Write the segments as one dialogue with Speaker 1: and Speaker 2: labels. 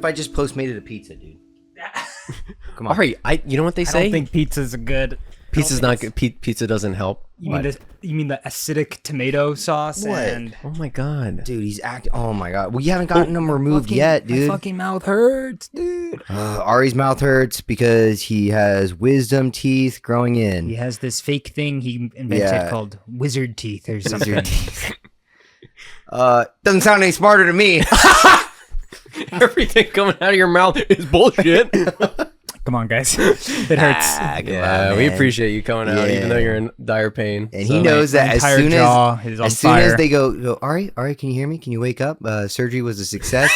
Speaker 1: if I just Postmated a pizza, dude? Come on.
Speaker 2: All right, you know what they say?
Speaker 3: I don't think pizza's good.
Speaker 2: Pizza's not good. Pizza doesn't help.
Speaker 3: You mean the acidic tomato sauce?
Speaker 1: What?
Speaker 3: And
Speaker 2: Oh my god,
Speaker 1: Dude, he's acting. Oh my god. Well, you haven't gotten him removed yet, dude.
Speaker 3: My fucking mouth hurts, dude.
Speaker 1: Ari's mouth hurts because he has wisdom teeth growing in.
Speaker 3: He has this fake thing he invented called wizard teeth or something.
Speaker 1: Doesn't sound any smarter to me.
Speaker 2: everything coming out of your mouth is bullshit.
Speaker 3: Come on, guys. It hurts.
Speaker 2: Yeah, we appreciate you coming out, even though you're in dire pain.
Speaker 1: And he knows that as soon
Speaker 3: as
Speaker 1: they go, Ari, can you hear me? Can you wake up? Surgery was a success.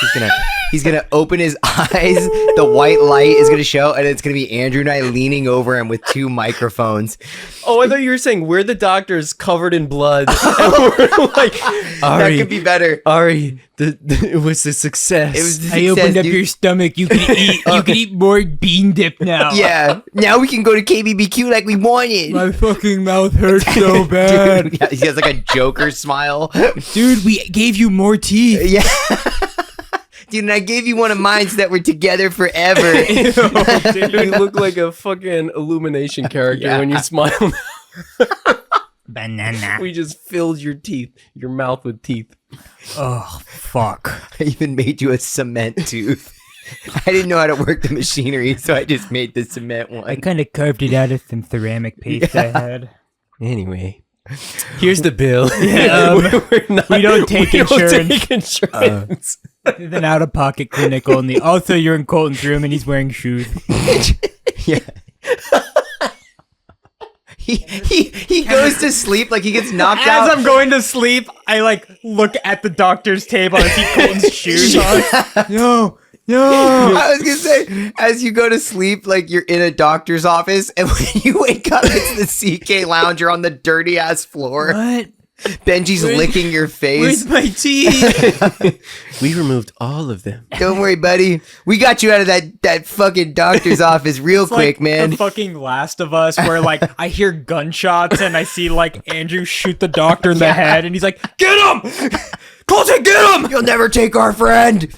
Speaker 1: He's gonna open his eyes. The white light is gonna show, and it's gonna be Andrew and I leaning over him with 2 microphones.
Speaker 2: Oh, I thought you were saying we're the doctors covered in blood. And we're like, Ari,
Speaker 1: That could be better.
Speaker 2: Ari, it was a success.
Speaker 1: It was a
Speaker 3: I
Speaker 1: success,
Speaker 3: opened up
Speaker 1: dude.
Speaker 3: your stomach. You can eat. You can eat more bean dip now.
Speaker 1: Yeah. Now we can go to KBBQ like we wanted.
Speaker 3: My fucking mouth hurts so bad.
Speaker 1: Dude, yeah, he has like a Joker smile.
Speaker 3: Dude, we gave you more teeth.
Speaker 1: Yeah. Dude, and I gave you one of mine so that we're together forever.
Speaker 2: Dude, you look like a fucking Illumination character when you smile.
Speaker 3: Banana.
Speaker 2: We just filled your mouth with teeth.
Speaker 3: Oh, fuck.
Speaker 1: I even made you a cement tooth. I didn't know how to work the machinery, so I just made the cement one.
Speaker 3: I kind of carved it out of some ceramic paste I had.
Speaker 2: Anyway, here's the bill.
Speaker 3: We don't take insurance.
Speaker 2: insurance.
Speaker 3: It's an out-of-pocket clinic only. Also, you're in Colton's room and he's wearing shoes.
Speaker 1: Yeah. He goes to sleep like he gets knocked out.
Speaker 3: As I'm going to sleep, I look at the doctor's table and see Colton's shoes on. No.
Speaker 1: I was gonna say, as you go to sleep, like you're in a doctor's office, and when you wake up, it's the CK lounge. You're on the dirty ass floor.
Speaker 3: What?
Speaker 1: Benji's licking your face.
Speaker 3: Where's my teeth?
Speaker 2: We removed all of them.
Speaker 1: Don't worry, buddy. We got you out of that fucking doctor's office real quick, man.
Speaker 3: The fucking Last of Us, where I hear gunshots and I see Andrew shoot the doctor in the head, and he's like, "Get him, Colton, get him!"
Speaker 1: You'll never take our friend.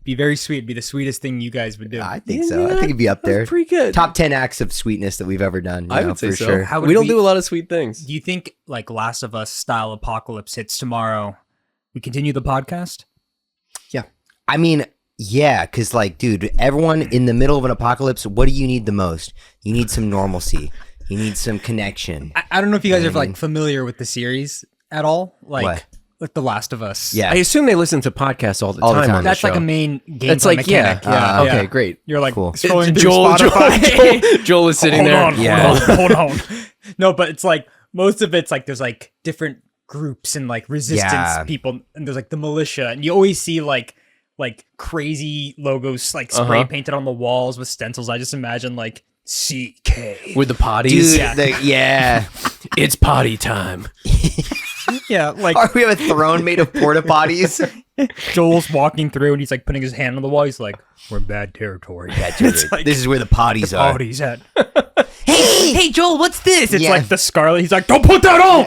Speaker 3: Be very sweet. Be the sweetest thing you guys would do.
Speaker 1: I think so. I think it'd be up there.
Speaker 2: Pretty good.
Speaker 1: Top 10 acts of sweetness that we've ever done.
Speaker 2: I would say
Speaker 1: for
Speaker 2: so.
Speaker 1: sure.
Speaker 3: How would
Speaker 2: We don't do a lot of sweet things.
Speaker 3: Do you think Last of Us style apocalypse hits tomorrow? We continue the podcast?
Speaker 2: Yeah.
Speaker 1: I mean, yeah, because dude, everyone in the middle of an apocalypse, what do you need the most? You need some normalcy. You need some connection.
Speaker 3: I don't know if you guys are familiar with the series at all.
Speaker 1: What?
Speaker 3: Like The Last of Us.
Speaker 1: Yeah.
Speaker 2: I assume they listen to podcasts all the
Speaker 1: All the
Speaker 2: time.
Speaker 1: time.
Speaker 2: on the
Speaker 3: That's
Speaker 2: show.
Speaker 3: a main game.
Speaker 2: That's okay,
Speaker 3: mechanic.
Speaker 2: great.
Speaker 3: You're
Speaker 1: Cool.
Speaker 3: scrolling through
Speaker 2: Joel
Speaker 3: Spotify.
Speaker 2: Joel is sitting there.
Speaker 3: Hold on. No, but it's most of it's there's different groups and resistance people, and there's the militia, and you always see like crazy logos spray painted on the walls with stencils. I just imagine CK
Speaker 2: With the potties.
Speaker 1: Dude, yeah.
Speaker 2: It's potty time.
Speaker 3: Yeah,
Speaker 1: We have a throne made of porta potties.
Speaker 3: Joel's walking through and he's putting his hand on the wall. He's like, "We're in bad territory."
Speaker 1: This is where the potties are.
Speaker 3: Potty's at. Hey, Joel, what's this? It's the Scarlet. He's like, "Don't put that on."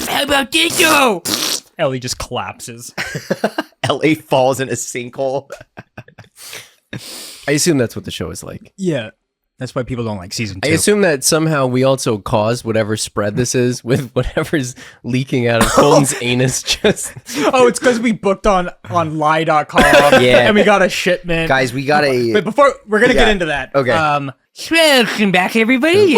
Speaker 3: How about this, Joe? Ellie just collapses.
Speaker 1: LA falls in a sinkhole.
Speaker 2: I assume that's what the show is like.
Speaker 3: Yeah, that's why people don't like season 2.
Speaker 2: I assume that somehow we also caused whatever spread this is with whatever's leaking out of Colton's anus.
Speaker 3: Oh, it's because we booked on lie.com.
Speaker 1: Yeah.
Speaker 3: And we got a shipment.
Speaker 1: Guys, we got a...
Speaker 3: But before, we're going to get into that.
Speaker 1: Okay.
Speaker 3: Welcome back, everybody.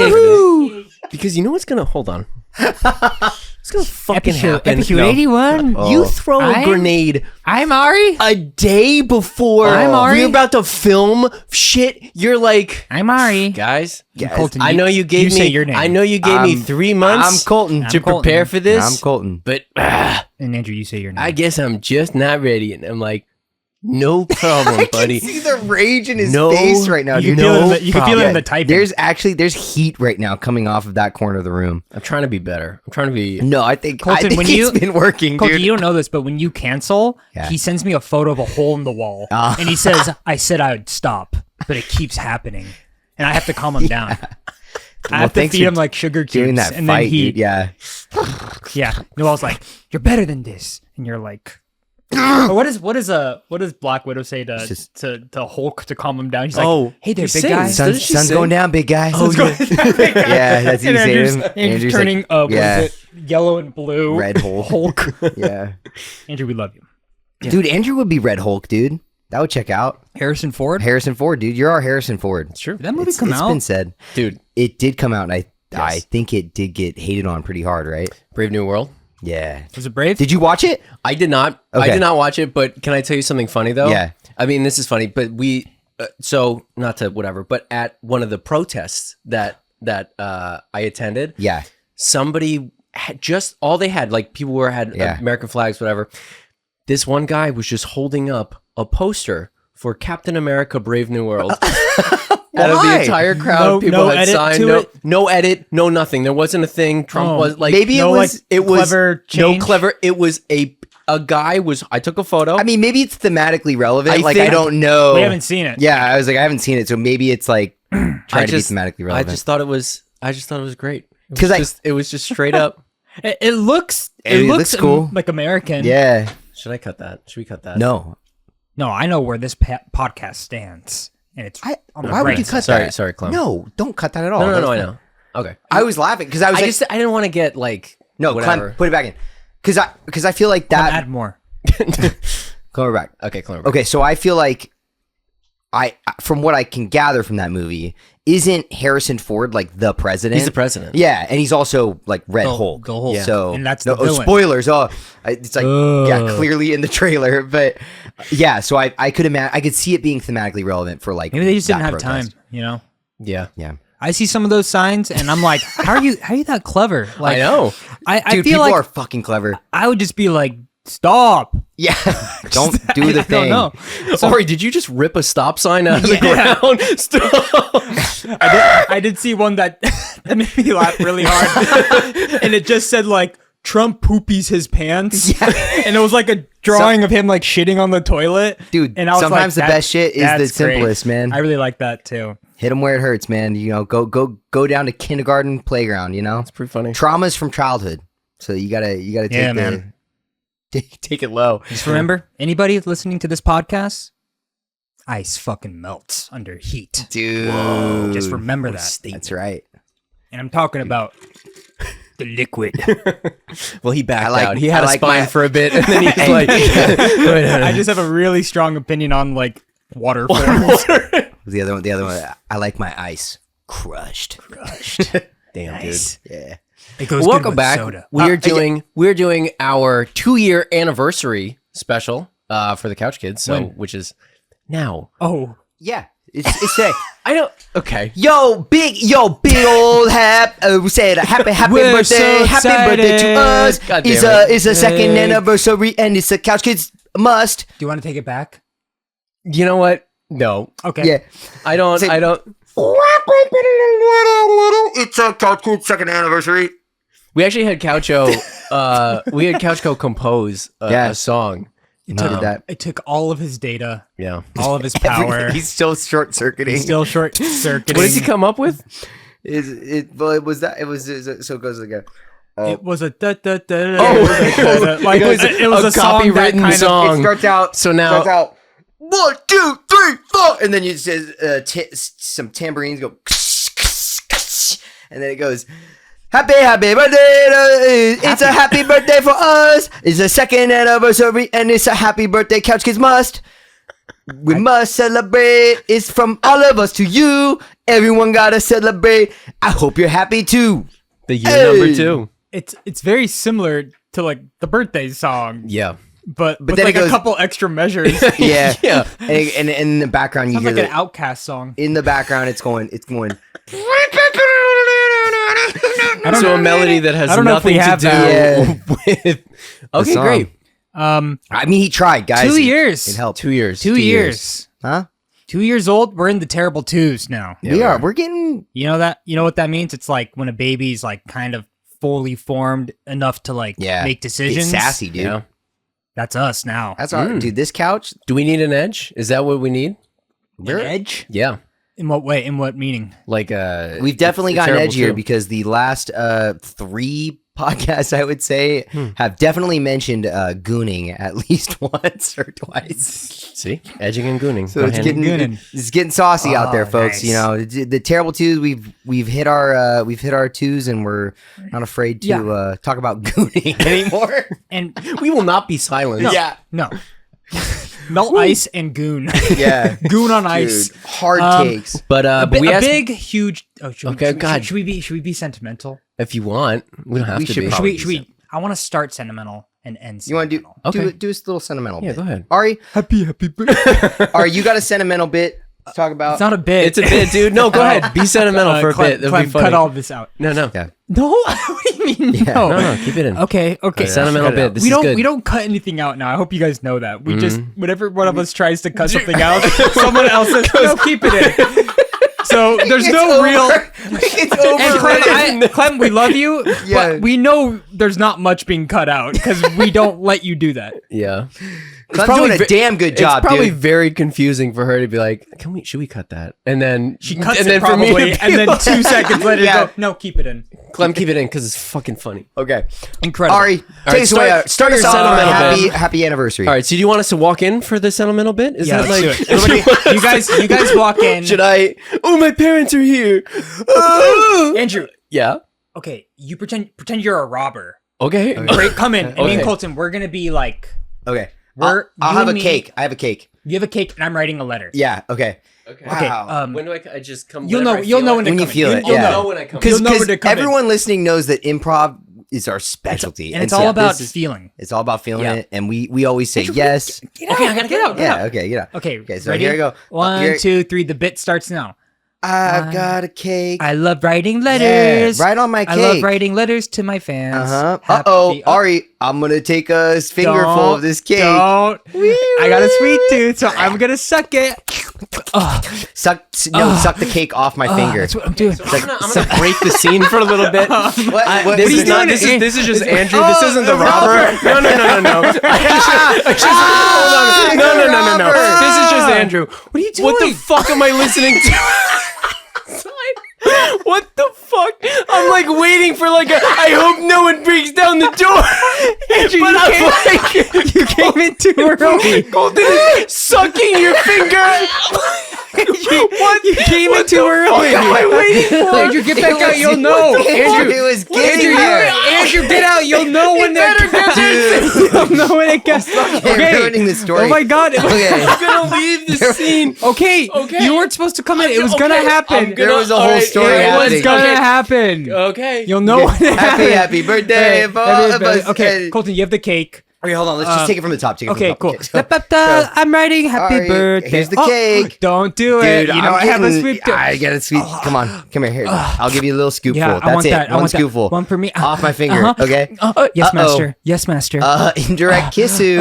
Speaker 2: Because you know what's gonna hold on. It's gonna fucking happen.
Speaker 3: Episode 81.
Speaker 2: You throw a grenade
Speaker 3: I'm Ari.
Speaker 2: a day before
Speaker 3: I'm Ari.
Speaker 2: we're about to film shit. You're like,
Speaker 3: I'm Ari.
Speaker 2: guys.
Speaker 3: Colton,
Speaker 2: I know you gave me.
Speaker 3: say your name.
Speaker 2: I know you gave me 3 months.
Speaker 1: I'm Colton.
Speaker 2: to prepare for this.
Speaker 1: I'm Colton.
Speaker 2: But
Speaker 3: And Andrew, you say your name.
Speaker 2: I guess I'm just not ready. And I'm like, no problem, buddy.
Speaker 1: See the rage in his
Speaker 2: No,
Speaker 1: face right now,
Speaker 3: you
Speaker 1: dude.
Speaker 3: can feel it in the typing.
Speaker 1: There's heat right now coming off of that corner of the room.
Speaker 2: I'm trying to be better. I'm trying to be.
Speaker 1: No, I think
Speaker 3: Colton, when
Speaker 1: it's been working,
Speaker 3: Colton,
Speaker 1: dude.
Speaker 3: you don't know this, but when you cancel, he sends me a photo of a hole in the wall. And he says, "I said I would stop, but it keeps happening." And I have to calm him down. I have to
Speaker 1: thanks
Speaker 3: feed
Speaker 1: for
Speaker 3: him sugar cubes.
Speaker 1: doing that
Speaker 3: and
Speaker 1: fight,
Speaker 3: then
Speaker 1: dude. Yeah.
Speaker 3: Yeah. Noel's like, "You're better than this." And you're like, Or what does Black Widow say to Hulk to calm him down? He's like, "Hey there, big guy."
Speaker 1: Sun's going down, big guy.
Speaker 3: Yeah,
Speaker 1: that's what you say to him.
Speaker 3: Andrew's turning
Speaker 1: like,
Speaker 3: what is it? Yellow and blue.
Speaker 1: Red Hulk.
Speaker 3: Yeah. Andrew, we love you.
Speaker 1: Yeah. Dude, Andrew would be Red Hulk, dude. That would check out.
Speaker 3: Harrison Ford,
Speaker 1: dude. You're our Harrison Ford.
Speaker 2: It's true.
Speaker 3: Did that movie come out?
Speaker 1: It's been said.
Speaker 2: Dude.
Speaker 1: It did come out, and I think it did get hated on pretty hard, right?
Speaker 2: Brave New World.
Speaker 1: Yeah.
Speaker 3: Was it Brave?
Speaker 1: Did you watch it?
Speaker 2: I did not.
Speaker 1: Okay.
Speaker 2: I did not watch it, but can I tell you something funny, though?
Speaker 1: Yeah.
Speaker 2: I mean, this is funny, but so not to whatever, but at one of the protests that I attended,
Speaker 1: Yeah.
Speaker 2: somebody had all they had, like people had American flags, whatever. This one guy was just holding up a poster for Captain America Brave New World. Out of the entire crowd, people had signed. No edit, no nothing. There wasn't a thing. Trump was like,
Speaker 1: maybe it was
Speaker 3: clever change?
Speaker 2: no clever. It was a guy was. I took a photo.
Speaker 1: I mean, maybe it's thematically relevant.
Speaker 2: I
Speaker 1: I don't know.
Speaker 3: We haven't seen it.
Speaker 1: Yeah, I was like, I haven't seen it, so maybe it's like trying to be thematically relevant.
Speaker 2: I just thought it was great
Speaker 1: Because
Speaker 2: it was just straight up.
Speaker 3: It looks
Speaker 1: cool,
Speaker 3: like American.
Speaker 1: Yeah.
Speaker 2: Should I cut that? Should we cut that?
Speaker 1: No.
Speaker 3: I know where this podcast stands, and it's on the
Speaker 1: Why would you
Speaker 3: right
Speaker 1: cut
Speaker 3: side.
Speaker 1: that?
Speaker 2: Sorry, Clem.
Speaker 1: No, don't cut that at all.
Speaker 2: No, I know. Okay.
Speaker 1: I was laughing because I was like,
Speaker 2: I didn't want to get like
Speaker 1: no,
Speaker 2: whatever.
Speaker 1: Clem, put it back in. Because I feel like that.
Speaker 3: Add more.
Speaker 1: Clem, back.
Speaker 2: Okay, Clem.
Speaker 1: Okay, so I feel like from what I can gather from that movie, isn't Harrison Ford like the president?
Speaker 2: He's the president.
Speaker 1: Yeah, and he's also like Red Hulk.
Speaker 3: The Hulk.
Speaker 1: Yeah. So
Speaker 3: and that's the villain.
Speaker 1: Spoilers. It's like clearly in the trailer, but yeah. So I could imagine, I could see it being thematically relevant for like
Speaker 3: Maybe they just didn't have
Speaker 1: protest.
Speaker 3: time. You know.
Speaker 2: Yeah.
Speaker 3: I see some of those signs, and I'm like, how are you that clever? Like,
Speaker 2: I know.
Speaker 3: I
Speaker 1: Dude,
Speaker 3: feel
Speaker 1: people
Speaker 3: like
Speaker 1: are fucking clever.
Speaker 3: I would just be like, stop.
Speaker 1: Yeah, don't do the thing.
Speaker 3: No.
Speaker 2: Sorry, did you just rip a stop sign out of the ground? Stop.
Speaker 3: I did see one that made me laugh really hard, and it just said like Trump poopies his pants, and it was like a drawing of him like shitting on the toilet,
Speaker 1: Dude.
Speaker 3: And I was
Speaker 1: sometimes
Speaker 3: like,
Speaker 1: the best shit is the
Speaker 3: that's
Speaker 1: simplest,
Speaker 3: great.
Speaker 1: man.
Speaker 3: I really like that too.
Speaker 1: Hit them where it hurts, man. You know, go down to kindergarten playground. You know,
Speaker 2: It's pretty funny.
Speaker 1: traumas from childhood. So you gotta take
Speaker 3: man.
Speaker 1: take it low.
Speaker 3: Just remember, anybody listening to this podcast, ice fucking melts under heat.
Speaker 1: Dude.
Speaker 3: Whoa. Just remember that.
Speaker 1: That's right.
Speaker 3: And I'm talking about the liquid.
Speaker 2: Well, he backed
Speaker 1: like-
Speaker 2: out. He had
Speaker 1: I
Speaker 2: a
Speaker 1: like
Speaker 2: spine
Speaker 1: my-
Speaker 2: for a bit, and then he's like,
Speaker 3: I just have a really strong opinion on like water forms.
Speaker 1: The other one. I like my ice crushed.
Speaker 2: Damn,
Speaker 3: Nice.
Speaker 2: dude.
Speaker 1: Yeah.
Speaker 3: It goes good
Speaker 2: Welcome
Speaker 3: with
Speaker 2: back.
Speaker 3: soda.
Speaker 2: We're doing our 2-year anniversary special for the Couch Kids. So, which is now.
Speaker 3: Oh,
Speaker 1: Yeah. It's today.
Speaker 2: I don't. Okay.
Speaker 1: Yo, big old we said happy
Speaker 3: We're
Speaker 1: birthday,
Speaker 3: so
Speaker 1: happy birthday to us.
Speaker 2: God damn
Speaker 1: It's a second anniversary, and it's a Couch Kids must.
Speaker 3: do you want to take it back?
Speaker 2: You know what? No.
Speaker 3: Okay.
Speaker 1: Yeah.
Speaker 2: I don't.
Speaker 1: Say-
Speaker 2: I don't.
Speaker 1: It's a Couch Kids second anniversary.
Speaker 2: We actually had Coucho. We had Couchco compose a song.
Speaker 3: It took
Speaker 1: that.
Speaker 3: It took all of his data,
Speaker 2: Yeah.
Speaker 3: all of his power.
Speaker 1: He's still short circuiting.
Speaker 3: He's still short circuiting.
Speaker 2: What did he come up with?
Speaker 1: It was so it goes again.
Speaker 3: It was a da, da, da,
Speaker 2: Oh,
Speaker 3: like it was a song that
Speaker 2: copywritten
Speaker 3: kind of
Speaker 2: song.
Speaker 1: It starts out.
Speaker 2: So now-
Speaker 1: starts out 1, 2, 3, 4, and then it says some tambourines go, and then it goes. Happy birthday! It's a happy birthday for us. It's a second anniversary, and it's a happy birthday. Couch Kids must. We must celebrate. It's from all of us to you. Everyone gotta celebrate. I hope you're happy too.
Speaker 2: The year number 2.
Speaker 3: it's very similar to like the birthday song,
Speaker 2: Yeah.
Speaker 3: but with
Speaker 1: then
Speaker 3: like
Speaker 1: it goes-
Speaker 3: a couple extra measures.
Speaker 1: Yeah,
Speaker 2: Yeah.
Speaker 1: And in the background, you
Speaker 3: Sounds
Speaker 1: hear
Speaker 3: like an
Speaker 1: the,
Speaker 3: Outcast song.
Speaker 1: in the background, it's going.
Speaker 2: So a melody that has
Speaker 3: I don't know if we
Speaker 2: nothing
Speaker 3: have
Speaker 2: to do
Speaker 3: that.
Speaker 2: with. Okay,
Speaker 1: song.
Speaker 2: great.
Speaker 1: I mean, he tried, guys.
Speaker 3: 2 years.
Speaker 1: It helped.
Speaker 2: 2 years.
Speaker 3: 2 years.
Speaker 1: Huh?
Speaker 3: 2 years old. We're in the terrible twos now.
Speaker 2: Yeah,
Speaker 1: we
Speaker 2: we
Speaker 1: are.
Speaker 2: are.
Speaker 1: We're getting.
Speaker 3: You know that? You know what that means? It's like when a baby's like kind of fully formed enough to like make decisions.
Speaker 1: It's sassy, dude.
Speaker 2: Yeah.
Speaker 3: That's us now.
Speaker 1: That's our dude. This couch.
Speaker 2: Do we need an edge? Is that what we need?
Speaker 3: An edge?
Speaker 2: Yeah.
Speaker 3: In what way? In what meaning?
Speaker 2: Like
Speaker 1: We've definitely gotten
Speaker 2: terrible
Speaker 1: edgier
Speaker 2: too.
Speaker 1: because the last 3 podcasts, I would say, have definitely mentioned gooning at least once or twice.
Speaker 2: See, edging and gooning.
Speaker 1: So it's getting saucy out there, folks.
Speaker 3: Nice.
Speaker 1: You know, the terrible twos. We've hit our twos, and we're not afraid to talk about gooning anymore.
Speaker 3: And
Speaker 2: We will not be silent.
Speaker 3: no,
Speaker 1: Yeah.
Speaker 3: no. Melt ice and goon.
Speaker 1: Yeah,
Speaker 3: Goon on ice.
Speaker 1: dude, hard takes.
Speaker 2: But
Speaker 3: A
Speaker 2: we asked,
Speaker 3: big, huge. Oh,
Speaker 2: Okay, God.
Speaker 3: Should we be sentimental?
Speaker 2: if you want, we don't have
Speaker 1: We
Speaker 2: to
Speaker 1: should
Speaker 2: be.
Speaker 1: probably-
Speaker 3: Should we? I want to start sentimental and end.
Speaker 1: You want to
Speaker 3: sentimental.
Speaker 2: Okay.
Speaker 1: do a little sentimental
Speaker 2: Yeah,
Speaker 1: bit.
Speaker 2: go ahead.
Speaker 1: Ari,
Speaker 3: happy birthday?
Speaker 1: Ari, you got a sentimental bit to talk about?
Speaker 3: It's not a bit.
Speaker 2: It's a bit, dude. No, go ahead. Be sentimental for a
Speaker 3: Clem,
Speaker 2: bit. That'll
Speaker 3: Clem,
Speaker 2: be funny.
Speaker 3: cut all this out.
Speaker 2: No.
Speaker 1: Yeah.
Speaker 3: No, what do you mean?
Speaker 1: Yeah.
Speaker 3: No.
Speaker 2: No, keep it in.
Speaker 3: Okay.
Speaker 2: Sentimental
Speaker 1: cut it out.
Speaker 2: bit. This
Speaker 3: we
Speaker 2: is
Speaker 3: don't
Speaker 2: good.
Speaker 3: we don't cut anything out now. I hope you guys know that. We just whenever one of us tries to cut something out, someone else says, "No, keep it in." So there's no real.
Speaker 1: It's over.
Speaker 3: And Clem, we love you,
Speaker 1: Yeah.
Speaker 3: but we know there's not much being cut out because we don't let you do that.
Speaker 2: Yeah.
Speaker 1: Clem's doing a damn good job,
Speaker 2: It's probably
Speaker 1: dude.
Speaker 2: very confusing for her to be like, should we cut that? And then
Speaker 3: She cuts
Speaker 2: and
Speaker 3: it
Speaker 2: then for me
Speaker 3: probably,
Speaker 2: to be
Speaker 3: and then
Speaker 2: like,
Speaker 3: 2 seconds later,
Speaker 1: Yeah.
Speaker 3: go, no, keep it in.
Speaker 2: Clem, keep it in because it's fucking funny.
Speaker 1: Okay,
Speaker 3: Incredible.
Speaker 1: Ari,
Speaker 2: right,
Speaker 1: take us away. Start
Speaker 2: your
Speaker 1: us off.
Speaker 2: sentimental bit.
Speaker 1: Happy anniversary.
Speaker 2: All right, so do you want us to walk in for the sentimental bit? Is
Speaker 3: Yeah,
Speaker 2: that
Speaker 3: let's
Speaker 2: like
Speaker 3: do it. Everybody, you guys walk in.
Speaker 2: should I? Oh, my parents are here.
Speaker 3: Andrew,
Speaker 2: Yeah.
Speaker 3: okay, you pretend you're a robber.
Speaker 2: Okay.
Speaker 3: Great, come in. And me
Speaker 2: Okay.
Speaker 3: and Colton, we're gonna be like,
Speaker 1: Okay,
Speaker 3: We're-
Speaker 1: I'll
Speaker 3: you
Speaker 1: have a
Speaker 3: and me-
Speaker 1: cake. I have a cake.
Speaker 3: you have a cake and I'm writing a letter.
Speaker 1: Yeah. Okay.
Speaker 2: Okay.
Speaker 1: Wow.
Speaker 2: When do I just come?
Speaker 3: You'll
Speaker 2: whenever
Speaker 3: know.
Speaker 2: I
Speaker 3: You'll
Speaker 2: feel
Speaker 3: know
Speaker 2: like
Speaker 3: when
Speaker 1: When
Speaker 3: to
Speaker 1: you
Speaker 3: come
Speaker 1: feel
Speaker 3: in.
Speaker 1: it,
Speaker 3: You'll
Speaker 1: yeah.
Speaker 3: know.
Speaker 2: know when I come.
Speaker 3: You'll know
Speaker 1: Because
Speaker 3: when to come in.
Speaker 1: everyone listening knows that improv is our specialty,
Speaker 3: And it's
Speaker 1: so
Speaker 3: all about
Speaker 1: this is-
Speaker 3: feeling.
Speaker 1: It's all about feeling
Speaker 3: Yeah.
Speaker 1: it, and we always say yes.
Speaker 3: Okay, I gotta get out.
Speaker 1: Yeah. Okay. Yeah.
Speaker 3: Okay.
Speaker 1: Okay. So
Speaker 3: ready?
Speaker 1: here we go.
Speaker 3: One,
Speaker 1: Here-
Speaker 3: 2, 3. The bit starts now.
Speaker 1: I've got a cake.
Speaker 3: I love writing letters.
Speaker 1: Yeah, write on my
Speaker 3: I love
Speaker 1: cake.
Speaker 3: writing letters to my fans.
Speaker 1: Uh-oh. Ari, I'm gonna take a fingerful of this cake.
Speaker 3: Don't. I got a sweet tooth, so I'm gonna suck it.
Speaker 1: Suck the cake off my finger.
Speaker 3: That's what I'm doing.
Speaker 2: I'm gonna break the scene for a little bit.
Speaker 1: What
Speaker 2: This
Speaker 1: are
Speaker 2: is
Speaker 1: you
Speaker 2: not.
Speaker 1: doing?
Speaker 2: This is just Andrew. This isn't the robber. No. No. This is just Andrew. What are you doing? What the fuck am I listening to? What the fuck? I'm like waiting for like a. I hope no one breaks down the door.
Speaker 3: Andrew,
Speaker 2: But I'm like,
Speaker 3: you came in too early.
Speaker 2: Golden is sucking your finger. What?
Speaker 3: You came in too early.
Speaker 2: What am I waiting for?
Speaker 3: Andrew, get back out. You'll know. Andrew,
Speaker 1: It was getting
Speaker 3: Andrew,
Speaker 1: there.
Speaker 3: Andrew, get out. You'll know when they're. You'll know when it gets.
Speaker 1: Okay, ruining the story.
Speaker 3: Oh my god.
Speaker 1: Okay.
Speaker 2: I'm gonna leave the scene.
Speaker 3: Okay.
Speaker 2: Okay.
Speaker 3: You weren't supposed to come in. It was gonna happen.
Speaker 1: There was a whole story
Speaker 3: It was
Speaker 1: happening.
Speaker 3: gonna happen.
Speaker 2: Okay.
Speaker 3: You'll know when it happens.
Speaker 1: Happy birthday,
Speaker 3: Hey,
Speaker 1: both of us.
Speaker 3: Okay, Colton, you have the cake.
Speaker 1: Okay, hold on. Let's just take it from the top.
Speaker 3: Okay, cool.
Speaker 1: So,
Speaker 3: I'm writing happy
Speaker 1: Ari,
Speaker 3: birthday.
Speaker 1: here's the cake.
Speaker 3: Don't do it.
Speaker 1: dude,
Speaker 3: You don't have a sweet tooth.
Speaker 1: I get a sweet. Come on, come here. I'll give you a little scoopful.
Speaker 3: Yeah,
Speaker 1: That's
Speaker 3: I want
Speaker 1: it.
Speaker 3: that. I
Speaker 1: One
Speaker 3: want that.
Speaker 1: scoopful.
Speaker 3: One for me.
Speaker 1: Off my finger.
Speaker 3: Uh-huh.
Speaker 1: Okay.
Speaker 3: Yes,
Speaker 1: Uh-oh.
Speaker 3: master. Yes, master.
Speaker 1: Indirect kissu.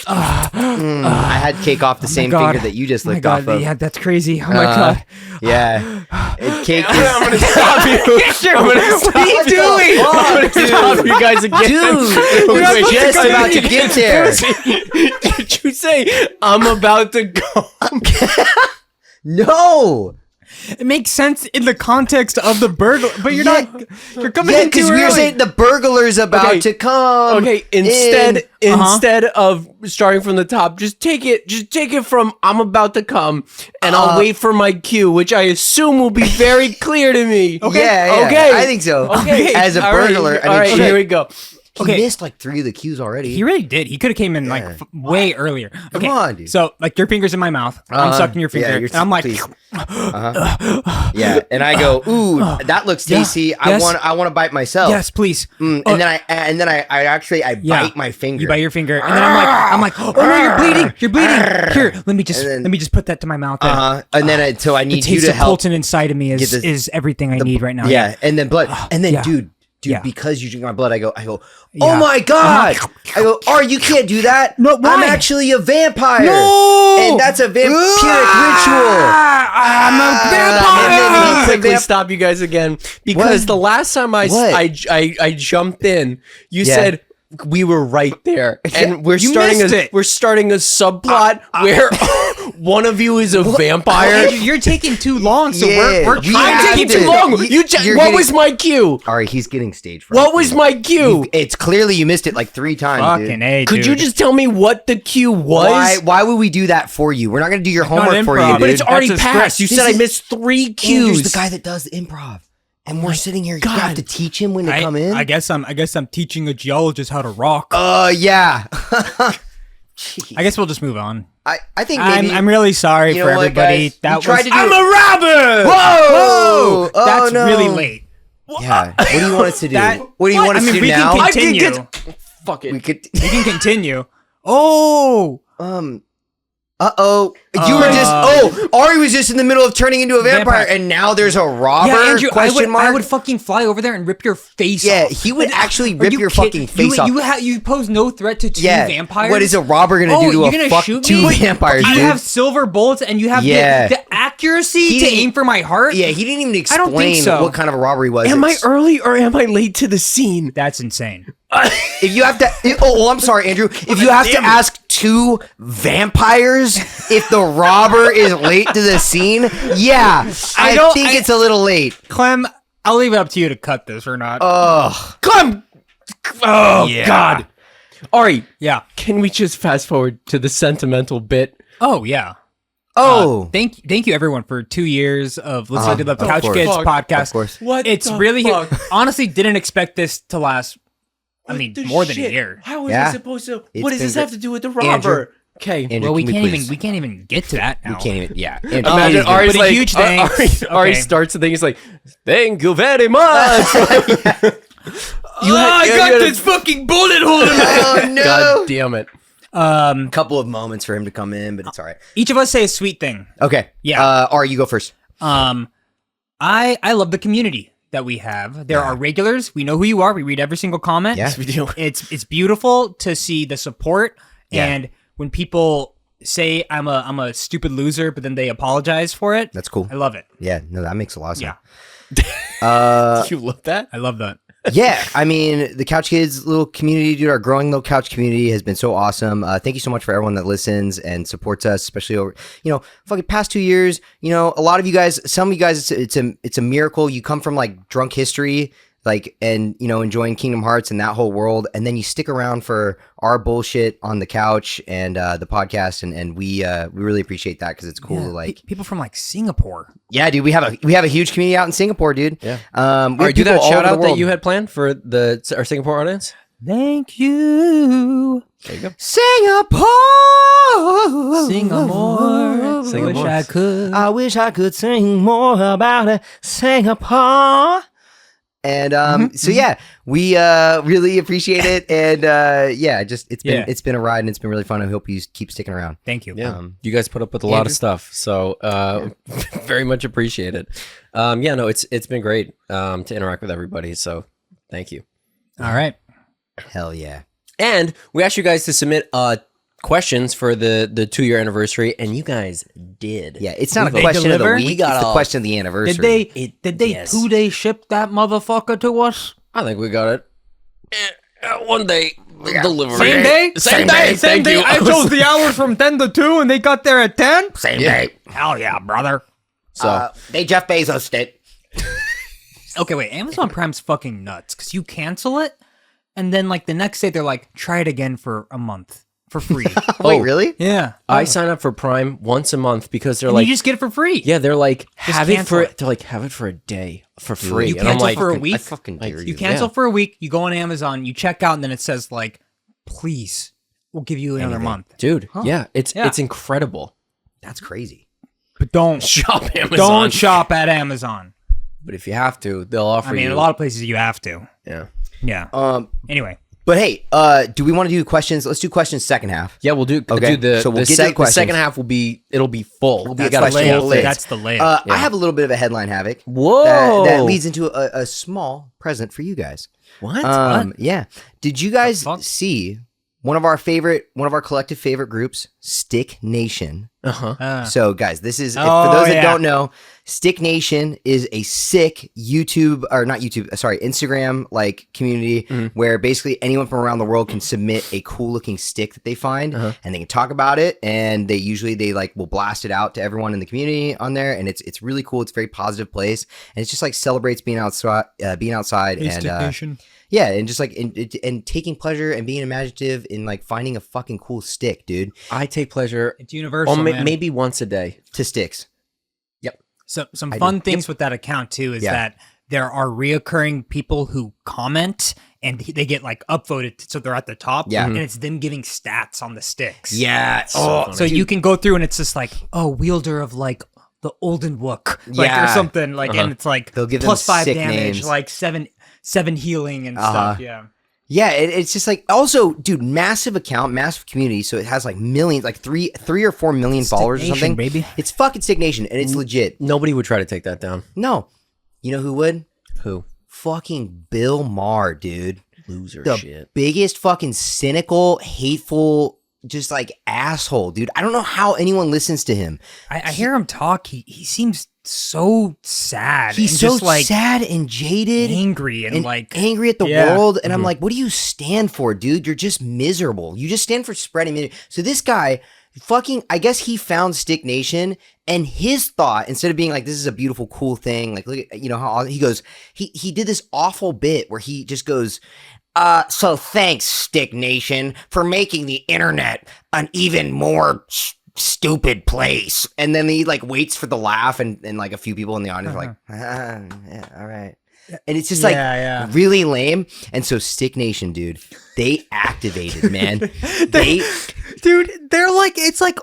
Speaker 1: I had cake off the same
Speaker 3: God.
Speaker 1: finger that you just
Speaker 3: Oh my
Speaker 1: licked
Speaker 3: god.
Speaker 1: off of.
Speaker 3: Yeah, that's crazy. Oh my god.
Speaker 1: Yeah. Cake is.
Speaker 2: I'm gonna stop you.
Speaker 3: What are you doing?
Speaker 2: I'm gonna stop you guys again.
Speaker 1: Dude,
Speaker 2: Wait,
Speaker 1: we're
Speaker 2: wait,
Speaker 1: just about to get there.
Speaker 2: Did you say I'm about to go?
Speaker 1: No.
Speaker 3: It makes sense in the context of the burglar, but you're
Speaker 1: Yeah.
Speaker 3: not. You're coming
Speaker 1: Yeah,
Speaker 3: in too
Speaker 1: because we were
Speaker 3: early.
Speaker 1: saying the burglar's about
Speaker 2: Okay.
Speaker 1: to come.
Speaker 2: Okay,
Speaker 1: in.
Speaker 2: instead of starting from the top, just take it from I'm about to come, and I'll wait for my cue, which I assume will be very clear to me.
Speaker 1: Okay. Yeah,
Speaker 2: Okay.
Speaker 1: I think so.
Speaker 2: Okay.
Speaker 1: As a
Speaker 2: All right,
Speaker 1: burglar,
Speaker 2: all right,
Speaker 1: shit,
Speaker 2: here we go.
Speaker 1: he
Speaker 3: Okay.
Speaker 1: missed like 3 of the cues already.
Speaker 3: He really did. He could have came in like way earlier. Okay,
Speaker 1: on, dude.
Speaker 3: So like your fingers in my mouth. I'm sucking your finger,
Speaker 1: Yeah,
Speaker 3: and I'm like,
Speaker 1: please. Yeah, and I go, ooh, that looks tasty.
Speaker 3: Yes.
Speaker 1: I want to bite myself.
Speaker 3: yes, please.
Speaker 1: And then I actually bite my finger.
Speaker 3: You bite your finger, and then I'm like, oh no, you're bleeding. You're bleeding. Here, let me just put that to my mouth.
Speaker 1: And then so I
Speaker 3: The
Speaker 1: need you
Speaker 3: taste
Speaker 1: to
Speaker 3: of
Speaker 1: help.
Speaker 3: Colton inside of me
Speaker 1: get this-
Speaker 3: is everything I need right now.
Speaker 1: Yeah, and then blood, and then
Speaker 3: Yeah.
Speaker 1: dude,
Speaker 3: Yeah.
Speaker 1: because you drink my blood, I go, oh
Speaker 3: Yeah.
Speaker 1: my god! I go, you can't do that.
Speaker 3: No,
Speaker 1: I'm
Speaker 3: why?
Speaker 1: actually a vampire.
Speaker 3: No!
Speaker 1: And that's a vampiric ritual.
Speaker 3: I'm a
Speaker 2: Let me
Speaker 3: vampire.
Speaker 2: quickly stop you guys again because
Speaker 1: What?
Speaker 2: the last time I jumped in, you
Speaker 1: Yeah.
Speaker 2: said we were right there, and we're
Speaker 3: you
Speaker 2: starting
Speaker 3: missed it.
Speaker 2: we're starting a subplot where one of you is a vampire.
Speaker 3: You're taking too long, so
Speaker 1: Yeah,
Speaker 3: we're
Speaker 1: we
Speaker 3: trying
Speaker 1: have
Speaker 3: to
Speaker 2: I'm
Speaker 3: keep
Speaker 2: taking
Speaker 3: it.
Speaker 2: too long.
Speaker 1: You're
Speaker 2: What
Speaker 1: getting-
Speaker 2: was my cue?
Speaker 1: All right, he's getting stage fright.
Speaker 2: What was my cue?
Speaker 1: It's clearly you missed it like 3 times,
Speaker 3: Fucking
Speaker 1: dude.
Speaker 3: A,
Speaker 2: Could you
Speaker 3: dude.
Speaker 2: just tell me what the cue was?
Speaker 1: Why would we do that for you? We're not going to do your homework for you,
Speaker 3: improv.
Speaker 1: dude.
Speaker 2: But it's already
Speaker 3: That's a
Speaker 2: passed.
Speaker 3: script.
Speaker 2: You
Speaker 1: This
Speaker 2: said I
Speaker 1: is-
Speaker 2: missed 3
Speaker 1: Andrew's
Speaker 2: cues.
Speaker 1: the guy that does the improv. And we're sitting here.
Speaker 2: God.
Speaker 1: You have to teach him when to come in.
Speaker 3: I guess I'm teaching a geologist how to rock.
Speaker 1: Yeah.
Speaker 3: I guess we'll just move on.
Speaker 1: I think maybe.
Speaker 3: I'm really sorry
Speaker 1: You
Speaker 3: for
Speaker 1: know what,
Speaker 3: everybody.
Speaker 1: guys?
Speaker 3: That
Speaker 1: We tried
Speaker 3: was
Speaker 1: to do-
Speaker 2: I'm a robber.
Speaker 1: Whoa! Oh,
Speaker 3: that's
Speaker 1: no.
Speaker 3: really late.
Speaker 1: Yeah. What do you want us to do?
Speaker 3: That-
Speaker 1: what do you want us
Speaker 3: I mean,
Speaker 1: to do
Speaker 3: we can
Speaker 1: now?
Speaker 3: continue.
Speaker 2: Fuck it.
Speaker 1: We could.
Speaker 3: We can continue. Oh,
Speaker 1: Uh-oh. You were just. Ari was just in the middle of turning into a vampire,
Speaker 3: Vampire.
Speaker 1: and now there's a robber?
Speaker 3: yeah, Andrew.
Speaker 1: Question mark?
Speaker 3: I would fucking fly over there and rip your face
Speaker 1: Yeah,
Speaker 3: off.
Speaker 1: he would actually
Speaker 3: Are
Speaker 1: rip
Speaker 3: you
Speaker 1: your
Speaker 3: kid-
Speaker 1: fucking face off.
Speaker 3: You pose no threat to 2
Speaker 1: Yeah.
Speaker 3: vampires.
Speaker 1: What is a robber gonna do to
Speaker 3: you're
Speaker 1: a
Speaker 3: gonna
Speaker 1: fuck
Speaker 3: shoot
Speaker 1: 2
Speaker 3: me?
Speaker 1: vampires,
Speaker 3: You
Speaker 1: dude?
Speaker 3: have silver bullets and you have
Speaker 1: Yeah.
Speaker 3: the accuracy
Speaker 1: He
Speaker 3: to
Speaker 1: didn't-
Speaker 3: aim for my heart.
Speaker 1: Yeah, he didn't even
Speaker 3: I don't think
Speaker 1: explain
Speaker 3: so.
Speaker 1: what kind of a robbery was.
Speaker 2: Am I
Speaker 1: It's-
Speaker 2: early or am I late to the scene?
Speaker 3: That's insane.
Speaker 1: If you have to, I'm sorry, Andrew. If you have to ask 2 vampires if the robber is late to the scene, yeah, I think it's a little late.
Speaker 3: Clem, I'll leave it up to you to cut this or not.
Speaker 2: Come. Oh God. Ari,
Speaker 3: yeah.
Speaker 2: can we just fast forward to the sentimental bit?
Speaker 3: Oh yeah.
Speaker 1: Oh,
Speaker 3: Thank you everyone for 2 years of listening to the Couch
Speaker 1: course.
Speaker 3: Kids
Speaker 2: Fuck.
Speaker 3: podcast.
Speaker 1: Of course.
Speaker 2: What?
Speaker 3: It's
Speaker 2: the
Speaker 3: really
Speaker 2: fuck?
Speaker 3: honestly didn't expect this to last. I
Speaker 2: What
Speaker 3: mean,
Speaker 2: the
Speaker 3: more than a
Speaker 2: shit?
Speaker 3: year.
Speaker 2: How is
Speaker 1: Yeah.
Speaker 2: this supposed to?
Speaker 1: It's
Speaker 2: What does
Speaker 1: been
Speaker 2: this have
Speaker 1: great.
Speaker 2: to do with the
Speaker 1: Andrew.
Speaker 2: robber? Okay.
Speaker 1: Andrew,
Speaker 3: Well, we
Speaker 1: can
Speaker 3: can't
Speaker 1: please-
Speaker 3: even get to that now.
Speaker 1: We can't even. Yeah.
Speaker 2: Imagine
Speaker 3: Ari's
Speaker 2: Ari's
Speaker 3: but a
Speaker 2: like,
Speaker 3: huge thanks.
Speaker 2: Ari
Speaker 3: Okay.
Speaker 2: starts the thing. He's like, "Thank you very much."
Speaker 3: I got this fucking bullet hole in my
Speaker 1: Oh no!
Speaker 2: God damn it!
Speaker 1: Couple of moments for him to come in, but it's all right.
Speaker 3: Each of us say a sweet thing.
Speaker 1: Okay.
Speaker 3: Yeah.
Speaker 1: Ari, you go first.
Speaker 3: I love the community that we have. There are regulars. We know who you are. We read every single comment.
Speaker 1: Yeah.
Speaker 2: We do.
Speaker 3: It's beautiful to see the support,
Speaker 1: Yeah.
Speaker 3: and when people say I'm a stupid loser, but then they apologize for it.
Speaker 1: That's cool.
Speaker 3: I love it.
Speaker 1: Yeah. No, that makes a lot of sense.
Speaker 3: Yeah,
Speaker 2: You love that?
Speaker 3: I love that.
Speaker 1: Yeah, I mean, the Couch Kids little community, dude, our growing little couch community has been so awesome. Thank you so much for everyone that listens and supports us, especially over, fucking past 2 years. A lot of you guys, some of you guys, it's a miracle. You come from like drunk history, and enjoying Kingdom Hearts and that whole world, and then you stick around for our bullshit on the couch and the podcast, and we really appreciate that because it's cool to like.
Speaker 3: People from like Singapore.
Speaker 1: Yeah, dude, we have a huge community out in Singapore, dude.
Speaker 2: Yeah.
Speaker 1: We have
Speaker 2: Or do
Speaker 1: people
Speaker 2: that
Speaker 1: all
Speaker 2: shout
Speaker 1: over the
Speaker 2: out that
Speaker 1: world.
Speaker 2: you had planned for our Singapore audience.
Speaker 3: Thank you.
Speaker 2: There you go.
Speaker 1: Singapore.
Speaker 3: Sing more.
Speaker 2: Sing
Speaker 3: Wish
Speaker 2: more.
Speaker 3: I could.
Speaker 1: I wish I could sing more about it, Singapore. And so yeah, we really appreciate it, and it's been a ride, and it's been really fun. I hope you keep sticking around.
Speaker 3: Thank you.
Speaker 2: Yeah, you guys put up with a lot of stuff, so very much appreciated. It's been great to interact with everybody. So thank you.
Speaker 3: All right.
Speaker 1: Hell yeah.
Speaker 2: And we asked you guys to submit questions for the 2-year anniversary, and you guys did.
Speaker 1: Yeah, it's not a
Speaker 3: They
Speaker 1: question of the
Speaker 3: deliver?
Speaker 1: week.
Speaker 2: We got
Speaker 1: it's the
Speaker 2: all-
Speaker 1: question of the anniversary.
Speaker 3: Did they
Speaker 2: yes.
Speaker 3: 2-day ship that motherfucker to us?
Speaker 2: I think we got it. One day delivery.
Speaker 3: Same day?
Speaker 2: Same day.
Speaker 3: Same
Speaker 2: Thank
Speaker 3: day.
Speaker 2: you.
Speaker 3: I chose the hours from 10 to 2 and they got there at 10?
Speaker 1: Same
Speaker 2: Yeah.
Speaker 1: day.
Speaker 3: Hell yeah, brother.
Speaker 2: So
Speaker 1: They Jeff Bezos did.
Speaker 3: Okay, wait. Amazon Prime's fucking nuts because you cancel it and then like the next day they're like, try it again for a month for free.
Speaker 1: Wait, really?
Speaker 3: Yeah.
Speaker 2: I sign up for Prime once a month because they're
Speaker 3: And
Speaker 2: like,
Speaker 3: you just get it for free.
Speaker 2: yeah, they're like, have it
Speaker 3: cancel
Speaker 2: for
Speaker 3: it.
Speaker 2: they're like, have it for a day for free.
Speaker 3: You
Speaker 2: And I'm
Speaker 3: cancel
Speaker 2: like,
Speaker 3: for a
Speaker 1: I
Speaker 3: week.
Speaker 1: fucking dare
Speaker 3: You
Speaker 1: you.
Speaker 3: cancel
Speaker 2: Yeah.
Speaker 3: for a week, you go on Amazon, you check out, and then it says like, please, we'll give you another month.
Speaker 2: dude, yeah, it's
Speaker 3: Yeah.
Speaker 2: incredible.
Speaker 1: That's crazy.
Speaker 3: But don't
Speaker 2: Shop Amazon.
Speaker 3: don't shop at Amazon.
Speaker 2: But if you have to, they'll offer
Speaker 3: I mean,
Speaker 2: you.
Speaker 3: a lot of places you have to.
Speaker 2: Yeah.
Speaker 3: Yeah. Anyway,
Speaker 1: But hey, do we want to do questions? Let's do questions second half.
Speaker 2: Yeah, we'll do.
Speaker 1: Okay,
Speaker 2: Do the,
Speaker 1: so we'll
Speaker 2: the,
Speaker 1: get to
Speaker 2: sec-
Speaker 1: the
Speaker 2: the
Speaker 1: questions.
Speaker 2: second half it'll be full.
Speaker 1: be
Speaker 2: We
Speaker 1: a
Speaker 2: got a
Speaker 1: question
Speaker 2: full
Speaker 1: full
Speaker 2: thing.
Speaker 3: that's the layup.
Speaker 1: I have a little bit of a headline havoc.
Speaker 2: Whoa.
Speaker 1: That leads into a small present for you guys.
Speaker 2: What?
Speaker 1: Yeah. Did you guys
Speaker 3: fuck?
Speaker 1: see one of our collective favorite groups, Stick Nation. So guys, this is for those that don't know, Stick Nation is a sick Instagram like community where basically anyone from around the world can submit a cool looking stick that they find and they can talk about it, and they will blast it out to everyone in the community on there, and it's really cool. It's a very positive place, and it's just like celebrates being outside
Speaker 3: Hey,
Speaker 1: and
Speaker 3: Stick Nation.
Speaker 1: yeah, and just like and taking pleasure and being imaginative in like finding a fucking cool stick, dude.
Speaker 2: I take pleasure.
Speaker 3: It's universal, man.
Speaker 2: Maybe once a day
Speaker 1: To sticks.
Speaker 2: Yep.
Speaker 3: So some fun things with that account too is that there are reoccurring people who comment and they get like upvoted, so they're at the top.
Speaker 1: Yeah.
Speaker 3: And it's them giving stats on the sticks.
Speaker 1: Yeah.
Speaker 3: So you can go through and it's just like, wielder of like the Olden Wook, like or something like, and it's like
Speaker 1: they'll give
Speaker 3: plus
Speaker 1: them
Speaker 3: 5
Speaker 1: sick
Speaker 3: damage,
Speaker 1: names.
Speaker 3: like seven healing and stuff. Yeah.
Speaker 1: Yeah, it's just like, also, dude, massive account, massive community, so it has like millions, like 3 or 4 million followers or something.
Speaker 3: Baby.
Speaker 1: It's fucking Stick Nation, and it's legit.
Speaker 2: nobody would try to take that down.
Speaker 1: No. You know who would?
Speaker 2: Who?
Speaker 1: Fucking Bill Maher, dude.
Speaker 2: Loser
Speaker 1: The
Speaker 2: shit.
Speaker 1: biggest fucking cynical, hateful, just like asshole, dude. I don't know how anyone listens to him.
Speaker 3: I hear him talk. He seems so sad.
Speaker 1: He's
Speaker 3: and
Speaker 1: so
Speaker 3: just like
Speaker 1: sad and jaded.
Speaker 3: angry and like
Speaker 1: angry at the world, and I'm like, what do you stand for, dude? You're just miserable. You just stand for spreading misery. So this guy fucking, I guess he found Stick Nation, and his thought, instead of being like, this is a beautiful, cool thing, like, look at, how he goes, he did this awful bit where he just goes, so thanks, Stick Nation, for making the internet an even more stupid place. And then he like waits for the laugh, and like a few people in the audience are like, yeah, all right. And it's just like really lame. And so Stick Nation, dude, they activated, man.
Speaker 3: dude, they're like, it's like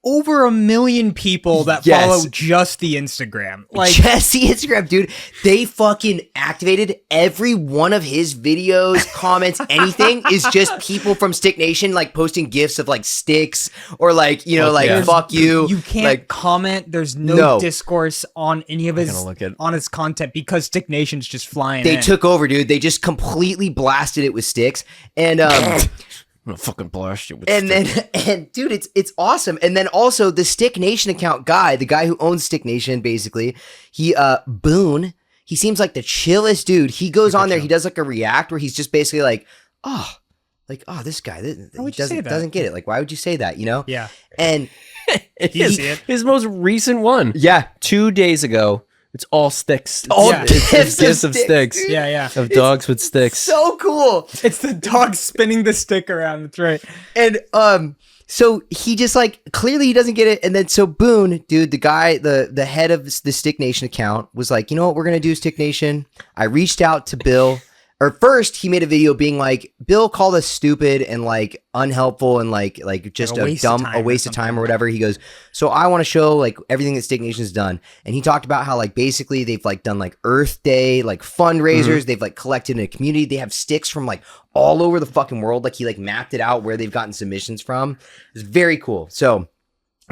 Speaker 3: over 1 million people that follow just the Instagram. Like
Speaker 1: just the Instagram, dude. They fucking activated every one of his videos, comments, anything is just people from Stick Nation like posting gifs of like sticks or like, fuck you.
Speaker 3: You can't
Speaker 1: like
Speaker 3: comment. There's no discourse on any of his
Speaker 2: on
Speaker 3: his content because Stick Nation's just flying.
Speaker 1: They took over, dude. They just completely blasted it with sticks. And
Speaker 2: I'm gonna fucking blast you with
Speaker 1: and dude, it's awesome. And then also the Stick Nation account guy, the guy who owns Stick Nation, basically, he Boone, he seems like the chillest dude. He goes on there, he does like a react where he's just basically like, this guy doesn't get it. Like, why would you say that?
Speaker 3: Yeah.
Speaker 1: And
Speaker 2: his most recent one.
Speaker 1: Yeah.
Speaker 2: 2 days ago. It's all sticks.
Speaker 1: It's
Speaker 2: gifts of sticks.
Speaker 3: Dude. Yeah.
Speaker 2: Of dogs with sticks.
Speaker 1: So cool.
Speaker 3: It's the dog spinning the stick around. That's right.
Speaker 1: And so he just like, clearly he doesn't get it. And then so Boone, dude, the guy, the head of the Stick Nation account was like, you know what we're gonna do, Stick Nation? I reached out to Bill. Or first, he made a video being like, Bill called us stupid and like unhelpful and like just a waste of time or whatever. He goes, so I want to show like everything that Stick Nation's done. And he talked about how like basically they've like done like Earth Day, like fundraisers. They've like collected in a community. They have sticks from like all over the fucking world. Like he like mapped it out where they've gotten submissions from. It's very cool. So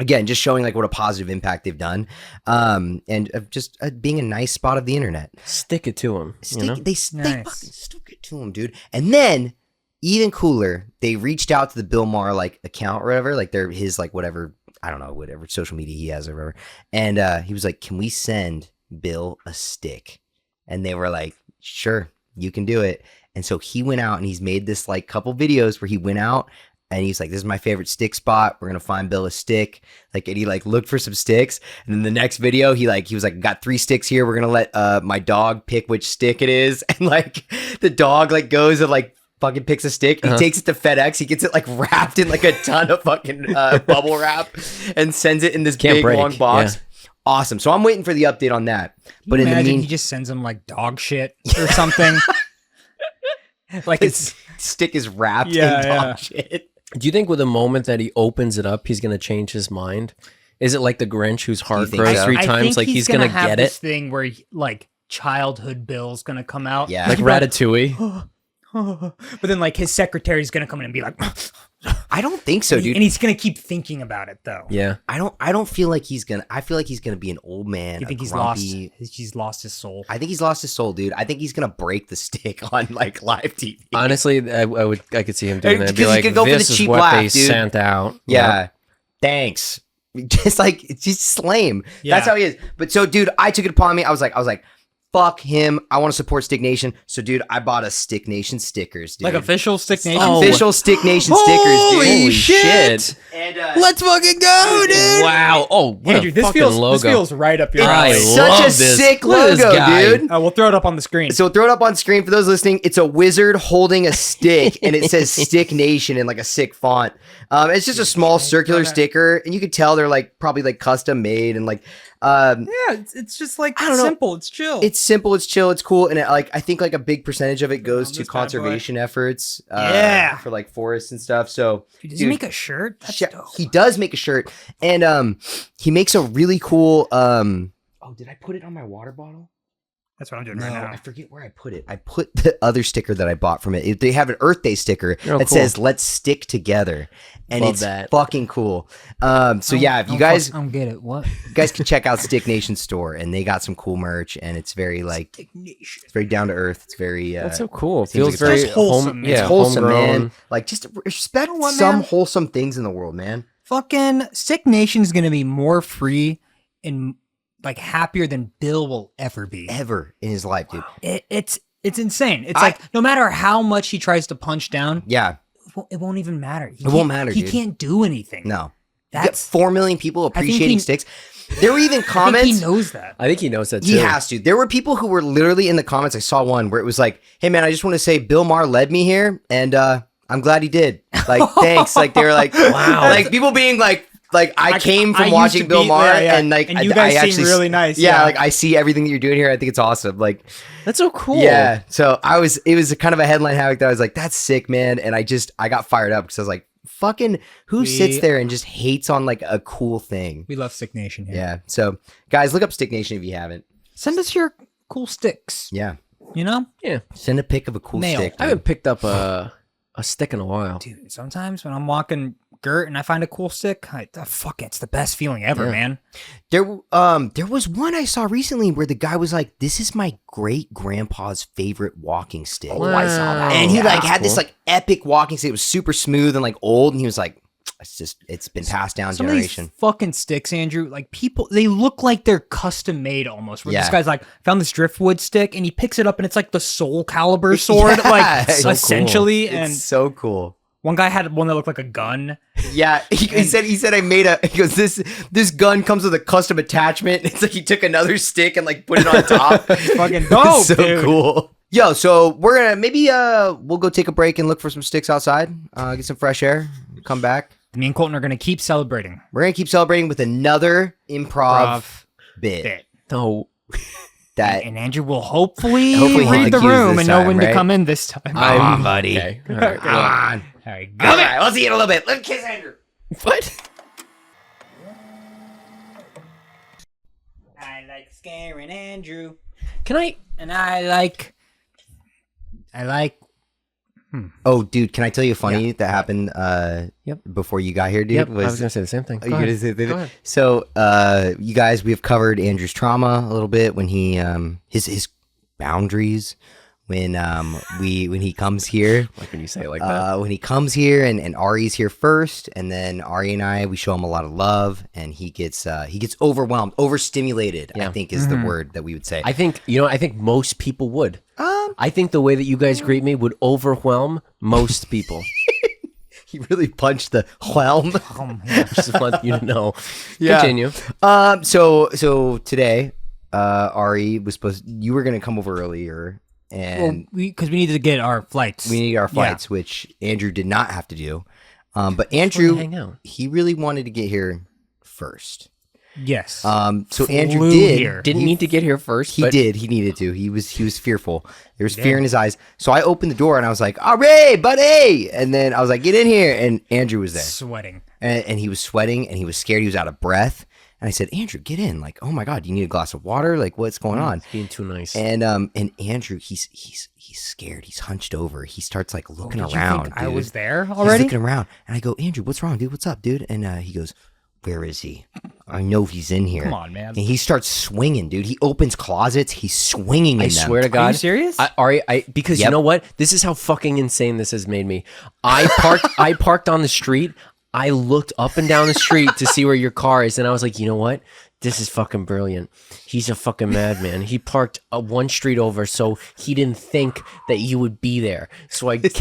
Speaker 1: again, just showing like what a positive impact they've done, and just being a nice spot of the internet.
Speaker 2: Stick it to them.
Speaker 1: They fucking stick it to them, dude. And then even cooler, they reached out to the Bill Maher like account or whatever, like they're his like whatever, I don't know, whatever social media he has or whatever. And he was like, "Can we send Bill a stick?" And they were like, "Sure, you can do it." And so he went out and he's made this like couple videos where he went out. And he's like, this is my favorite stick spot. We're going to find Bill a stick. Like, and he like looked for some sticks. And then the next video, he was like, got 3 sticks here. We're going to let my dog pick which stick it is. And like the dog like goes and like fucking picks a stick. He takes it to FedEx. He gets it like wrapped in like a ton of fucking bubble wrap and sends it in this big long box. Yeah. Awesome. So I'm waiting for the update on that. But in the meantime,
Speaker 3: he just sends him like dog shit or something. Like
Speaker 1: his stick is wrapped in dog shit.
Speaker 2: Do you think with the moment that he opens it up, he's going to change his mind? Is it like the Grinch whose heart grows 3 times? Like he's going to get
Speaker 3: this thing where like childhood Bill's going to come out.
Speaker 2: Yeah. Like Ratatouille.
Speaker 3: But then like his secretary's going to come in and be like,
Speaker 1: I don't think so, dude.
Speaker 3: And he's gonna keep thinking about it though.
Speaker 2: Yeah.
Speaker 1: I don't feel like he's gonna. I feel like he's gonna be an old man.
Speaker 3: You think he's
Speaker 1: grumpy.
Speaker 3: lost? He's lost his soul.
Speaker 1: I think he's lost his soul, dude. I think he's gonna break the stick on like live TV.
Speaker 2: Honestly, I could see him doing that. Be
Speaker 1: Because he
Speaker 2: like,
Speaker 1: could go for the
Speaker 2: this is
Speaker 1: cheap
Speaker 2: what
Speaker 1: laugh,
Speaker 2: they
Speaker 1: dude.
Speaker 2: sent out.
Speaker 1: Yeah.
Speaker 2: Yep.
Speaker 1: Thanks. Just like it's just lame.
Speaker 3: Yeah.
Speaker 1: That's how he is. But so, dude, I took it upon me. I was like, fuck him. I want to support Stick Nation. So, dude, I bought a Stick Nation stickers, dude.
Speaker 3: Like official Stick Nation.
Speaker 1: Official Stick Nation stickers, dude.
Speaker 2: Holy shit.
Speaker 1: And
Speaker 2: Let's fucking go, dude. Wow. Oh, what
Speaker 3: Andrew,
Speaker 2: a
Speaker 3: this
Speaker 2: fucking
Speaker 3: feels
Speaker 2: logo.
Speaker 3: right up your
Speaker 2: I
Speaker 3: alley.
Speaker 1: It's such
Speaker 2: love
Speaker 1: a
Speaker 2: this.
Speaker 1: sick
Speaker 2: Look at this
Speaker 1: logo,
Speaker 2: guy.
Speaker 1: dude.
Speaker 3: We'll throw it up on the screen.
Speaker 1: So throw it up on screen for those listening. It's a wizard holding a stick, and it says Stick Nation in like a sick font. It's just a small circular sticker, and you could tell they're like probably like custom made and like.
Speaker 3: Yeah, it's just like
Speaker 1: I don't know.
Speaker 3: simple. It's chill.
Speaker 1: It's simple, it's chill, it's cool, and I think like a big percentage of it goes
Speaker 3: on
Speaker 1: to
Speaker 3: this bad boy.
Speaker 1: conservation efforts.
Speaker 3: Yeah.
Speaker 1: For like forests and stuff. So
Speaker 3: Does he make a shirt? That's dope.
Speaker 1: he does make a shirt, and he makes a really cool. Oh, did I put it on my water bottle?
Speaker 3: That's what I'm doing
Speaker 1: No,
Speaker 3: right now.
Speaker 1: I forget where I put it. I put the other sticker that I bought from it. They have an Earth Day sticker
Speaker 2: Oh,
Speaker 1: that
Speaker 2: cool.
Speaker 1: says "Let's stick together," and
Speaker 2: Love
Speaker 1: it's
Speaker 2: that.
Speaker 1: fucking cool. So yeah, if you guys
Speaker 3: I don't get it. What?
Speaker 1: can check out Stick Nation store, and they got some cool merch, and it's very like
Speaker 3: Stick Nation.
Speaker 1: it's very down to earth. It's very
Speaker 2: That's so cool. It
Speaker 1: seems
Speaker 2: feels
Speaker 1: like
Speaker 2: very
Speaker 3: it's wholesome.
Speaker 2: Yeah,
Speaker 1: it's wholesome,
Speaker 2: homegrown.
Speaker 1: man. Like just respect
Speaker 3: You know what,
Speaker 1: some
Speaker 3: man?
Speaker 1: wholesome things in the world, man.
Speaker 3: Fucking Stick Nation is gonna be more free and like happier than Bill will ever be.
Speaker 1: Ever in his life, dude.
Speaker 3: It's insane. It's like no matter how much he tries to punch down,
Speaker 1: Yeah,
Speaker 3: it won't even matter.
Speaker 1: It won't matter,
Speaker 3: He
Speaker 1: dude.
Speaker 3: can't do anything.
Speaker 1: no.
Speaker 3: That's
Speaker 1: 4 million people
Speaker 3: think
Speaker 1: appreciating
Speaker 3: he-
Speaker 1: sticks. There were even
Speaker 3: I think
Speaker 1: comments.
Speaker 3: he knows that.
Speaker 2: I think he knows that too.
Speaker 1: He has to. There were people who were literally in the comments. I saw one where it was like, "Hey man, I just want to say Bill Maher led me here, and I'm glad he did. Like, thanks." Like they were like,
Speaker 2: Wow.
Speaker 1: Like people being like I came from
Speaker 3: I used
Speaker 1: watching
Speaker 3: to
Speaker 1: Bill
Speaker 3: be-
Speaker 1: Maher,
Speaker 3: yeah.
Speaker 1: and like
Speaker 3: And you
Speaker 1: I
Speaker 3: guys seem
Speaker 1: actually
Speaker 3: really nice,
Speaker 1: Yeah,
Speaker 3: yeah.
Speaker 1: like I see everything that you're doing here. I think it's awesome. Like,
Speaker 2: That's so cool.
Speaker 1: yeah. So it was kind of a headline havoc that I was like, "That's sick, man," and I got fired up because I was like, "Fucking who sits there and just hates on like a cool thing?"
Speaker 3: We love Stick Nation here.
Speaker 1: Yeah. So guys, look up Stick Nation if you haven't.
Speaker 3: Send us your cool sticks.
Speaker 1: Yeah.
Speaker 3: You know?
Speaker 2: Yeah.
Speaker 1: Send a pic of a cool
Speaker 3: Mail.
Speaker 1: stick.
Speaker 2: I haven't picked up a stick in a while.
Speaker 3: Dude, sometimes when I'm walking Gert and I find a cool stick, fuck it, it's the best feeling ever,
Speaker 2: Yeah.
Speaker 3: man.
Speaker 1: There was one I saw recently where the guy was like, "This is my great grandpa's favorite walking stick,"
Speaker 3: Oh, I saw that.
Speaker 1: and he
Speaker 2: Yeah,
Speaker 1: like
Speaker 2: that's
Speaker 1: had this
Speaker 2: cool.
Speaker 1: like epic walking stick. It was super smooth and like old, and he was like, it's been passed down
Speaker 3: Some
Speaker 1: generation.
Speaker 3: of these fucking sticks, Andrew, like people, they look like they're custom made almost. Where this
Speaker 1: Yeah.
Speaker 3: guy's like, found this driftwood stick and he picks it up and it's like the Soul Calibur sword,
Speaker 1: Yeah,
Speaker 3: like
Speaker 1: so cool.
Speaker 3: essentially. And
Speaker 1: It's so cool.
Speaker 3: one guy had one that looked like a gun.
Speaker 1: Yeah, he said I made a. He goes, this gun comes with a custom attachment. It's like he took another stick and like put it on top.
Speaker 3: Fucking dope,
Speaker 1: so
Speaker 3: dude.
Speaker 1: cool. Yo, so we're gonna maybe we'll go take a break and look for some sticks outside, get some fresh air, come back.
Speaker 3: Me and Colton are going to keep celebrating.
Speaker 1: We're gonna keep celebrating with another improv bit
Speaker 3: Bit.
Speaker 2: No.
Speaker 1: that
Speaker 3: And Andrew will hopefully
Speaker 1: hit
Speaker 3: read
Speaker 1: the
Speaker 3: the
Speaker 1: cues
Speaker 3: room
Speaker 1: this
Speaker 3: and know
Speaker 1: time,
Speaker 3: when
Speaker 1: right?
Speaker 3: to come in this time.
Speaker 1: Come on, buddy.
Speaker 2: Okay. All right.
Speaker 1: Come on.
Speaker 3: All right,
Speaker 1: All right, let's see it a little bit. Let's kiss Andrew.
Speaker 2: What?
Speaker 3: I like scaring Andrew.
Speaker 2: Can I?
Speaker 3: And I like.
Speaker 1: Oh, dude, can I tell you a funny that happened
Speaker 2: Yep.
Speaker 1: before you got here, dude?
Speaker 2: Yep. I was gonna say the same thing.
Speaker 1: Oh,
Speaker 2: Go
Speaker 1: you're
Speaker 2: ahead.
Speaker 1: gonna say
Speaker 2: Go ahead.
Speaker 1: So, you guys, we've covered Andrew's trauma a little bit when he his boundaries when he comes here.
Speaker 2: Like when you say it like that.
Speaker 1: When he comes here and Ari's here first, and then Ari and I, we show him a lot of love, and he gets overwhelmed, overstimulated, I
Speaker 2: Yeah.
Speaker 1: think is the word that we would say.
Speaker 2: I think most people would. I think the way that you guys greet me would overwhelm most people.
Speaker 1: He really punched the whelm.
Speaker 2: Just want you to know.
Speaker 1: Yeah.
Speaker 2: Continue.
Speaker 1: So today, Ari was you were gonna come over earlier, and
Speaker 3: Because we needed to get our flights.
Speaker 1: we need our flights, which Andrew did not have to do. But Andrew,
Speaker 2: hang out.
Speaker 1: he really wanted to get here first.
Speaker 3: Yes.
Speaker 1: So Andrew
Speaker 3: Flew
Speaker 1: did.
Speaker 3: here.
Speaker 2: Didn't need to get here first.
Speaker 1: He
Speaker 2: but
Speaker 1: did. He needed to. He was fearful. There was fear in his eyes. So I opened the door and I was like, "All right, buddy!" And then I was like, "Get in here!" And Andrew was there,
Speaker 3: Sweating.
Speaker 1: and he was sweating and he was scared. He was out of breath. And I said, Andrew, get in. Like, oh my God, do you need a glass of water? Like, what's going on?
Speaker 2: Being too nice.
Speaker 1: And Andrew, he's scared. He's hunched over. He starts like looking around. Dude.
Speaker 3: I was there already?
Speaker 1: He's looking around. And I go, Andrew, what's wrong, dude? What's up, dude? And he goes, where is he? I know he's in here.
Speaker 3: Come on, man.
Speaker 1: And he starts swinging, dude. He opens closets. He's swinging in them.
Speaker 2: I swear to God.
Speaker 3: Are you serious?
Speaker 2: Because you know what? This is how fucking insane this has made me. I parked on the street. I looked up and down the street to see where your car is, and I was like, you know what? This is fucking brilliant. He's a fucking madman. He parked one street over, so he didn't think that you would be there. So I'm dead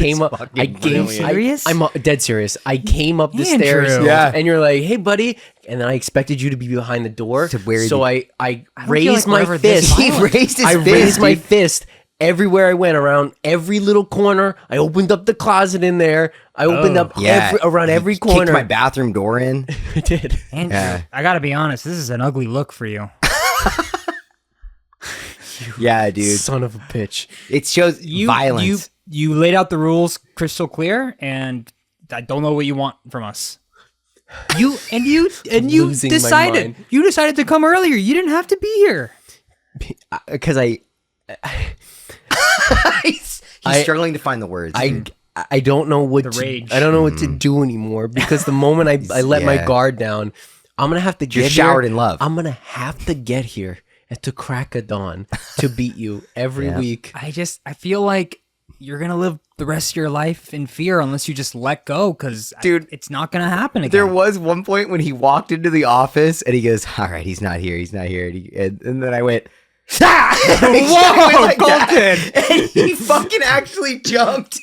Speaker 2: serious. I came up the stairs, and you're like, "Hey, buddy," and then I expected you to be behind the door. So I raised my fist.
Speaker 1: He raised his fist.
Speaker 2: Raised my fist. Everywhere I went, around every little corner, I opened up the closet in there. I opened up around every corner.
Speaker 1: Kicked my bathroom door in.
Speaker 2: I did.
Speaker 3: Andrew, I gotta be honest, this is an ugly look for you.
Speaker 1: Yeah, dude.
Speaker 2: Son of a bitch.
Speaker 1: It shows violence.
Speaker 3: You laid out the rules crystal clear, and I don't know what you want from us. You decided to come earlier. You didn't have to be here.
Speaker 2: Because
Speaker 1: He's struggling to find the words.
Speaker 2: I don't know what I don't know what to do anymore because the moment I let my guard down, I'm gonna have to get
Speaker 1: showered in love.
Speaker 2: I'm gonna have to get here at the crack of dawn to beat you every week.
Speaker 3: I feel like you're gonna live the rest of your life in fear unless you just let go, because dude, it's not gonna happen again.
Speaker 1: There was one point when he walked into the office and he goes, "All right, he's not here. And then I went, "Whoa, Colton!" And he fucking actually jumped.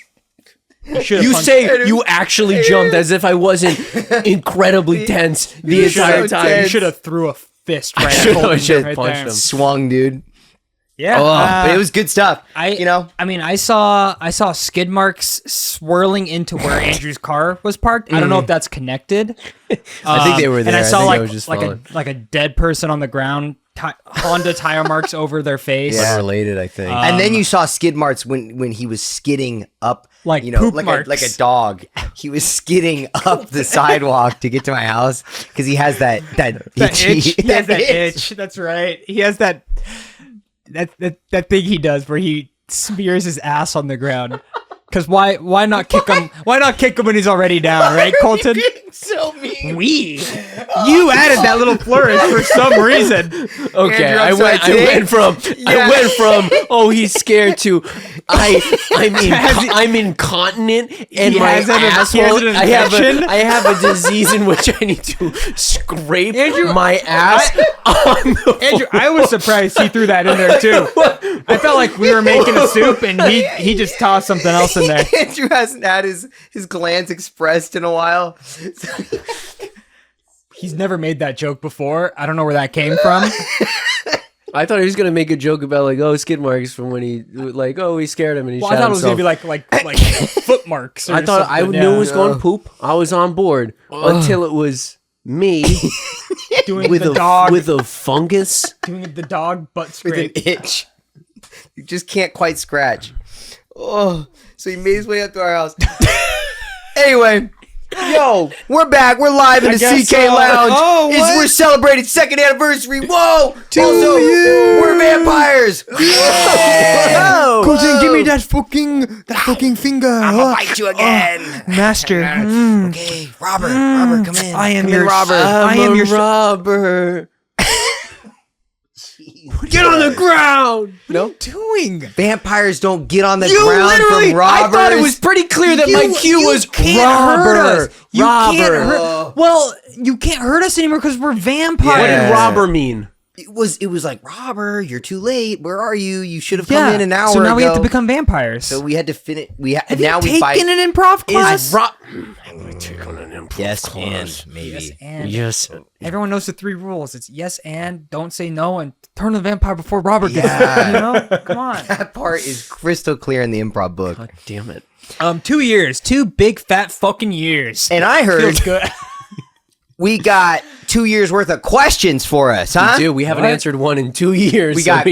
Speaker 2: You actually jumped as if I wasn't incredibly tense the entire time.
Speaker 3: You should have threw a fist right
Speaker 2: at
Speaker 3: Colton.
Speaker 2: Right punched him.
Speaker 1: Swung, dude.
Speaker 3: Yeah,
Speaker 1: but it was good stuff.
Speaker 3: I saw skid marks swirling into where Andrew's car was parked. I don't know if that's connected.
Speaker 2: I think they were there.
Speaker 3: And I saw like a dead person on the ground. Honda tire marks over their face.
Speaker 2: Yeah. Unrelated, I think.
Speaker 1: And then you saw skid marks when he was skidding up,
Speaker 3: like marks.
Speaker 1: like a dog. He was skidding up the sidewalk to get to my house because he has that
Speaker 3: itch. He has that itch. That's right. He has that thing he does where he smears his ass on the ground. Because why not kick him? Why not kick him when he's already down, right, Colton?
Speaker 1: So mean.
Speaker 3: You added that little flourish for some reason.
Speaker 2: Okay, Andrew, I went from oh he's scared to I'm incontinent and my asshole. I have a disease in which I need to scrape my ass on the
Speaker 3: Andrew, I was surprised he threw that in there too. I felt like we were making a soup and he just tossed something else in there.
Speaker 1: Andrew hasn't had his glands expressed in a while.
Speaker 3: He's never made that joke before. I don't know where that came from.
Speaker 2: I thought he was gonna make a joke about like skid marks from when he he scared him and he shot himself.
Speaker 3: I thought it was gonna be like foot marks. Or
Speaker 2: I thought
Speaker 3: something.
Speaker 2: knew it was going poop. I was on board until it was me
Speaker 3: doing
Speaker 2: with a fungus,
Speaker 3: doing the dog butt scrape
Speaker 1: with an itch. You just can't quite scratch. Oh, so he made his way up to our house. Anyway. Yo, we're back. We're live in the CK Lounge. We're celebrating 2nd anniversary. Whoa! We're vampires.
Speaker 3: Cousin, give me that fucking finger.
Speaker 1: I'm gonna bite you again,
Speaker 3: master.
Speaker 1: Okay, Robert, come in.
Speaker 3: I am your Robert. I am your
Speaker 2: Robert. Get on the ground!
Speaker 3: What are you doing?
Speaker 1: Vampires don't get on the ground from robbers.
Speaker 2: I thought it was pretty clear that my cue was robber.
Speaker 3: Well, you can't hurt us anymore because we're vampires.
Speaker 2: What did robber mean?
Speaker 1: It was like, robber, you're too late. Where are you? You should have come in an hour ago.
Speaker 3: So now we have to become vampires.
Speaker 1: So we had to finish.
Speaker 3: Have you taken an improv class?
Speaker 2: I'm going to take on an improv class.
Speaker 1: Yes, and maybe.
Speaker 3: Yes, and.
Speaker 2: Yes.
Speaker 3: Everyone knows the 3 rules. It's yes and, don't say no, and turn the vampire before Robert gets there. You know? Come on.
Speaker 1: That part is crystal clear in the improv book.
Speaker 2: God damn it.
Speaker 3: 2 years. 2 big fat fucking years.
Speaker 1: And I heard
Speaker 3: feels good.
Speaker 1: We got 2 years worth of questions for us, huh?
Speaker 2: We do. We haven't answered one in 2 years.
Speaker 1: We got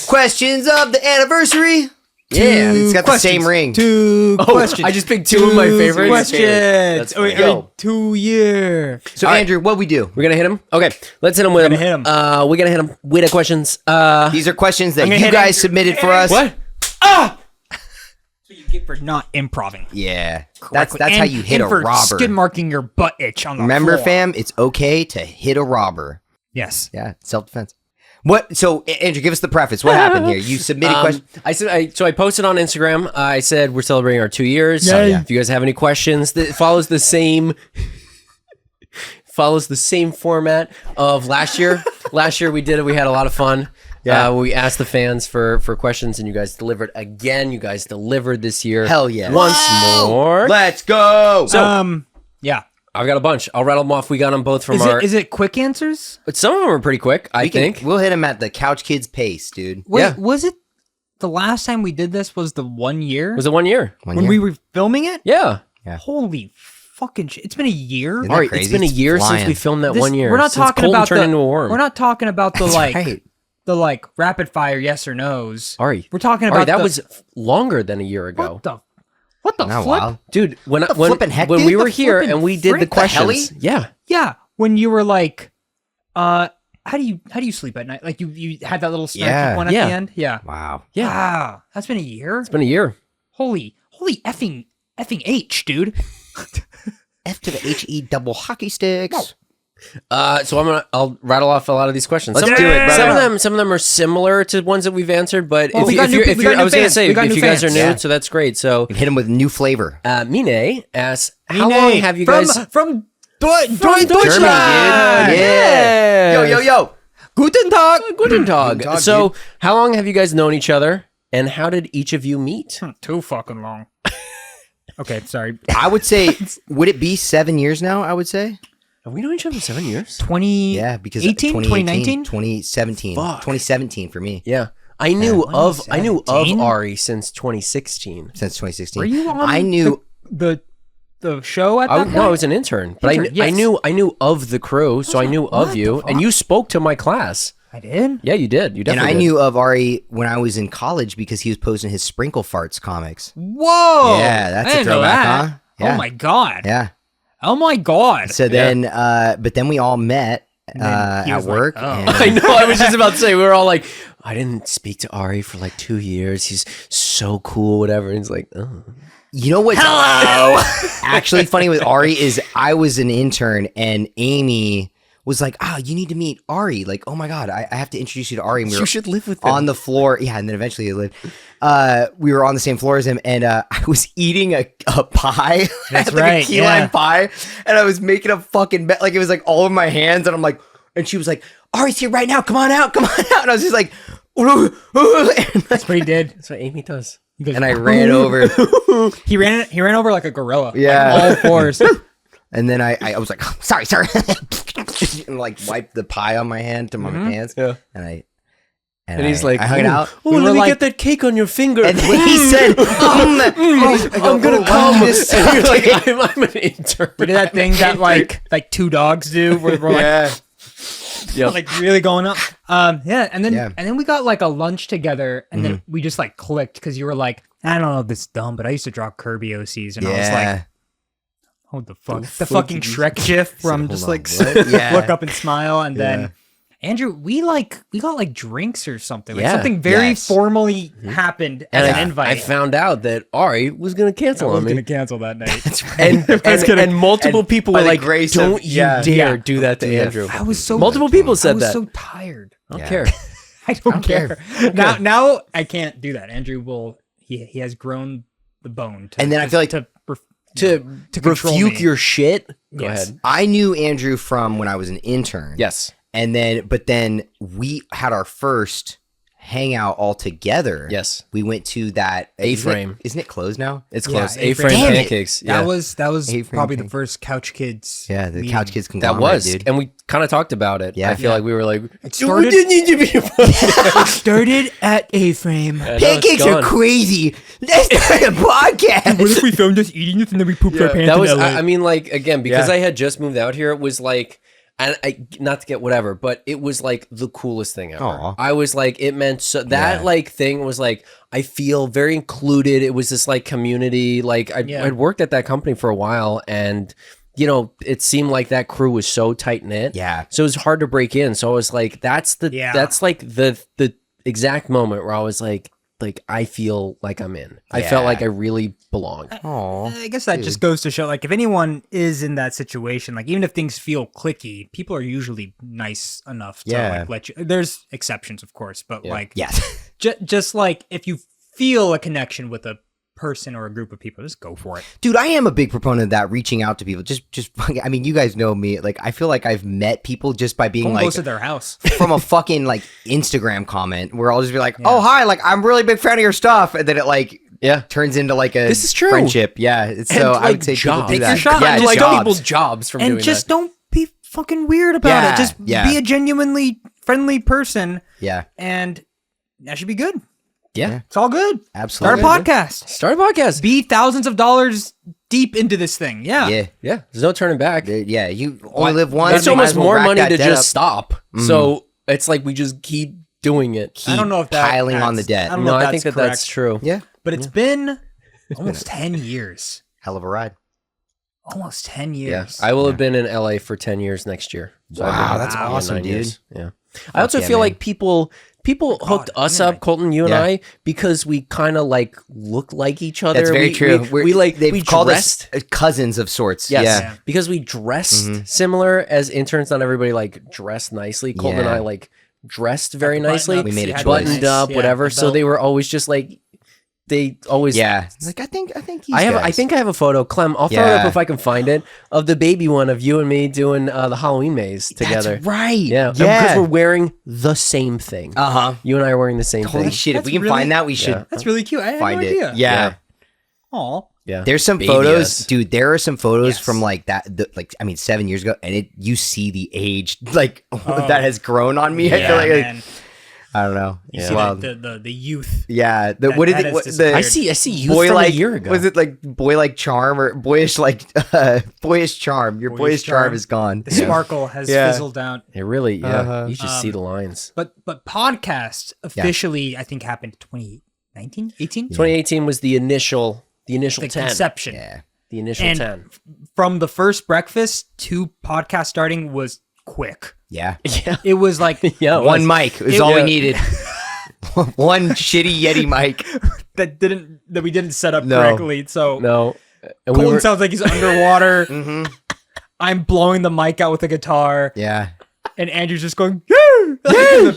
Speaker 1: questions of the anniversary. Yeah, it's got the same ring.
Speaker 3: Two questions.
Speaker 2: I just picked two of my favorites.
Speaker 3: Questions.
Speaker 2: That's funny.
Speaker 3: Yo. 2 year.
Speaker 1: So
Speaker 2: All right.
Speaker 1: Andrew, what we do?
Speaker 2: We're gonna hit him. Okay, let's hit him with
Speaker 3: We're gonna hit him.
Speaker 2: We're gonna hit him with the questions.
Speaker 1: These are questions that
Speaker 3: I'm gonna
Speaker 1: you
Speaker 3: hit
Speaker 1: guys
Speaker 3: Andrew.
Speaker 1: submitted for us.
Speaker 2: What?
Speaker 3: So you get for not improving.
Speaker 1: Yeah,
Speaker 3: correctly.
Speaker 1: that's how
Speaker 3: And-
Speaker 1: you hit a
Speaker 3: and for
Speaker 1: robber.
Speaker 3: skid marking your butt itch on the
Speaker 1: Remember,
Speaker 3: floor.
Speaker 1: fam, it's okay to hit a robber.
Speaker 3: Yes.
Speaker 1: Yeah, self-defense. What? So, Andrew, give us the preface. What happened here? You submitted questions.
Speaker 2: I posted on Instagram. I said we're celebrating our 2 years.
Speaker 3: Yay.
Speaker 2: If you guys have any questions, that follows the same format of last year. Last year we did it. We had a lot of fun.
Speaker 1: Yeah.
Speaker 2: We asked the fans for questions, and you guys delivered again. You guys delivered this year.
Speaker 1: Hell yeah.
Speaker 2: Once more.
Speaker 1: Let's go.
Speaker 2: So
Speaker 3: yeah.
Speaker 2: I've got a bunch. I'll rattle them off. We got them both from
Speaker 3: Is it quick answers?
Speaker 2: But some of them are pretty quick. I think.
Speaker 1: We'll hit him at the Couch Kids pace, dude.
Speaker 3: Wait,
Speaker 2: Yeah.
Speaker 3: was it the last time we did this was the 1 year?
Speaker 2: Was it 1 year?
Speaker 3: when we were filming it?
Speaker 2: Yeah.
Speaker 3: Holy fucking shit. It's been a year.
Speaker 1: Isn't
Speaker 2: All
Speaker 1: that
Speaker 2: right.
Speaker 1: crazy?
Speaker 2: It's been a
Speaker 1: It's
Speaker 2: year since
Speaker 1: flying.
Speaker 2: we filmed that
Speaker 3: This-
Speaker 2: 1 year.
Speaker 3: We're not
Speaker 2: since
Speaker 3: talking
Speaker 2: Colton
Speaker 3: about
Speaker 2: turned
Speaker 3: the
Speaker 2: into a worm.
Speaker 3: We're not talking about the
Speaker 1: That's
Speaker 3: like
Speaker 1: right.
Speaker 3: the like rapid fire yes or no's.
Speaker 2: Ari.
Speaker 3: We're talking
Speaker 2: Ari,
Speaker 3: about
Speaker 2: that
Speaker 3: the-
Speaker 2: was longer than a year ago.
Speaker 3: what the
Speaker 1: Not
Speaker 3: flip?
Speaker 1: wild.
Speaker 2: Dude, when
Speaker 1: flippin' heck,
Speaker 2: when
Speaker 1: dude?
Speaker 2: we were
Speaker 1: The
Speaker 2: here
Speaker 3: flippin'
Speaker 2: and we did the
Speaker 3: frick, the
Speaker 2: questions,
Speaker 1: helly?
Speaker 2: yeah,
Speaker 3: Yeah, when you were like, how do you sleep at night? Like you had that little snarky
Speaker 1: Yeah.
Speaker 3: one at
Speaker 2: Yeah.
Speaker 3: the end. Yeah.
Speaker 1: Wow.
Speaker 2: yeah,
Speaker 3: Wow, that's been a year.
Speaker 2: it's been a year.
Speaker 3: Holy effing H, dude.
Speaker 1: F to the HE double hockey sticks.
Speaker 2: So I'll rattle off a lot of these questions.
Speaker 1: Let's
Speaker 2: some,
Speaker 1: do it, brother.
Speaker 2: Some of them are similar to ones that we've answered, but
Speaker 3: Well,
Speaker 2: if
Speaker 3: we
Speaker 2: you,
Speaker 3: got
Speaker 2: if
Speaker 3: new-
Speaker 2: you're, if
Speaker 3: we
Speaker 2: you're
Speaker 3: got
Speaker 2: I
Speaker 3: new
Speaker 2: was gonna
Speaker 3: fans.
Speaker 2: say
Speaker 3: We got
Speaker 2: if
Speaker 3: new
Speaker 2: you guys are
Speaker 3: fans.
Speaker 2: new,
Speaker 1: Yeah.
Speaker 2: so that's great. So
Speaker 1: Hit him with new flavor.
Speaker 2: Mine asks, how long have you guys?
Speaker 3: from
Speaker 1: Germany,
Speaker 3: Deutschland?
Speaker 1: dude. Yeah. Yo.
Speaker 3: Guten Tag.
Speaker 2: Guten Tag.
Speaker 1: Tag,
Speaker 2: So
Speaker 1: dude.
Speaker 2: how long have you guys known each other, and how did each of you meet?
Speaker 3: Too fucking long. Okay, sorry.
Speaker 1: I would say, would it be 7 years now? I would say.
Speaker 2: Have we known each other 7 years?
Speaker 3: 20.
Speaker 1: Yeah, because
Speaker 3: 2019?
Speaker 1: 2017.
Speaker 2: Fuck.
Speaker 1: 2017 for me.
Speaker 2: Yeah, I knew of
Speaker 3: 2017?
Speaker 2: Ari since 2016.
Speaker 1: Since 2016.
Speaker 3: Were you on
Speaker 1: I knew.
Speaker 3: the show at that point?
Speaker 2: No, I was an intern, but
Speaker 3: Intern,
Speaker 2: I
Speaker 3: yes.
Speaker 2: knew of the crew, so I knew of
Speaker 3: What
Speaker 2: you,
Speaker 3: the
Speaker 2: and you spoke to my class.
Speaker 3: I did?
Speaker 2: Yeah, you did. You
Speaker 1: And
Speaker 2: definitely
Speaker 1: I
Speaker 2: did.
Speaker 1: knew of Ari when I was in college because he was posting his Sprinkle Farts comics.
Speaker 3: Whoa!
Speaker 1: Yeah, that's
Speaker 3: I
Speaker 1: a
Speaker 3: didn't know
Speaker 1: throwback,
Speaker 3: that.
Speaker 1: huh? Yeah.
Speaker 3: Oh my god.
Speaker 1: Yeah.
Speaker 3: Oh my god.
Speaker 1: So then, but then we all met
Speaker 3: then he
Speaker 1: at
Speaker 3: was like,
Speaker 1: work.
Speaker 3: oh.
Speaker 1: and-
Speaker 2: I know. I was just about to say we were all like, I didn't speak to Ari for like 2 years. He's so cool, whatever. And he's like, oh.
Speaker 1: You know what's actually funny with Ari is I was an intern and Amy was like, you need to meet Ari. Like, oh my God, I have to introduce you to Ari. And we
Speaker 2: You
Speaker 1: were
Speaker 2: should live with him.
Speaker 1: on the floor. Yeah, and then eventually he lived. We were on the same floor as him and I was eating a pie.
Speaker 3: That's
Speaker 1: like
Speaker 3: right,
Speaker 1: a key lime
Speaker 3: yeah.
Speaker 1: pie. And I was making a fucking bet. Like it was like all over my hands. And I'm like, and she was like, Ari's here right now. Come on out. Come on out. And I was just like, and
Speaker 3: That's what he did.
Speaker 2: That's what Amy does.
Speaker 3: He goes,
Speaker 1: I ran over.
Speaker 3: he ran over like a gorilla.
Speaker 1: Yeah.
Speaker 3: Like, all fours.
Speaker 1: And then I was like, sorry. And like wiped the pie on my hand to my hands.
Speaker 2: Yeah.
Speaker 1: And
Speaker 2: he's
Speaker 1: I-
Speaker 2: like,
Speaker 1: I hung it out.
Speaker 2: Oh,
Speaker 3: We
Speaker 2: let
Speaker 3: were
Speaker 2: me
Speaker 3: like-
Speaker 2: get that cake on your finger.
Speaker 1: And then he said, I'm
Speaker 2: gonna come.
Speaker 1: This
Speaker 2: And you're like, I'm an intern.
Speaker 3: We did that thing that like two dogs do where we're like,
Speaker 2: Yep.
Speaker 3: like really going up. Yeah, and
Speaker 1: Yeah.
Speaker 3: then we got like a lunch together, and then we just like clicked because you were like, I don't know if this is dumb, but I used to draw Kirby OCs, and I was like, hold the fuck, the fucking Shrek gif where I'm just like
Speaker 1: Yeah.
Speaker 3: look up and smile, and
Speaker 1: Yeah.
Speaker 3: then Andrew, we got like drinks or something, like
Speaker 2: Yeah.
Speaker 3: something very
Speaker 1: Yes.
Speaker 3: formally happened as
Speaker 2: And
Speaker 3: an
Speaker 2: I
Speaker 3: invite.
Speaker 2: found out that Ari was going to
Speaker 3: I
Speaker 2: cancel
Speaker 3: was
Speaker 2: on me.
Speaker 3: gonna cancel that night.
Speaker 2: And multiple
Speaker 1: and
Speaker 2: people
Speaker 1: by
Speaker 2: were
Speaker 1: the
Speaker 2: like,
Speaker 1: grace
Speaker 2: don't
Speaker 1: of-
Speaker 2: you
Speaker 1: yeah.
Speaker 2: dare
Speaker 3: Yeah.
Speaker 2: do that to
Speaker 1: Yeah.
Speaker 2: Andrew.
Speaker 3: I was so
Speaker 2: Multiple people said
Speaker 3: I was
Speaker 2: that.
Speaker 3: so tired.
Speaker 2: I don't
Speaker 1: Yeah.
Speaker 2: care.
Speaker 3: I don't
Speaker 1: care.
Speaker 3: care. Now I can't do that. Andrew will. He has grown the bone. To,
Speaker 1: And then I feel like
Speaker 3: to
Speaker 2: To
Speaker 3: control
Speaker 2: refuke
Speaker 3: me.
Speaker 2: your shit? Go
Speaker 3: Yes.
Speaker 2: ahead.
Speaker 1: I knew Andrew from when I was an intern.
Speaker 2: Yes.
Speaker 1: And then we had our first hangout all together.
Speaker 2: Yes.
Speaker 1: We went to that
Speaker 2: A-frame.
Speaker 1: Isn't it closed now?
Speaker 2: It's
Speaker 3: Yeah,
Speaker 2: close.
Speaker 3: A-frame.
Speaker 2: A-frame
Speaker 1: Damn it.
Speaker 2: pancakes. Yeah.
Speaker 3: That was
Speaker 1: A-frame
Speaker 3: probably the
Speaker 1: thing.
Speaker 3: first Couch Kids.
Speaker 1: Yeah, the
Speaker 3: meeting.
Speaker 1: Couch Kids
Speaker 2: that
Speaker 1: conglomerate,
Speaker 2: was.
Speaker 1: dude.
Speaker 2: And we kind of talked about it.
Speaker 1: Yeah.
Speaker 2: I feel
Speaker 3: Yeah.
Speaker 2: like we were like,
Speaker 3: It started-
Speaker 2: "We didn't need to be a podcast."
Speaker 3: Started at A-frame.
Speaker 2: I know, it's
Speaker 1: Pancakes are
Speaker 2: gone.
Speaker 1: crazy. Let's start a podcast.
Speaker 3: What if we filmed us eating it and then we pooped our pants
Speaker 2: That was,
Speaker 3: in LA?
Speaker 2: I mean, like, again, because
Speaker 1: Yeah.
Speaker 2: I had just moved out here, it was like, And not to get whatever, but it was like the coolest thing ever.
Speaker 1: Aw.
Speaker 2: I was like, it meant so that like thing was like, I feel very included. It was this like community. Like I'd worked at that company for a while, and you know, it seemed like that crew was so tight knit.
Speaker 1: Yeah.
Speaker 2: So it was hard to break in. So I was like, that's like the exact moment where I was like I feel like I'm in. I felt like I really belonged.
Speaker 3: I guess that just goes to show, like, if anyone is in that situation, like, even if things feel cliquey, people are usually nice enough to like let you. There's exceptions, of course, but like, just like if you feel a connection with a person or a group of people, just go for it.
Speaker 1: Dude, I am a big proponent of that, reaching out to people. Just I mean, you guys know me. Like, I feel like I've met people just by being like
Speaker 3: close to their house
Speaker 1: from a fucking like Instagram comment where I'll just be like, oh hi, like I'm really big fan of your stuff, and then it like turns into like a
Speaker 2: this is true
Speaker 1: friendship. Yeah, it's so
Speaker 2: like
Speaker 1: I would say
Speaker 2: jobs.
Speaker 1: people do
Speaker 3: Take
Speaker 1: that.
Speaker 3: your shot.
Speaker 1: Yeah,
Speaker 3: Just
Speaker 2: like
Speaker 1: jobs.
Speaker 2: people's jobs from
Speaker 3: and
Speaker 2: doing
Speaker 3: just
Speaker 2: that.
Speaker 3: don't be fucking weird about it. Just
Speaker 1: Yeah.
Speaker 3: be a genuinely friendly person.
Speaker 1: Yeah,
Speaker 3: And that should be good.
Speaker 2: Yeah.
Speaker 3: It's all good.
Speaker 1: absolutely.
Speaker 3: Start a podcast.
Speaker 2: Start a podcast.
Speaker 3: Be thousands of dollars deep into this thing. Yeah.
Speaker 2: Yeah. There's no turning back.
Speaker 1: Yeah, you only live once.
Speaker 2: It's
Speaker 1: you might
Speaker 2: almost
Speaker 1: as well
Speaker 2: more
Speaker 1: rack
Speaker 2: money
Speaker 1: that
Speaker 2: to
Speaker 1: debt
Speaker 2: just
Speaker 1: up.
Speaker 2: stop. So it's like we just keep doing it.
Speaker 3: I don't know if that
Speaker 1: piling on the debt.
Speaker 3: I don't know
Speaker 2: No,
Speaker 3: if
Speaker 2: I think
Speaker 3: that's
Speaker 2: that's true.
Speaker 1: Yeah,
Speaker 3: But it's been almost 10 years.
Speaker 1: hell of a ride.
Speaker 3: Almost 10
Speaker 2: Yeah,
Speaker 3: years.
Speaker 2: I will have been in LA for 10 years next year. So I've been
Speaker 1: Wow,
Speaker 2: here
Speaker 1: that's
Speaker 2: for
Speaker 1: awesome,
Speaker 2: 9
Speaker 1: dude.
Speaker 2: years. Yeah. I also
Speaker 1: yeah,
Speaker 2: feel
Speaker 1: man.
Speaker 2: like people hooked us up, Colton, you and I, because we kind of like look like each other.
Speaker 1: That's very true. They've called
Speaker 2: dressed.
Speaker 1: us cousins of sorts.
Speaker 2: Yes,
Speaker 1: Yeah.
Speaker 2: because we dressed similar as interns. Not everybody like dressed nicely. Colton and I like dressed very nicely.
Speaker 1: We made a choice.
Speaker 2: Buttoned up,
Speaker 3: Yeah,
Speaker 2: whatever.
Speaker 3: the
Speaker 2: So
Speaker 3: belt.
Speaker 2: they were always just like, they always
Speaker 1: Like I think these
Speaker 2: I
Speaker 1: guys.
Speaker 2: think I have a photo, Clem. I'll throw it up if I can find it, of the baby one of you and me doing the Halloween maze together.
Speaker 1: That's right.
Speaker 2: Yeah, because we're wearing the same thing. You and I are wearing the same
Speaker 1: Holy
Speaker 2: thing.
Speaker 1: shit! If
Speaker 3: That's
Speaker 1: we can
Speaker 3: really-
Speaker 1: find that, we should
Speaker 3: That's really cute. I had
Speaker 1: find
Speaker 3: no
Speaker 1: it.
Speaker 3: idea.
Speaker 1: Yeah.
Speaker 3: Aw.
Speaker 2: Yeah,
Speaker 1: There's some
Speaker 2: Baby
Speaker 1: photos,
Speaker 2: us.
Speaker 1: dude. There are some photos
Speaker 3: Yes.
Speaker 1: from like that, like I mean, 7 years ago, and you see the age like that has grown on me. I feel like
Speaker 3: man.
Speaker 1: I don't know.
Speaker 3: You
Speaker 1: It's
Speaker 3: see
Speaker 1: wild.
Speaker 3: the youth.
Speaker 1: Yeah.
Speaker 3: that-
Speaker 1: What did
Speaker 3: that
Speaker 1: it?
Speaker 3: has
Speaker 1: What,
Speaker 3: disappeared.
Speaker 1: the
Speaker 2: I see you
Speaker 1: boy
Speaker 2: from
Speaker 1: like
Speaker 2: a year ago.
Speaker 1: Was it like boy like charm or boyish like boyish charm? Your boyish charm
Speaker 3: charm.
Speaker 1: is gone.
Speaker 3: The sparkle has fizzled out.
Speaker 2: It really, you just see the lines.
Speaker 3: But podcast officially, I think, happened 2019, 18?
Speaker 2: 2018 was the initial
Speaker 3: The
Speaker 2: 10.
Speaker 3: conception.
Speaker 1: Yeah.
Speaker 2: The initial
Speaker 3: And
Speaker 2: 10.
Speaker 3: from the first breakfast to podcast starting was quick.
Speaker 1: Yeah.
Speaker 2: Yeah,
Speaker 3: It was like
Speaker 2: yeah. it
Speaker 1: One
Speaker 2: was.
Speaker 1: mic is all we needed. One shitty Yeti mic.
Speaker 3: that we didn't set up
Speaker 1: No.
Speaker 3: correctly. So
Speaker 2: No, and
Speaker 3: Colton sounds like he's underwater.
Speaker 1: Mhm.
Speaker 3: I'm blowing the mic out with a guitar,
Speaker 1: Yeah.
Speaker 3: and Andrew's just going, "Yay!"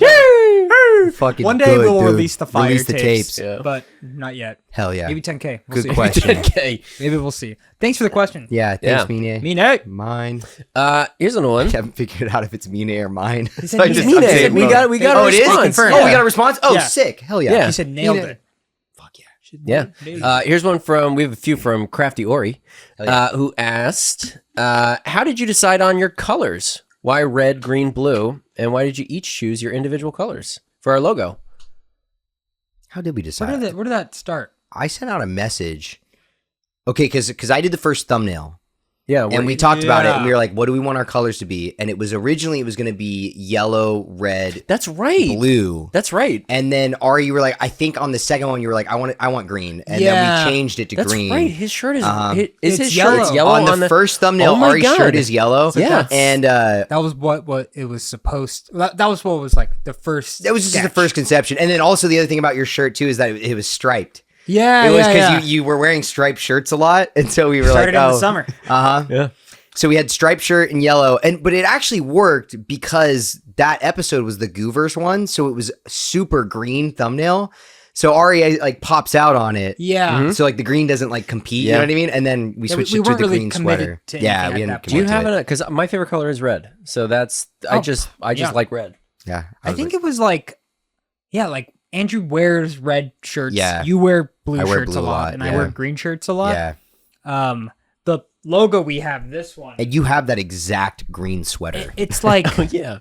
Speaker 1: Fucking
Speaker 3: One day
Speaker 1: good,
Speaker 3: we'll
Speaker 1: dude.
Speaker 3: release the fire
Speaker 1: Release the
Speaker 3: tapes,
Speaker 1: tapes.
Speaker 2: Yeah.
Speaker 3: but not yet.
Speaker 1: Hell yeah.
Speaker 3: Maybe 10K. We'll
Speaker 1: Good
Speaker 3: see.
Speaker 1: question.
Speaker 2: Okay.
Speaker 3: Maybe we'll see. Thanks for the question.
Speaker 1: Yeah.
Speaker 2: Yeah.
Speaker 1: Thanks, Mine.
Speaker 3: Mine.
Speaker 1: Mine.
Speaker 2: Here's another one.
Speaker 1: I haven't figured out if it's Mine or mine.
Speaker 3: said
Speaker 1: So I
Speaker 3: Mine.
Speaker 1: just-
Speaker 3: Mine.
Speaker 1: I'm saying
Speaker 2: We
Speaker 1: both.
Speaker 2: got a
Speaker 1: Oh, it is?
Speaker 2: response.
Speaker 3: Confirmed.
Speaker 1: Oh,
Speaker 2: Yeah.
Speaker 1: we got a response? Oh,
Speaker 3: Yeah.
Speaker 1: sick. Hell yeah.
Speaker 2: Yeah.
Speaker 3: He said nailed
Speaker 1: Mine.
Speaker 3: it.
Speaker 1: Fuck yeah.
Speaker 2: Yeah. Here's one we have a few from Crafty Ori, who asked, how did you decide on your colors? Why red, green, blue? And why did you each choose your individual colors for our logo?
Speaker 1: How did we decide?
Speaker 3: Where did that start?
Speaker 1: I sent out a message. Okay, because I did the first thumbnail.
Speaker 2: Yeah.
Speaker 1: And we talked about it,
Speaker 3: Yeah.
Speaker 1: and we were like, what do we want our colors to be? And it was originally, it was going to be yellow, red,
Speaker 2: That's right.
Speaker 1: blue.
Speaker 2: That's right.
Speaker 1: And then Ari, you were like, I think on the second one, you were like, I want green. And
Speaker 3: Yeah.
Speaker 1: then we changed it to
Speaker 2: That's
Speaker 1: green.
Speaker 2: right. His shirt is
Speaker 3: It's
Speaker 2: his shirt
Speaker 3: yellow.
Speaker 2: yellow
Speaker 1: on the first thumbnail,
Speaker 2: Oh my
Speaker 1: Ari's
Speaker 2: God.
Speaker 1: shirt is yellow.
Speaker 2: Yeah.
Speaker 1: And
Speaker 3: That was what it was supposed. That was what was like the first.
Speaker 1: that was just the
Speaker 3: sketch.
Speaker 1: first conception. And then also the other thing about your shirt, too, is that it was striped.
Speaker 3: Yeah,
Speaker 1: It was
Speaker 3: yeah,
Speaker 1: because
Speaker 3: yeah.
Speaker 1: you were wearing striped shirts a lot. And so we were
Speaker 3: Started
Speaker 1: like,
Speaker 3: in
Speaker 1: oh.
Speaker 3: the summer.
Speaker 1: Uh-huh.
Speaker 2: Yeah.
Speaker 1: So we had striped shirt and yellow, but it actually worked because that episode was the Goofs one, so it was super green thumbnail. So Ari like pops out on it.
Speaker 3: Yeah.
Speaker 1: So like the green doesn't like compete, you
Speaker 2: Yeah.
Speaker 1: know what I mean? And then we switched
Speaker 3: we
Speaker 1: it to
Speaker 3: weren't
Speaker 1: the
Speaker 3: really
Speaker 1: green
Speaker 3: committed
Speaker 1: sweater.
Speaker 3: to
Speaker 1: Yeah,
Speaker 3: anything
Speaker 1: we
Speaker 3: at
Speaker 1: didn't
Speaker 3: that
Speaker 2: Do you
Speaker 1: commit
Speaker 2: have
Speaker 1: to it.
Speaker 2: because my favorite color is red, so that's I just
Speaker 3: yeah.
Speaker 2: like red.
Speaker 1: Yeah,
Speaker 3: I think it was like Andrew wears red shirts.
Speaker 1: Yeah.
Speaker 3: You wear blue
Speaker 1: I wear
Speaker 3: shirts
Speaker 1: blue
Speaker 3: a
Speaker 1: a
Speaker 3: lot,
Speaker 1: lot,
Speaker 3: and I
Speaker 1: yeah.
Speaker 3: wear green shirts a lot.
Speaker 1: Yeah,
Speaker 3: The logo we have this one.
Speaker 1: and you have that exact green sweater.
Speaker 3: It's like
Speaker 2: Oh yeah.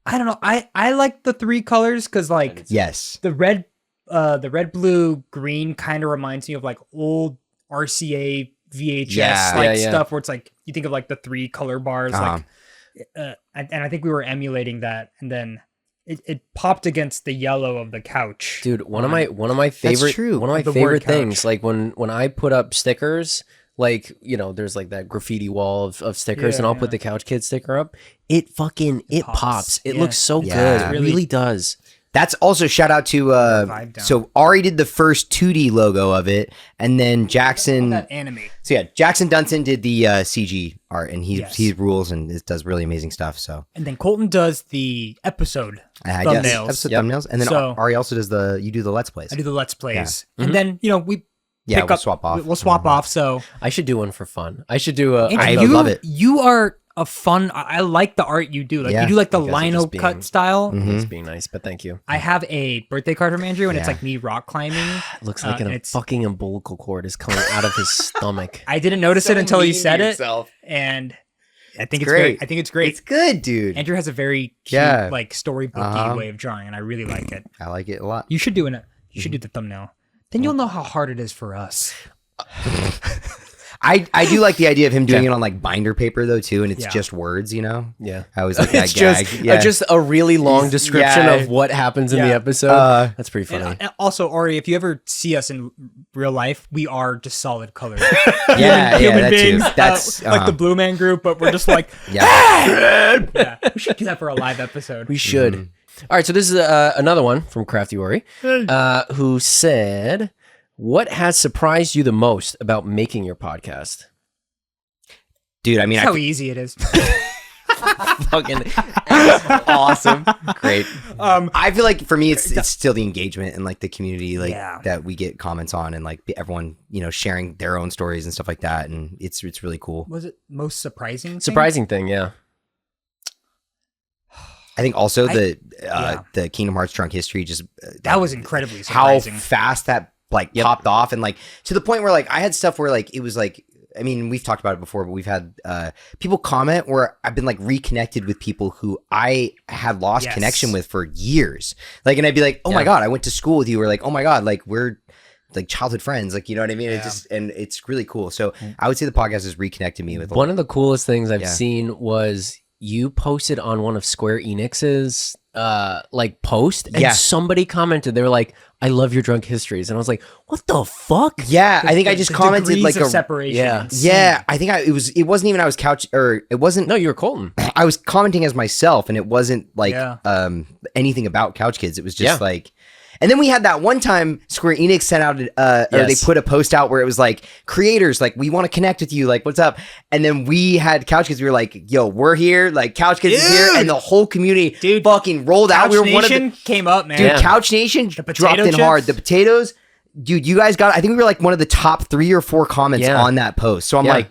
Speaker 3: I don't know. I like the three colors because like
Speaker 1: Yes.
Speaker 3: the red, blue, green kind of reminds me of like old RCA VHS
Speaker 1: Yeah.
Speaker 3: like
Speaker 2: Yeah, yeah.
Speaker 3: stuff where it's like you think of like the three color bars
Speaker 1: Uh-huh.
Speaker 3: like and I think we were emulating that, and then it popped against the yellow of the couch.
Speaker 2: Dude, one of my favorite things, like when I put up stickers, like, you know, there's like that graffiti wall of stickers, and I'll put the Couch Kid sticker up. It pops. It looks so good. It really does.
Speaker 1: That's also shout out to so Ari did the first 2D logo of it, and then Jackson
Speaker 3: that anime.
Speaker 1: So yeah, Jackson Dunson did the CG art, and he rules and it does really amazing stuff. So
Speaker 3: and then Colton does the episode thumbnails.
Speaker 1: Episode thumbnails, and then Ari also does you do the Let's Plays.
Speaker 3: I do the Let's Plays, and then we
Speaker 1: we'll swap off.
Speaker 3: We'll swap off. So
Speaker 2: I should do one for fun. I should do a.
Speaker 1: I love it.
Speaker 3: You are a fun. I like the art you do. Like you do like the lino cut style.
Speaker 2: It's being nice, but thank you.
Speaker 3: I have a birthday card from Andrew, and it's like me rock climbing.
Speaker 2: It looks like a fucking umbilical cord is coming out of his stomach.
Speaker 3: I didn't notice it until you said it, and I think it's great. I think it's great.
Speaker 1: It's good, dude.
Speaker 3: Andrew has a very cute, like storybooky way of drawing, and I really like it.
Speaker 1: I like it a lot.
Speaker 3: You should do it. You should do the thumbnail. Then you'll know how hard it is for us.
Speaker 1: I do like the idea of him doing it on like binder paper though too, and it's just words, you know.
Speaker 2: Yeah,
Speaker 1: I always like that
Speaker 2: it's
Speaker 1: gag.
Speaker 2: Just a really long description of what happens in the episode. That's pretty funny.
Speaker 3: And also, Ori, if you ever see us in real life, we are just solid colors.
Speaker 1: human beings. That's
Speaker 3: like the Blue Man Group, but we're just like yeah. We should do that for a live episode.
Speaker 2: We should. All right, so this is another one from Crafty Ori, who said, what has surprised you the most about making your podcast?
Speaker 1: Dude, I mean,
Speaker 3: that's how easy it is.
Speaker 1: Fucking awesome. Great. I feel like for me, it's still the engagement and like the community, like that we get comments on, and like everyone, sharing their own stories and stuff like that. And it's really cool.
Speaker 3: Was it most surprising?
Speaker 2: Surprising thing, yeah.
Speaker 1: I think also the Kingdom Hearts Drunk History just
Speaker 3: that was incredibly surprising.
Speaker 1: How fast that popped off, and like to the point where like I had stuff where like it was like, I mean, we've talked about it before, but we've had people comment where I've been like reconnected with people who I had lost connection with for years. Like, and I'd be like, oh my God, I went to school with you. Or like, oh my God, like we're like childhood friends. Like, you know what I mean? It just, and it's really cool. So I would say the podcast has reconnected me with
Speaker 2: one of the coolest things I've seen was you posted on one of Square Enix's like post, and somebody commented, they were like, I love your drunk histories, and I was like, what the fuck?
Speaker 1: Yeah, I think I just commented like a
Speaker 3: separation.
Speaker 1: Yeah, I think it wasn't even I was it wasn't.
Speaker 2: No, you were Colton.
Speaker 1: I was commenting as myself, and it wasn't like anything about Couch Kids. It was just like. And then we had that one time Square Enix sent out, or they put a post out where it was like, creators, like, we want to connect with you, like, what's up? And then we had Couch Kids, we were like, yo, we're here, like, Couch Kids is here, and the whole community fucking rolled out.
Speaker 3: We were one of the came up, man.
Speaker 1: Dude, Couch Nation dropped in hard. The potatoes, dude, you guys got, I think we were like one of the top 3 or 4 comments on that post. So I'm like,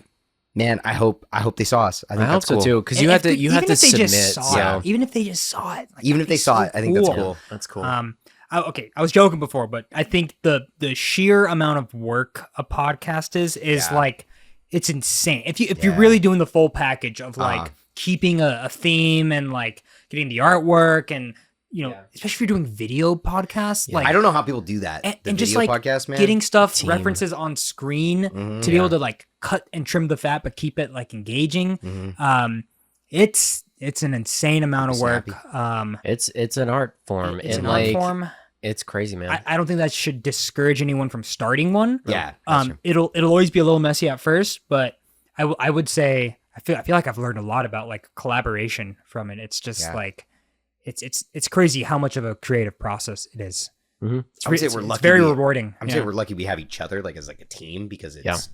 Speaker 1: man, I hope they saw us. I think that's
Speaker 2: so
Speaker 1: cool
Speaker 2: too, because you have to submit.
Speaker 3: Even if they just saw it, like,
Speaker 1: even if they saw it, I think that's cool.
Speaker 2: That's cool.
Speaker 3: Okay, I was joking before, but I think the sheer amount of work a podcast is like, it's insane. If you're really doing the full package of like keeping a theme and like getting the artwork and especially if you're doing video podcasts, like
Speaker 1: I don't know how people do that.
Speaker 3: And just like
Speaker 1: podcast, man.
Speaker 3: Getting stuff references on screen to be able to like cut and trim the fat, but keep it like engaging. It's an insane amount of work.
Speaker 2: It's an art form.
Speaker 3: It's an art form.
Speaker 2: It's crazy, man.
Speaker 3: I don't think that should discourage anyone from starting one.
Speaker 1: Yeah.
Speaker 3: It'll always be a little messy at first, but I would say I feel like I've learned a lot about like collaboration from it. It's just like it's crazy how much of a creative process it is.
Speaker 1: Mm-hmm.
Speaker 3: It's very rewarding.
Speaker 1: I'm saying we're lucky we have each other like as like a team, because it's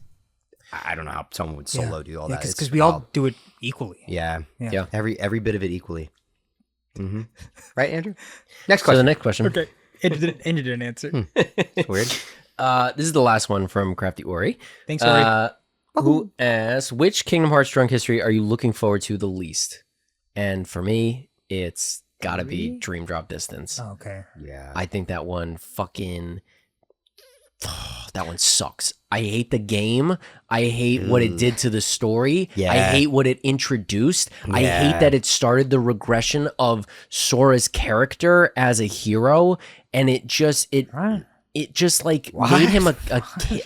Speaker 1: I don't know how someone would solo do all that.
Speaker 3: Because we all do it equally.
Speaker 1: Yeah. Every bit of it equally. Mm-hmm. Right, Andrew? Next question.
Speaker 2: So the next question.
Speaker 3: Okay. Andrew didn't answer.
Speaker 1: Weird.
Speaker 2: This is the last one from Crafty Ori.
Speaker 3: Thanks, Ori.
Speaker 2: Who asks, which Kingdom Hearts Drunk History are you looking forward to the least? And for me, it's gotta be Dream Drop Distance.
Speaker 3: Oh, okay.
Speaker 1: Yeah.
Speaker 2: I think that one that one sucks. I hate the game. I hate what it did to the story.
Speaker 1: Yeah.
Speaker 2: I hate what it introduced. I hate that it started the regression of Sora's character as a hero, and it just like made him a kid.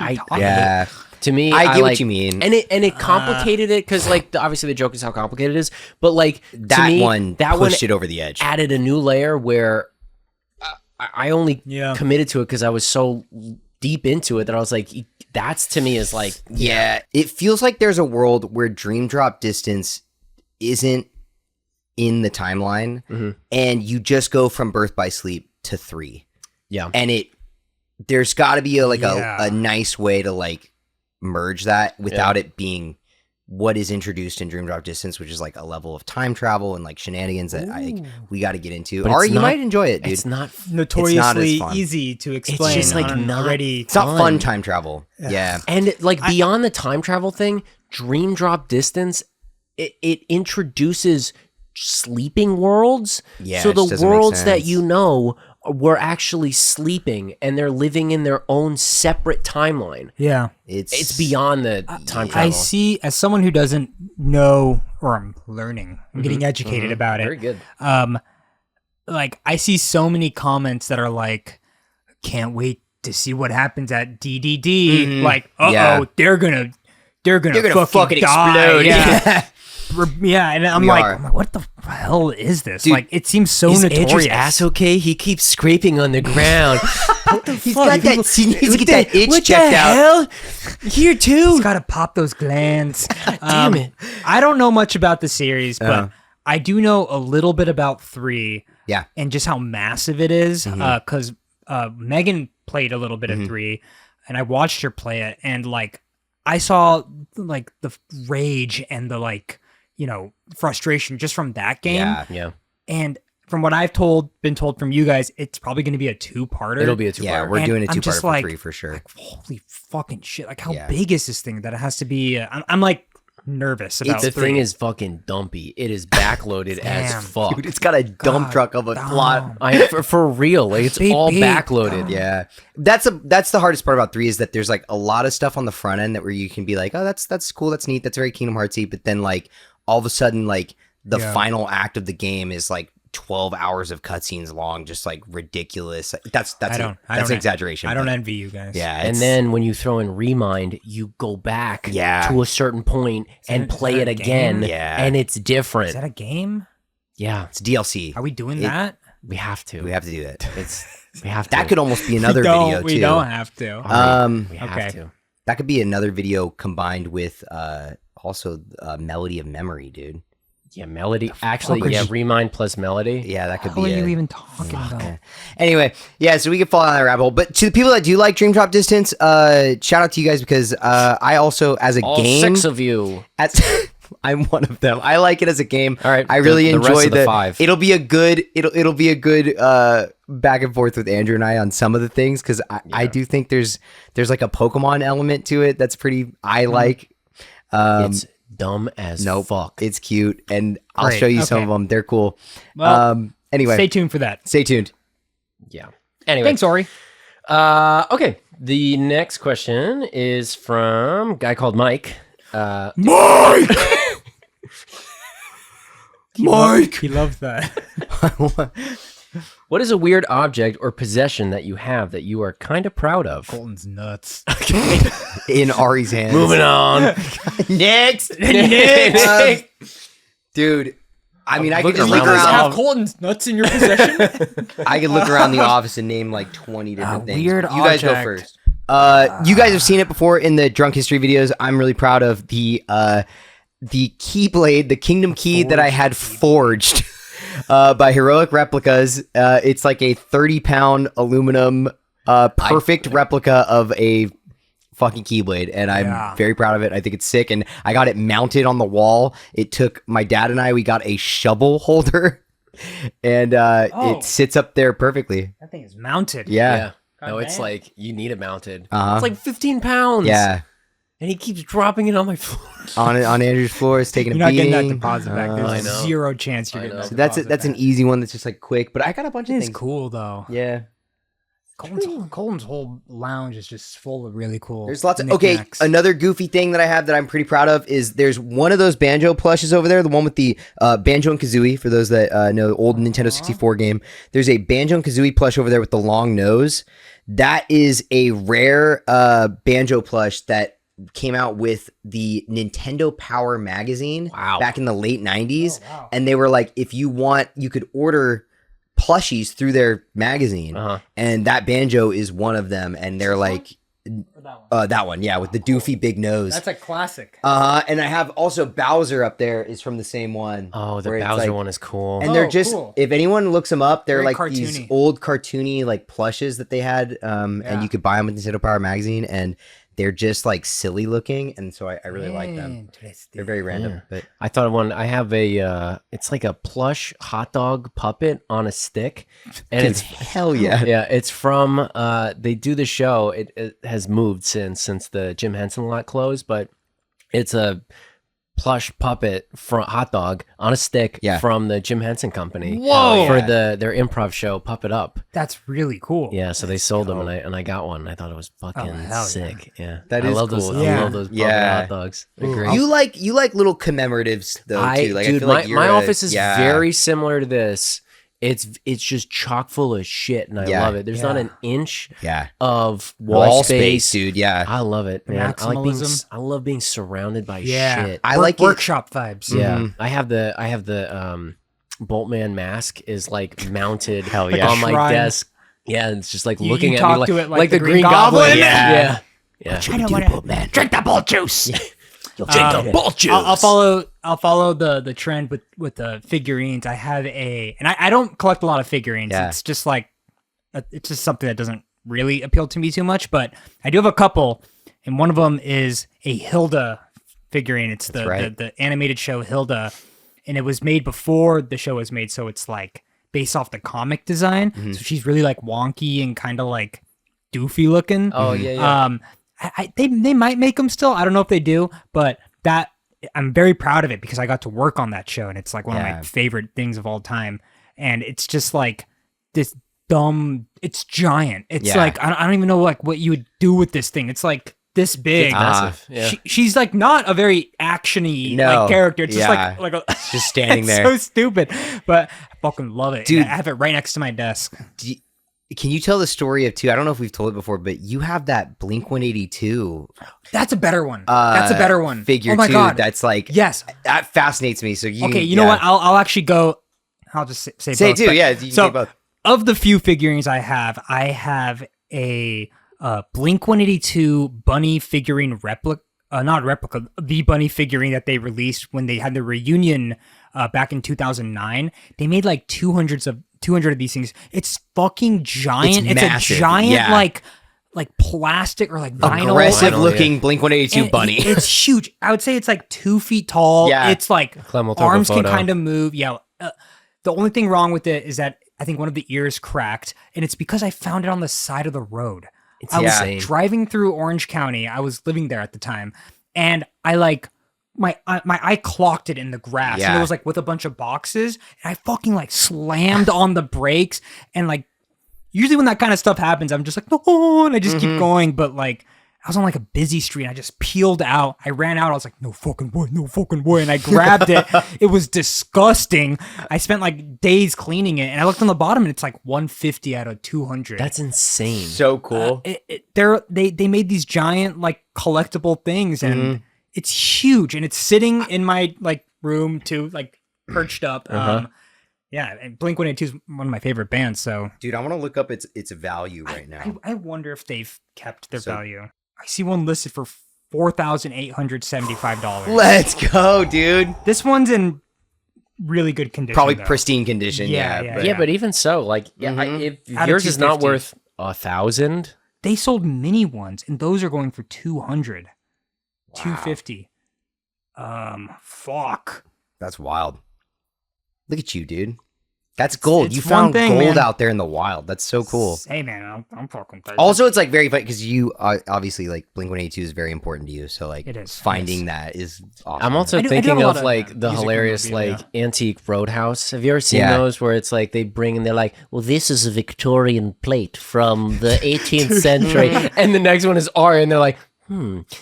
Speaker 2: To me,
Speaker 1: I get
Speaker 2: like,
Speaker 1: what you mean.
Speaker 2: and it complicated it because like obviously the joke is how complicated it is, but like
Speaker 1: that
Speaker 2: to me,
Speaker 1: one pushed it over the edge.
Speaker 2: Added a new layer where I only committed to it because I was so deep into it that I was like, that's to me is like,
Speaker 1: yeah, it feels like there's a world where Dream Drop Distance isn't in the timeline, and you just go from Birth by Sleep to 3.
Speaker 2: Yeah,
Speaker 1: and there's got to be a nice way to like merge that without it being what is introduced in Dream Drop Distance, which is like a level of time travel and like shenanigans that we got to get into.
Speaker 2: But
Speaker 1: Ari, you might enjoy it, dude.
Speaker 2: It's not
Speaker 3: notoriously easy to explain.
Speaker 2: It's just like not
Speaker 3: already.
Speaker 1: It's not fun time travel. Yeah.
Speaker 2: And like beyond the time travel thing, Dream Drop Distance, it introduces sleeping worlds.
Speaker 1: Yeah,
Speaker 2: so
Speaker 1: it
Speaker 2: the
Speaker 1: doesn't make
Speaker 2: worlds that
Speaker 1: sense.
Speaker 2: you know were actually sleeping and they're living in their own separate timeline.
Speaker 3: Yeah.
Speaker 2: It's beyond the time travel.
Speaker 3: I see, as someone who doesn't know, or I'm learning, I'm getting educated about it.
Speaker 2: Very good.
Speaker 3: Like I see so many comments that are like, can't wait to see what happens at DDD. Like, they're gonna fucking die.
Speaker 1: explode.
Speaker 3: Yeah. Yeah, and I'm like, what the hell is this?
Speaker 1: Dude,
Speaker 3: like, it seems so
Speaker 2: Is
Speaker 3: notorious.
Speaker 2: Andrew's ass okay? He keeps scraping on the ground. What the
Speaker 1: He's
Speaker 2: fuck?
Speaker 1: got that, he needs to get that itch
Speaker 2: What
Speaker 1: checked
Speaker 2: the
Speaker 1: out.
Speaker 2: hell? Here too?
Speaker 3: He's got to pop those glands.
Speaker 2: Damn it.
Speaker 3: I don't know much about the series, but I do know a little bit about 3.
Speaker 1: Yeah.
Speaker 3: And just how massive it is. Because Megan played a little bit of 3, and I watched her play it, and like I saw like the rage and the like, you know, frustration just from that game.
Speaker 2: Yeah.
Speaker 3: And from what I've been told from you guys, it's probably going to be a 2-parter.
Speaker 2: It'll be a 2-parter.
Speaker 1: Yeah, we're
Speaker 3: And
Speaker 1: doing a
Speaker 3: I'm
Speaker 1: 2-parter
Speaker 3: just
Speaker 1: for
Speaker 3: like-
Speaker 1: 3 for sure.
Speaker 3: Like, holy fucking shit! Like, how big is this thing that it has to be? I'm like nervous about.
Speaker 2: The
Speaker 3: 3.
Speaker 2: thing is fucking dumpy. It is backloaded as
Speaker 3: Damn.
Speaker 2: fuck.
Speaker 1: Dude, it's got a dump truck of a plot.
Speaker 2: For real, like, it's
Speaker 3: Beep,
Speaker 2: all
Speaker 3: beep.
Speaker 2: backloaded.
Speaker 1: Yeah, that's the hardest part about 3 is that there's like a lot of stuff on the front end that where you can be like, oh, that's cool, that's neat, that's very Kingdom Heartsy, but then like all of a sudden like the final act of the game is like 12 hours of cutscenes long, just like ridiculous. That's an exaggeration.
Speaker 3: I don't
Speaker 1: but
Speaker 3: envy you guys.
Speaker 1: Yeah,
Speaker 2: And then when you throw in Remind, you go back to a certain point and play it again.
Speaker 1: Yeah.
Speaker 2: And it's different.
Speaker 3: Is that a game?
Speaker 2: Yeah.
Speaker 1: it's DLC.
Speaker 3: Are we doing that?
Speaker 2: We have to.
Speaker 1: We have to do that.
Speaker 2: We have to.
Speaker 1: That could almost be another video too.
Speaker 3: We don't have to.
Speaker 2: We have
Speaker 3: Okay.
Speaker 2: to.
Speaker 1: That could be another video combined with also Melody of Memory, dude.
Speaker 2: Yeah, Melody. Actually, yeah, Remind plus Melody.
Speaker 1: Yeah, that could
Speaker 3: What
Speaker 1: be
Speaker 3: are
Speaker 1: it.
Speaker 3: you even talking about?
Speaker 1: Anyway, yeah, so we could fall down that rabbit hole. But to the people that do like Dream Drop Distance, shout out to you guys because I also, as a
Speaker 2: All
Speaker 1: game,
Speaker 2: 6 of you.
Speaker 1: I'm one of them. I like it as a game.
Speaker 2: All right,
Speaker 1: I really
Speaker 2: the rest
Speaker 1: enjoy
Speaker 2: of the 5.
Speaker 1: It'll be a good. It'll be a good back and forth with Andrew and I on some of the things because I do think there's like a Pokemon element to it that's pretty. I like.
Speaker 2: It's dumb as fuck.
Speaker 1: It's cute, and I'll
Speaker 3: Great,
Speaker 1: show you some
Speaker 3: okay.
Speaker 1: of them. They're cool.
Speaker 3: Well,
Speaker 1: Anyway,
Speaker 3: stay tuned for that.
Speaker 1: stay tuned.
Speaker 2: Yeah. Anyway.
Speaker 3: Thanks, Ori.
Speaker 2: Okay. The next question is from a guy called Mike.
Speaker 1: Mike. Mike.
Speaker 3: He loves that.
Speaker 2: What is a weird object or possession that you have that you are kind of proud of?
Speaker 3: Colton's nuts.
Speaker 1: In Ari's hands.
Speaker 2: Moving on.
Speaker 1: Next. Dude, I mean, I could just
Speaker 2: looking
Speaker 1: look
Speaker 2: around
Speaker 1: around.
Speaker 3: Have Colton's nuts in your possession?
Speaker 1: I could look around the office and name like 20 different things.
Speaker 3: weird
Speaker 1: You guys go
Speaker 3: object.
Speaker 1: first. You guys have seen it before in the drunk history videos. I'm really proud of the Keyblade, the Kingdom Key that I had forged by Heroic Replicas. It's like a 30-pound aluminum perfect replica of a fucking Keyblade, and I'm very proud of it. I think it's sick, and I got it mounted on the wall. It took my dad and I, we got a shovel holder, and it sits up there perfectly.
Speaker 3: That thing is mounted.
Speaker 1: Yeah.
Speaker 2: No, it's
Speaker 3: damn.
Speaker 2: like you need it mounted.
Speaker 1: Uh-huh.
Speaker 2: It's like 15 pounds.
Speaker 1: Yeah.
Speaker 2: And he keeps dropping it on my floor.
Speaker 1: On Andrew's floor, it's taking
Speaker 3: You're
Speaker 1: a
Speaker 3: not
Speaker 1: beating.
Speaker 3: getting that deposit back.
Speaker 2: I
Speaker 3: There's
Speaker 2: know.
Speaker 3: zero chance you're getting that.
Speaker 1: So that's it.
Speaker 3: deposit
Speaker 1: That's an
Speaker 3: back.
Speaker 1: easy one. That's just like quick. But I got a bunch of
Speaker 3: It's
Speaker 1: things.
Speaker 3: cool though.
Speaker 1: Yeah.
Speaker 3: Colton's whole lounge is just full of really cool.
Speaker 1: There's lots of
Speaker 3: knickknacks.
Speaker 1: Another goofy thing that I have that I'm pretty proud of is there's one of those banjo plushes over there, the one with the Banjo and Kazooie. For those that know the old Nintendo 64 game, there's a Banjo and Kazooie plush over there with the long nose. That is a rare banjo plush that came out with the Nintendo Power magazine back in the late 90s.
Speaker 3: Oh, wow.
Speaker 1: And they were like, if you want, you could order plushies through their magazine. And that banjo is one of them. And they're like, that one, yeah, with the doofy big nose.
Speaker 3: That's a classic.
Speaker 1: And I have also Bowser up there is from the same one.
Speaker 2: Oh, the Bowser one is cool.
Speaker 1: And they're just,
Speaker 3: cool.
Speaker 1: if anyone looks them up, they're
Speaker 3: Very
Speaker 1: like
Speaker 3: cartoony.
Speaker 1: these old cartoony like plushes that they had. And you could buy them with Nintendo Power magazine, and they're just like silly looking. And so I really like them. They're very random, but
Speaker 2: I thought I have a, it's like a plush hot dog puppet on a stick, and
Speaker 1: dude,
Speaker 2: it's
Speaker 1: hell yeah.
Speaker 2: Yeah, it's from, they do the show. It has moved since the Jim Henson lot closed, but it's a plush puppet from hot dog on a stick from the Jim Henson Company.
Speaker 3: Whoa!
Speaker 2: For their improv show, Pupp It Up.
Speaker 3: That's really cool.
Speaker 2: Yeah, so they sold them, and I got one. I thought it was fucking sick. Yeah,
Speaker 1: That
Speaker 2: I
Speaker 1: is
Speaker 2: love
Speaker 1: cool.
Speaker 2: those. I love those Pupp It hot dogs. They're great.
Speaker 1: You like little commemoratives though too. Like,
Speaker 2: dude,
Speaker 1: I feel like
Speaker 2: my office is very similar to this. It's just chock full of shit, and I love it. There's not an inch of wall space,
Speaker 1: dude. Yeah,
Speaker 2: I love it, man.
Speaker 3: Maximalism.
Speaker 2: I love being surrounded by shit.
Speaker 1: I like
Speaker 3: workshop vibes.
Speaker 2: Yeah, I have the Boltman mask is like mounted
Speaker 1: on
Speaker 2: my
Speaker 3: shrine.
Speaker 2: desk. Yeah, and it's just like
Speaker 3: You
Speaker 2: looking at
Speaker 3: talk
Speaker 2: me
Speaker 3: to it
Speaker 2: like the Green
Speaker 3: Goblin?
Speaker 2: Yeah.
Speaker 3: I don't want to drink the bolt juice.
Speaker 2: Drink the bolt juice.
Speaker 3: I'll follow the trend with the figurines. I have and I don't collect a lot of figurines.
Speaker 1: Yeah.
Speaker 3: It's just like it's just something that doesn't really appeal to me too much. But I do have a couple, and one of them is a Hilda figurine. It's the animated show Hilda, and it was made before the show was made, so it's like based off the comic design. So she's really like wonky and kind of like doofy looking.
Speaker 2: Oh yeah.
Speaker 3: They might make them still. I don't know if they do, but that I'm very proud of it because I got to work on that show, and it's like one of my favorite things of all time. And it's just like this dumb. It's giant. It's like I don't even know like what you would do with this thing. It's like this big.
Speaker 2: It's massive. Yeah.
Speaker 3: She's like not a very actiony like character. It's just like a,
Speaker 1: just standing there.
Speaker 3: So stupid, but I fucking love it.
Speaker 1: Dude.
Speaker 3: And I have it right next to my desk.
Speaker 1: Can you tell the story of I don't know if we've told it before, but you have that Blink 182.
Speaker 3: That's a better one. That's a better one.
Speaker 1: Figure
Speaker 3: oh my
Speaker 1: too.
Speaker 3: God.
Speaker 1: That's like
Speaker 3: yes.
Speaker 1: That fascinates me. So
Speaker 3: you know what? I'll actually go. I'll just say both,
Speaker 1: too.
Speaker 3: but-
Speaker 1: Yeah. You can
Speaker 3: so
Speaker 1: say both.
Speaker 3: of the few figurines I have a Blink 182 bunny figurine replica. Not replica, the bunny figurine that they released when they had the reunion back in 2009. They made like 200 of these things. It's fucking giant. It's
Speaker 1: massive.
Speaker 3: a giant
Speaker 1: Yeah.
Speaker 3: like plastic or like vinyl.
Speaker 1: Aggressive
Speaker 2: Vinyl,
Speaker 1: looking Blink 182
Speaker 3: And
Speaker 1: bunny.
Speaker 3: It's huge. I would say it's like 2 feet tall.
Speaker 1: Yeah.
Speaker 3: It's like
Speaker 2: Clem will take a
Speaker 3: arms can
Speaker 2: photo.
Speaker 3: kind of move. Yeah. The only thing wrong with it is that I think one of the ears cracked, and it's because I found it on the side of the road. I was
Speaker 2: insane.
Speaker 3: driving through Orange County. I was living there at the time, and I like my eye clocked it in the grass, and
Speaker 1: Yeah.
Speaker 3: it was like with a bunch of boxes, and I fucking like slammed on the brakes, and like usually when that kind of stuff happens, I'm just like, oh, and I just keep going, but like I was on like a busy street, and I just peeled out. I ran out. I was like, no fucking way. And I grabbed it. It was disgusting. I spent like days cleaning it, and I looked on the bottom, and it's like 150 out of 200.
Speaker 2: That's insane.
Speaker 1: So cool.
Speaker 3: They made these giant like collectible things, and it's huge, and it's sitting in my like room too, like perched up. Yeah, and Blink 182 is one of my favorite bands. So,
Speaker 1: Dude, I want to look up its value right now.
Speaker 3: I wonder if they've kept their value. I see one listed for $4,875.
Speaker 1: Let's go, dude.
Speaker 3: This one's in really good condition.
Speaker 1: Probably
Speaker 3: though.
Speaker 1: pristine condition.
Speaker 3: Yeah,
Speaker 1: Yeah.
Speaker 3: yeah.
Speaker 2: Yeah, but even so, like, if
Speaker 3: Out of
Speaker 2: yours is not
Speaker 3: 250.
Speaker 2: worth 1,000,
Speaker 3: They sold mini ones, and those are going for 200, 250. Fuck.
Speaker 1: That's wild. Look at you, dude. That's gold.
Speaker 3: it's
Speaker 1: You
Speaker 3: one
Speaker 1: found
Speaker 3: thing,
Speaker 1: gold
Speaker 3: man.
Speaker 1: out there in the wild. That's so cool.
Speaker 3: Hey man, I'm fucking thirsty.
Speaker 1: Also, it's like very funny because you obviously like Blink 182 is very important to you. So like,
Speaker 3: It is,
Speaker 1: finding
Speaker 3: yes.
Speaker 1: that is awesome.
Speaker 2: I'm also
Speaker 3: I do
Speaker 2: thinking
Speaker 3: have a lot
Speaker 2: of
Speaker 3: of,
Speaker 2: like the
Speaker 3: music
Speaker 2: hilarious
Speaker 3: memorabilia.
Speaker 2: like antique Roadhouse. Have you ever seen
Speaker 1: Yeah.
Speaker 2: those where it's like they bring and they're like, well, this is a Victorian plate from the 18th century, and the next one is R, and they're like,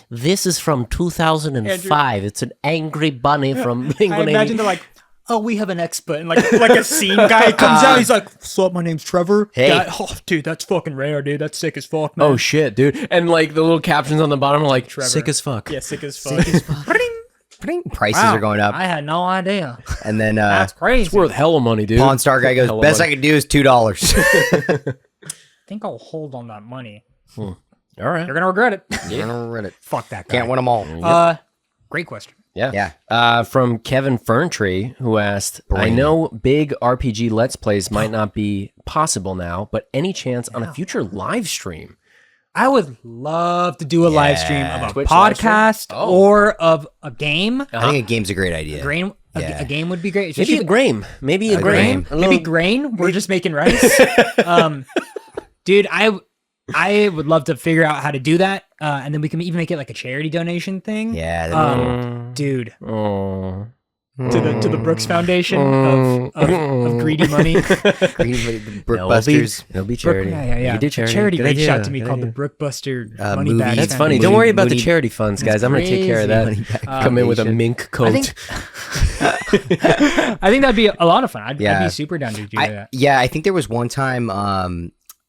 Speaker 2: this is from 2005. It's an angry bunny from Blink
Speaker 3: I
Speaker 2: 182.
Speaker 3: imagine they're like, oh, we have an expert, and like a scene guy comes out. He's like, "What's up? My name's Trevor."
Speaker 1: Hey.
Speaker 3: Dude, that's fucking rare, dude. That's sick as fuck, man.
Speaker 2: Oh shit, dude! And like the little captions on the bottom are like
Speaker 3: Trevor.
Speaker 2: sick as fuck.
Speaker 3: Yeah, sick as fuck.
Speaker 1: Prices are going up.
Speaker 3: I had no idea.
Speaker 1: And then
Speaker 3: That's crazy.
Speaker 2: It's worth hella money, dude.
Speaker 1: Pawn Star guy goes,
Speaker 2: Hella
Speaker 1: best
Speaker 2: money.
Speaker 1: I can do is $2.
Speaker 3: I think I'll hold on that money.
Speaker 2: All right.
Speaker 3: You're gonna regret it.
Speaker 1: I don't read it.
Speaker 3: Fuck that guy.
Speaker 1: Can't win them all.
Speaker 3: Great question.
Speaker 2: Yeah. From Kevin Ferntree, who asked, I know big RPG Let's Plays might not be possible now, but any chance on a future live stream?
Speaker 3: I would love to do a live stream of a
Speaker 2: Twitch live stream?
Speaker 3: podcast or of a game.
Speaker 1: I think a game's a great idea.
Speaker 3: A game would be great.
Speaker 2: Maybe a Graham. Maybe a
Speaker 1: Graham.
Speaker 2: Graham.
Speaker 3: Maybe grain. We're just making rice. Dude, I would love to figure out how to do that, and then we can even make it like a charity donation thing.
Speaker 1: Yeah. That'd be cool.
Speaker 3: Dude,
Speaker 2: Oh.
Speaker 3: to the Brooks Foundation of greedy money.
Speaker 1: Brookbusters.
Speaker 2: It'll be charity.
Speaker 3: Yeah.
Speaker 2: You could do
Speaker 3: A
Speaker 2: charity.
Speaker 3: charity
Speaker 2: Good
Speaker 3: reached
Speaker 2: idea.
Speaker 3: out to me
Speaker 2: Good
Speaker 3: called the
Speaker 2: idea.
Speaker 3: Brookbuster Money
Speaker 1: movie.
Speaker 3: Bag.
Speaker 2: That's funny.
Speaker 3: Foundation.
Speaker 2: Don't worry about the
Speaker 1: Mooney-
Speaker 2: charity funds, guys. I'm going to take care of
Speaker 1: Money
Speaker 2: that.
Speaker 1: Bag
Speaker 2: Come in with a
Speaker 1: Foundation.
Speaker 2: mink coat.
Speaker 3: I think that'd be a lot of fun. I'd be super down to do that.
Speaker 1: Yeah, I think there was one time.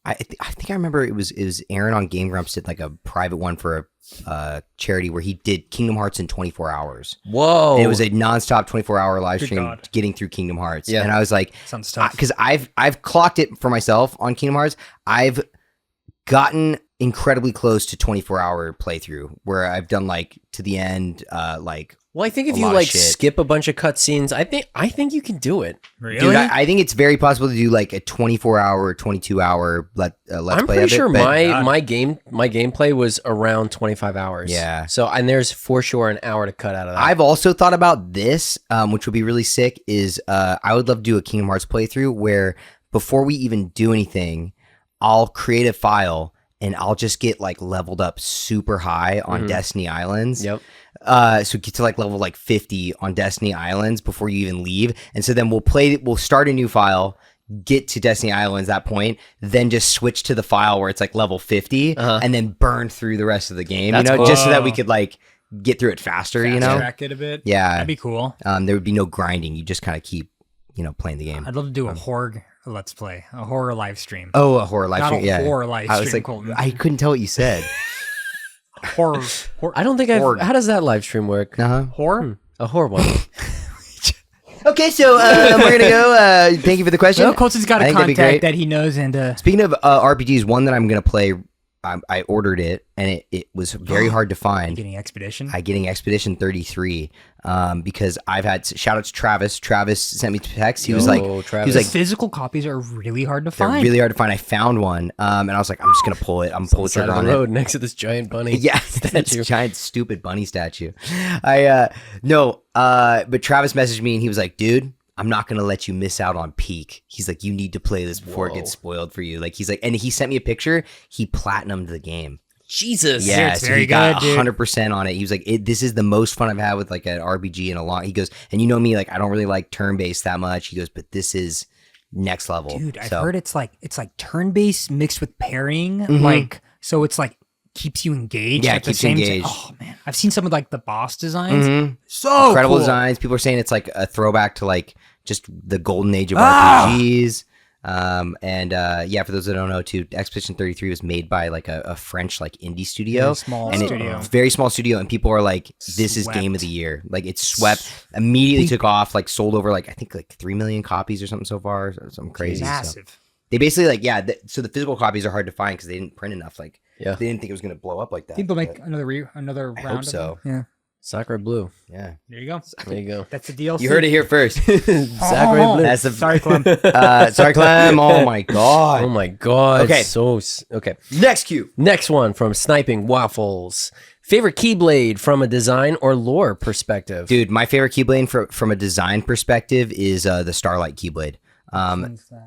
Speaker 1: I think I remember it was Aaron on Game Grumps did like a private one for a charity where he did Kingdom Hearts in 24 hours.
Speaker 2: Whoa.
Speaker 1: And it was a nonstop 24-hour live
Speaker 3: Good
Speaker 1: stream
Speaker 3: God.
Speaker 1: getting through Kingdom Hearts.
Speaker 2: Yeah.
Speaker 1: And I was like,
Speaker 3: Sounds tough.
Speaker 1: because I've clocked it for myself on Kingdom Hearts. I've gotten incredibly close to 24-hour playthrough where I've done like to the end, like.
Speaker 2: Well, I think if
Speaker 1: a
Speaker 2: you
Speaker 1: lot of
Speaker 2: like
Speaker 1: shit.
Speaker 2: skip a bunch of cutscenes, I think you can do it.
Speaker 3: Really?
Speaker 1: Dude, I think it's very possible to do like a 24-hour or 22-hour let's
Speaker 2: I'm
Speaker 1: play.
Speaker 2: pretty
Speaker 1: of it,
Speaker 2: sure
Speaker 1: but-
Speaker 2: my gameplay was around 25 hours.
Speaker 1: Yeah.
Speaker 2: So and there's for sure an hour to cut out of that.
Speaker 1: I've also thought about this, which would be really sick, is I would love to do a Kingdom Hearts playthrough where before we even do anything, I'll create a file and I'll just get like leveled up super high on Destiny Islands.
Speaker 2: Yep.
Speaker 1: So get to like level like 50 on Destiny Islands before you even leave. And so then we'll start a new file, get to Destiny Islands at that point, then just switch to the file where it's like level 50 and then burn through the rest of the game,
Speaker 2: That's cool.
Speaker 1: just so that we could like get through it faster,
Speaker 3: Track it a bit.
Speaker 1: Yeah.
Speaker 3: That'd be cool.
Speaker 1: There would be no grinding. You just kind of keep, playing the game.
Speaker 3: I'd love to do a horror let's play, a horror live stream.
Speaker 1: Oh, a horror live
Speaker 3: Not
Speaker 1: stream.
Speaker 3: a
Speaker 1: Yeah.
Speaker 3: horror live
Speaker 1: I was
Speaker 3: stream,
Speaker 1: like,
Speaker 3: Colton.
Speaker 1: I couldn't tell what you said.
Speaker 3: horror.
Speaker 2: I don't think
Speaker 1: Horde.
Speaker 2: how does that live stream work?
Speaker 3: Horror?
Speaker 2: A horror one.
Speaker 1: Okay, so we're gonna go. Thank you for the question.
Speaker 3: Well, Colton's got
Speaker 1: I
Speaker 3: a
Speaker 1: think that'd be
Speaker 3: contact
Speaker 1: great.
Speaker 3: that he knows, and
Speaker 1: Speaking of RPGs, one that I'm gonna play, I ordered it and it was very hard to find.
Speaker 3: getting Expedition.
Speaker 1: Getting Expedition 33 because I've had shout out to Travis. Travis sent me text. He was like,
Speaker 2: Travis.
Speaker 3: Physical copies are really hard to
Speaker 1: they're
Speaker 3: find.
Speaker 1: really hard to find. I found one, and I was like, I'm just gonna pull it. I'm gonna pull the
Speaker 2: Side
Speaker 1: trigger
Speaker 2: of
Speaker 1: on
Speaker 2: the
Speaker 1: it.
Speaker 2: road next to this giant bunny.
Speaker 1: Yeah,
Speaker 2: statue.
Speaker 1: this giant stupid bunny statue. But Travis messaged me and he was like, dude, I'm not gonna let you miss out on Peak. He's like, you need to play this before it gets spoiled for you. Like, he's like, and he sent me a picture. He platinumed the game.
Speaker 2: Jesus.
Speaker 1: Yeah,
Speaker 3: it's
Speaker 1: so
Speaker 3: very
Speaker 1: he got
Speaker 3: good, dude.
Speaker 1: 100% on it. He was like, this is the most fun I've had with like an RPG in a long. He goes, and you know me, like I don't really like turn-based that much. He goes, but this is next level.
Speaker 3: Dude, I've
Speaker 1: So-
Speaker 3: heard it's like turn-based mixed with pairing,
Speaker 1: Mhm.
Speaker 3: like so it's like keeps you engaged.
Speaker 1: Yeah,
Speaker 3: at the
Speaker 1: keeps you
Speaker 3: same
Speaker 1: engaged.
Speaker 3: Oh man, I've seen some of like the boss designs.
Speaker 1: Mhm.
Speaker 3: So
Speaker 1: incredible
Speaker 3: cool.
Speaker 1: designs. People are saying it's like a throwback to like just the golden age of
Speaker 3: Ah!
Speaker 1: RPGs. For those that don't know too, Expedition 33 was made by like a French like indie studio.
Speaker 3: Very small
Speaker 1: and
Speaker 3: studio.
Speaker 1: It's very small studio, and people are like, this is
Speaker 3: Swept.
Speaker 1: game of the year. Like it's swept, immediately took off, like sold over like I think like 3 million copies or something so far, or something crazy. So
Speaker 3: Massive.
Speaker 1: they basically like so the physical copies are hard to find because they didn't print enough. Like
Speaker 2: Yeah.
Speaker 1: they didn't think it was gonna blow up like that.
Speaker 3: People make
Speaker 1: but
Speaker 3: another round.
Speaker 1: hope
Speaker 3: of
Speaker 1: so.
Speaker 3: them. Yeah,
Speaker 2: Sakura Blue.
Speaker 1: yeah.
Speaker 3: there you go.
Speaker 2: There you go.
Speaker 3: That's the DLC.
Speaker 1: You heard it here first.
Speaker 2: Sakura Blue.
Speaker 1: That's the
Speaker 3: Sorry, Clem.
Speaker 1: sorry, Clem. Oh my god.
Speaker 2: Oh my god.
Speaker 1: Okay.
Speaker 2: Okay.
Speaker 1: Next cue.
Speaker 2: Next one from Sniping Waffles. Favorite Keyblade from a design or lore perspective?
Speaker 1: Dude, my favorite Keyblade from a design perspective is the Starlight Keyblade.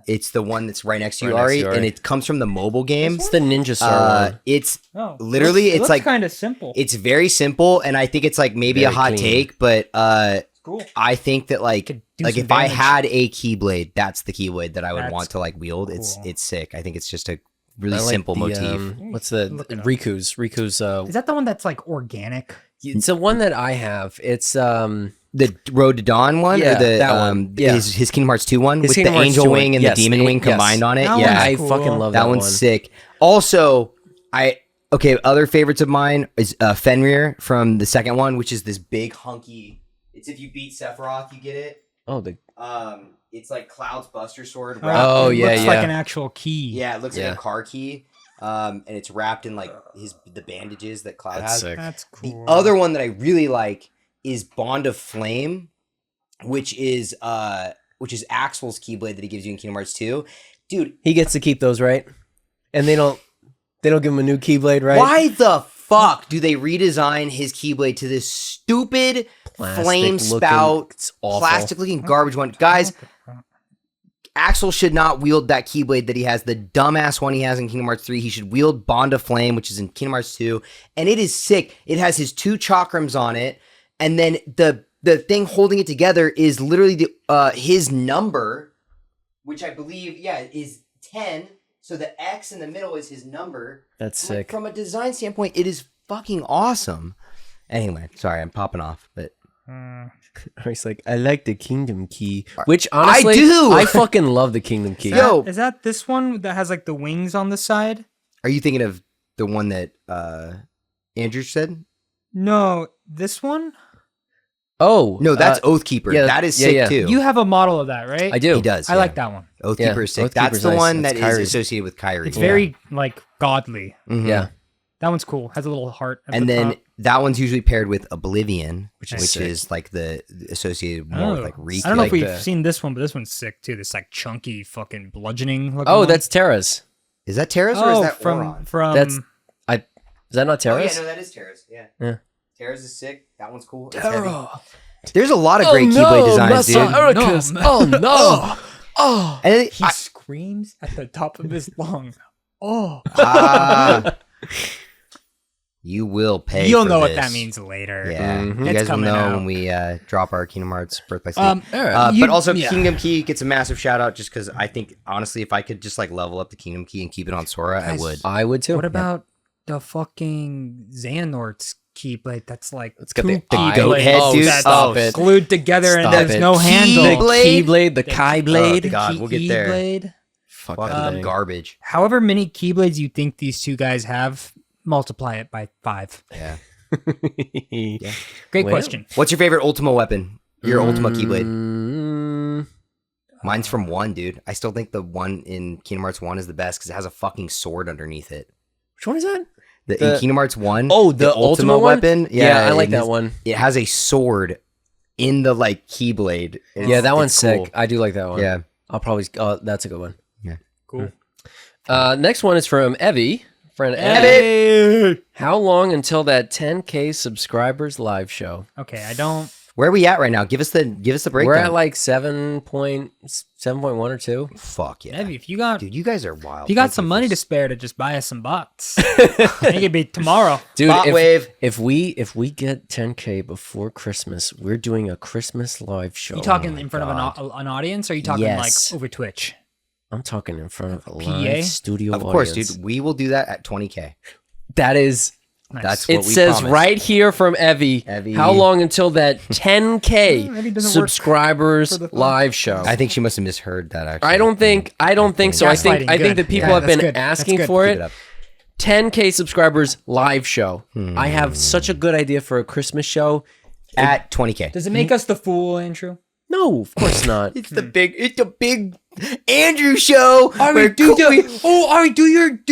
Speaker 1: It's the one that's right next to you,
Speaker 2: Right next to
Speaker 1: Ari,
Speaker 2: you, Ari.
Speaker 1: and it comes from the mobile game.
Speaker 2: It's the Ninja Star one.
Speaker 1: It's
Speaker 3: Oh,
Speaker 1: literally, it's like
Speaker 3: kind of simple.
Speaker 1: it's very simple, and I think it's like maybe
Speaker 2: Very
Speaker 1: a hot
Speaker 2: clean.
Speaker 1: take, but
Speaker 3: cool.
Speaker 1: I think that like
Speaker 3: Could do
Speaker 1: like
Speaker 3: some
Speaker 1: if I
Speaker 3: damage.
Speaker 1: had a Keyblade, that's the Keyblade that I would
Speaker 3: That's
Speaker 1: want to like wield.
Speaker 3: cool.
Speaker 1: It's sick. I think it's just a really
Speaker 2: I like
Speaker 1: simple
Speaker 2: the,
Speaker 1: motif.
Speaker 2: What's the
Speaker 3: Look it up.
Speaker 2: Riku's?
Speaker 3: Is that the one that's like organic?
Speaker 2: It's the one that I have. It's
Speaker 1: the Road to Dawn one,
Speaker 2: Yeah,
Speaker 1: or the
Speaker 2: that one. Yeah.
Speaker 1: his Kingdom Hearts 2 one
Speaker 2: His
Speaker 1: with
Speaker 2: Kingdom
Speaker 1: the
Speaker 2: Hearts
Speaker 1: angel
Speaker 2: 2 one.
Speaker 1: wing and
Speaker 2: Yes,
Speaker 1: the demon wing combined on it.
Speaker 3: That
Speaker 1: Yeah,
Speaker 3: one's
Speaker 2: I fucking
Speaker 3: cool.
Speaker 2: love
Speaker 1: that
Speaker 2: that
Speaker 1: one's
Speaker 2: one.
Speaker 1: sick. Also, other favorites of mine is Fenrir from the second one, which is this big hunky. It's if you beat Sephiroth, you get it.
Speaker 2: Oh,
Speaker 1: It's like Cloud's Buster Sword.
Speaker 2: Oh,
Speaker 3: it
Speaker 2: yeah,
Speaker 3: looks
Speaker 2: yeah.
Speaker 3: like an actual key.
Speaker 1: Yeah, it looks like
Speaker 2: Yeah.
Speaker 1: a car key. And it's wrapped in like the bandages that Cloud
Speaker 2: That's
Speaker 1: has.
Speaker 2: sick.
Speaker 3: That's cool.
Speaker 1: The other one that I really like is Bond of Flame, which is Axel's Keyblade that he gives you in Kingdom Hearts 2. Dude,
Speaker 2: He gets to keep those, right? And they don't give him a new Keyblade, right?
Speaker 1: why the fuck do they redesign his Keyblade to this stupid flame spout,
Speaker 2: It's awful.
Speaker 1: plastic looking garbage one? Guys, Axel should not wield that Keyblade that he has, the dumbass one he has in Kingdom Hearts 3. He should wield Bond of Flame, which is in Kingdom Hearts 2, and it is sick. It has his 2 chakrams on it, and then the thing holding it together is literally his number, which I believe, is 10. So the X in the middle is his number.
Speaker 2: That's sick.
Speaker 1: From a design standpoint, it is fucking awesome. Anyway, sorry, I'm popping off, but
Speaker 2: He's like, I like the Kingdom Key, which honestly,
Speaker 1: I do.
Speaker 2: I fucking love the Kingdom Key.
Speaker 1: Yo.
Speaker 3: Is that this one that has like the wings on the side?
Speaker 1: are you thinking of the one that Andrew said?
Speaker 3: No, this one?
Speaker 2: Oh
Speaker 1: No, that's Oathkeeper.
Speaker 2: yeah,
Speaker 1: that is
Speaker 2: yeah,
Speaker 1: sick
Speaker 2: yeah.
Speaker 1: too.
Speaker 3: You have a model of that, right?
Speaker 2: I do.
Speaker 1: He does.
Speaker 3: I like that one.
Speaker 1: Oathkeeper
Speaker 2: Yeah,
Speaker 1: is sick.
Speaker 2: Oathkeeper's
Speaker 1: That's the
Speaker 2: nice.
Speaker 1: one
Speaker 2: That's
Speaker 1: that is
Speaker 2: Kyrie.
Speaker 1: associated with Kyrie.
Speaker 3: It's very like godly.
Speaker 1: Mhm.
Speaker 2: Yeah.
Speaker 3: That one's cool. Has a little heart. At
Speaker 1: And
Speaker 3: the
Speaker 1: then
Speaker 3: top.
Speaker 1: that one's usually paired with Oblivion, which
Speaker 2: is sick.
Speaker 1: is like the associated more with like Reiki.
Speaker 3: I don't know
Speaker 1: like
Speaker 3: if we've
Speaker 1: the-
Speaker 3: seen this one, but this one's sick too. This like chunky fucking bludgeoning.
Speaker 2: Oh,
Speaker 3: one.
Speaker 2: that's Terra's.
Speaker 1: Is that Terrace or is that
Speaker 3: from
Speaker 1: Oron?
Speaker 2: That's Is that not
Speaker 1: Oh,
Speaker 2: Terra's?
Speaker 1: yeah, no, that is Terrace. Yeah.
Speaker 2: Yeah.
Speaker 1: Terrace is sick. That one's cool. It's heavy. There's a lot of great
Speaker 2: Oh,
Speaker 1: Keyblade designs, dude.
Speaker 2: Oh no! Oh,
Speaker 1: And it-
Speaker 3: he screams at the top of his lung. Oh,
Speaker 1: you will pay.
Speaker 3: you'll
Speaker 1: for
Speaker 3: know what
Speaker 1: this.
Speaker 3: that means later.
Speaker 1: Yeah,
Speaker 2: Mhm.
Speaker 1: you
Speaker 3: It's
Speaker 1: guys will
Speaker 3: coming
Speaker 1: know
Speaker 3: out.
Speaker 1: when we drop our Kingdom Hearts Birth by Sleep.
Speaker 2: Alright.
Speaker 1: But also,
Speaker 3: yeah.
Speaker 1: Kingdom Key gets a massive shout out just because I think, honestly, if I could just like level up the Kingdom Key and keep it on Sora, I
Speaker 3: Guys,
Speaker 1: would.
Speaker 2: I would too.
Speaker 3: What about the fucking Xehanort's keyblade? That's like
Speaker 2: It's got
Speaker 3: two
Speaker 2: the
Speaker 1: goat
Speaker 3: keyblades
Speaker 1: head, dude.
Speaker 3: that's
Speaker 2: Stop it.
Speaker 3: glued together
Speaker 2: Stop
Speaker 3: and there's
Speaker 2: it.
Speaker 3: no handle.
Speaker 2: The
Speaker 1: Keyblade?
Speaker 2: Keyblade, the Kai blade.
Speaker 1: Oh, God, we'll get there.
Speaker 3: Keyblade.
Speaker 2: Fuck
Speaker 1: Fucking
Speaker 2: that thing.
Speaker 1: garbage.
Speaker 3: However many keyblades you think these two guys have, multiply it by 5.
Speaker 1: Yeah.
Speaker 3: Great
Speaker 2: Well.
Speaker 3: question.
Speaker 1: What's your favorite Ultima weapon? Your Ultima Keyblade.
Speaker 2: Mm,
Speaker 1: Mine's from 1, dude. I still think the one in Kingdom Hearts 1 is the best because it has a fucking sword underneath it.
Speaker 2: which one is that?
Speaker 1: In
Speaker 2: The-
Speaker 1: Kingdom Hearts 1,
Speaker 2: Oh, the Ultima one?
Speaker 1: weapon.
Speaker 2: Yeah, I like
Speaker 1: it
Speaker 2: that
Speaker 1: is-
Speaker 2: one.
Speaker 1: It has a sword in the like Keyblade.
Speaker 2: Yeah, that one's
Speaker 1: it's
Speaker 2: sick.
Speaker 1: cool.
Speaker 2: I do like that one.
Speaker 1: Yeah.
Speaker 2: I'll probably. Oh, that's a good one.
Speaker 3: Cool.
Speaker 2: Next one is from Evie. Friend Evie.
Speaker 3: Hey.
Speaker 2: How long until that 10K subscribers live show?
Speaker 3: Okay, I don't.
Speaker 1: Where are we at right now? Give us the breakdown.
Speaker 2: We're at like 7.1 or 2.
Speaker 1: Fuck yeah.
Speaker 3: Evie, if you got
Speaker 1: Dude, you guys are wild.
Speaker 3: if you got
Speaker 1: Thank
Speaker 3: some
Speaker 1: for
Speaker 3: money to spare to just buy us some bots, I think it'd be tomorrow.
Speaker 2: Dude,
Speaker 1: Bot wave.
Speaker 2: if we get 10K before Christmas, we're doing a Christmas live show.
Speaker 3: You talking in front of an audience, or are you talking
Speaker 2: Yes.
Speaker 3: like over Twitch?
Speaker 2: I'm talking in front of a
Speaker 3: PA?
Speaker 2: live studio
Speaker 1: Of course,
Speaker 2: audience.
Speaker 1: dude. We will do that at 20K.
Speaker 2: That is.
Speaker 3: Nice.
Speaker 1: That's what
Speaker 2: It
Speaker 1: we
Speaker 2: says
Speaker 1: promised.
Speaker 2: right here from Evie,
Speaker 1: Evie.
Speaker 2: how long until that
Speaker 3: Evie
Speaker 2: 10K
Speaker 3: doesn't work
Speaker 2: subscribers
Speaker 3: for the phone.
Speaker 2: live show?
Speaker 1: I think she must have misheard that. Actually,
Speaker 2: I don't think so. I think
Speaker 3: Gaslighting,
Speaker 2: that
Speaker 3: good.
Speaker 2: people
Speaker 3: Yeah,
Speaker 2: have
Speaker 3: that's
Speaker 2: been
Speaker 3: good. That's
Speaker 2: asking
Speaker 3: good.
Speaker 2: for
Speaker 1: Keep
Speaker 2: it.
Speaker 1: it up.
Speaker 2: 10K subscribers live show. I have such a good idea for a Christmas show.
Speaker 1: At 20K.
Speaker 3: Does it make us the fool, Andrew?
Speaker 2: No, of course not.
Speaker 1: It's the big Andrew show. where
Speaker 3: do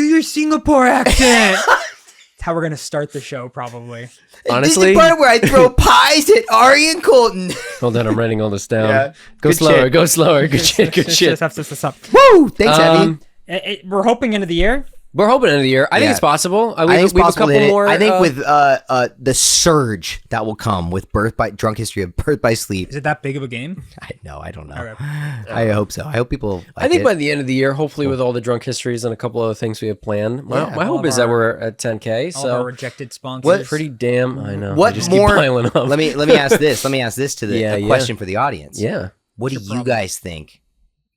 Speaker 3: your Singapore accent. That's how we're gonna start the show, probably.
Speaker 2: Honestly,
Speaker 1: This is the part where I throw pies at Ari and Colton.
Speaker 2: hold on, I'm writing all this down.
Speaker 1: Yeah.
Speaker 2: Go
Speaker 1: Good
Speaker 2: slower,
Speaker 1: shit.
Speaker 2: go slower. Good shit, good shit.
Speaker 3: Stop.
Speaker 1: Woo! Thanks, Evie.
Speaker 3: We're hoping end of the year.
Speaker 2: We're hoping end of the year. I think
Speaker 1: Yeah.
Speaker 2: it's possible.
Speaker 1: I think it's
Speaker 2: we have a
Speaker 1: possible to
Speaker 2: couple
Speaker 1: hit it.
Speaker 2: more.
Speaker 1: I think with the surge that will come with Drunk History of Birth by Sleep.
Speaker 3: Is it that big of a game?
Speaker 1: I don't know.
Speaker 3: Okay.
Speaker 1: I hope so. I hope people.
Speaker 2: I think by
Speaker 1: it.
Speaker 2: the end of the year, hopefully with all the drunk histories and a couple other things we have planned, my
Speaker 1: Yeah.
Speaker 2: my
Speaker 3: All
Speaker 2: hope
Speaker 3: of
Speaker 2: is that
Speaker 3: our-
Speaker 2: we're at 10K.
Speaker 3: All of our
Speaker 2: So
Speaker 3: rejected sponsors.
Speaker 1: What-
Speaker 2: pretty damn. I know.
Speaker 1: What
Speaker 2: I just
Speaker 1: more?
Speaker 2: keep piling up.
Speaker 1: Let me ask this. Let me ask this to the
Speaker 2: Yeah,
Speaker 1: a
Speaker 2: yeah.
Speaker 1: question for the audience.
Speaker 2: Yeah.
Speaker 1: What do
Speaker 3: What's
Speaker 1: you
Speaker 3: your problem?
Speaker 1: guys think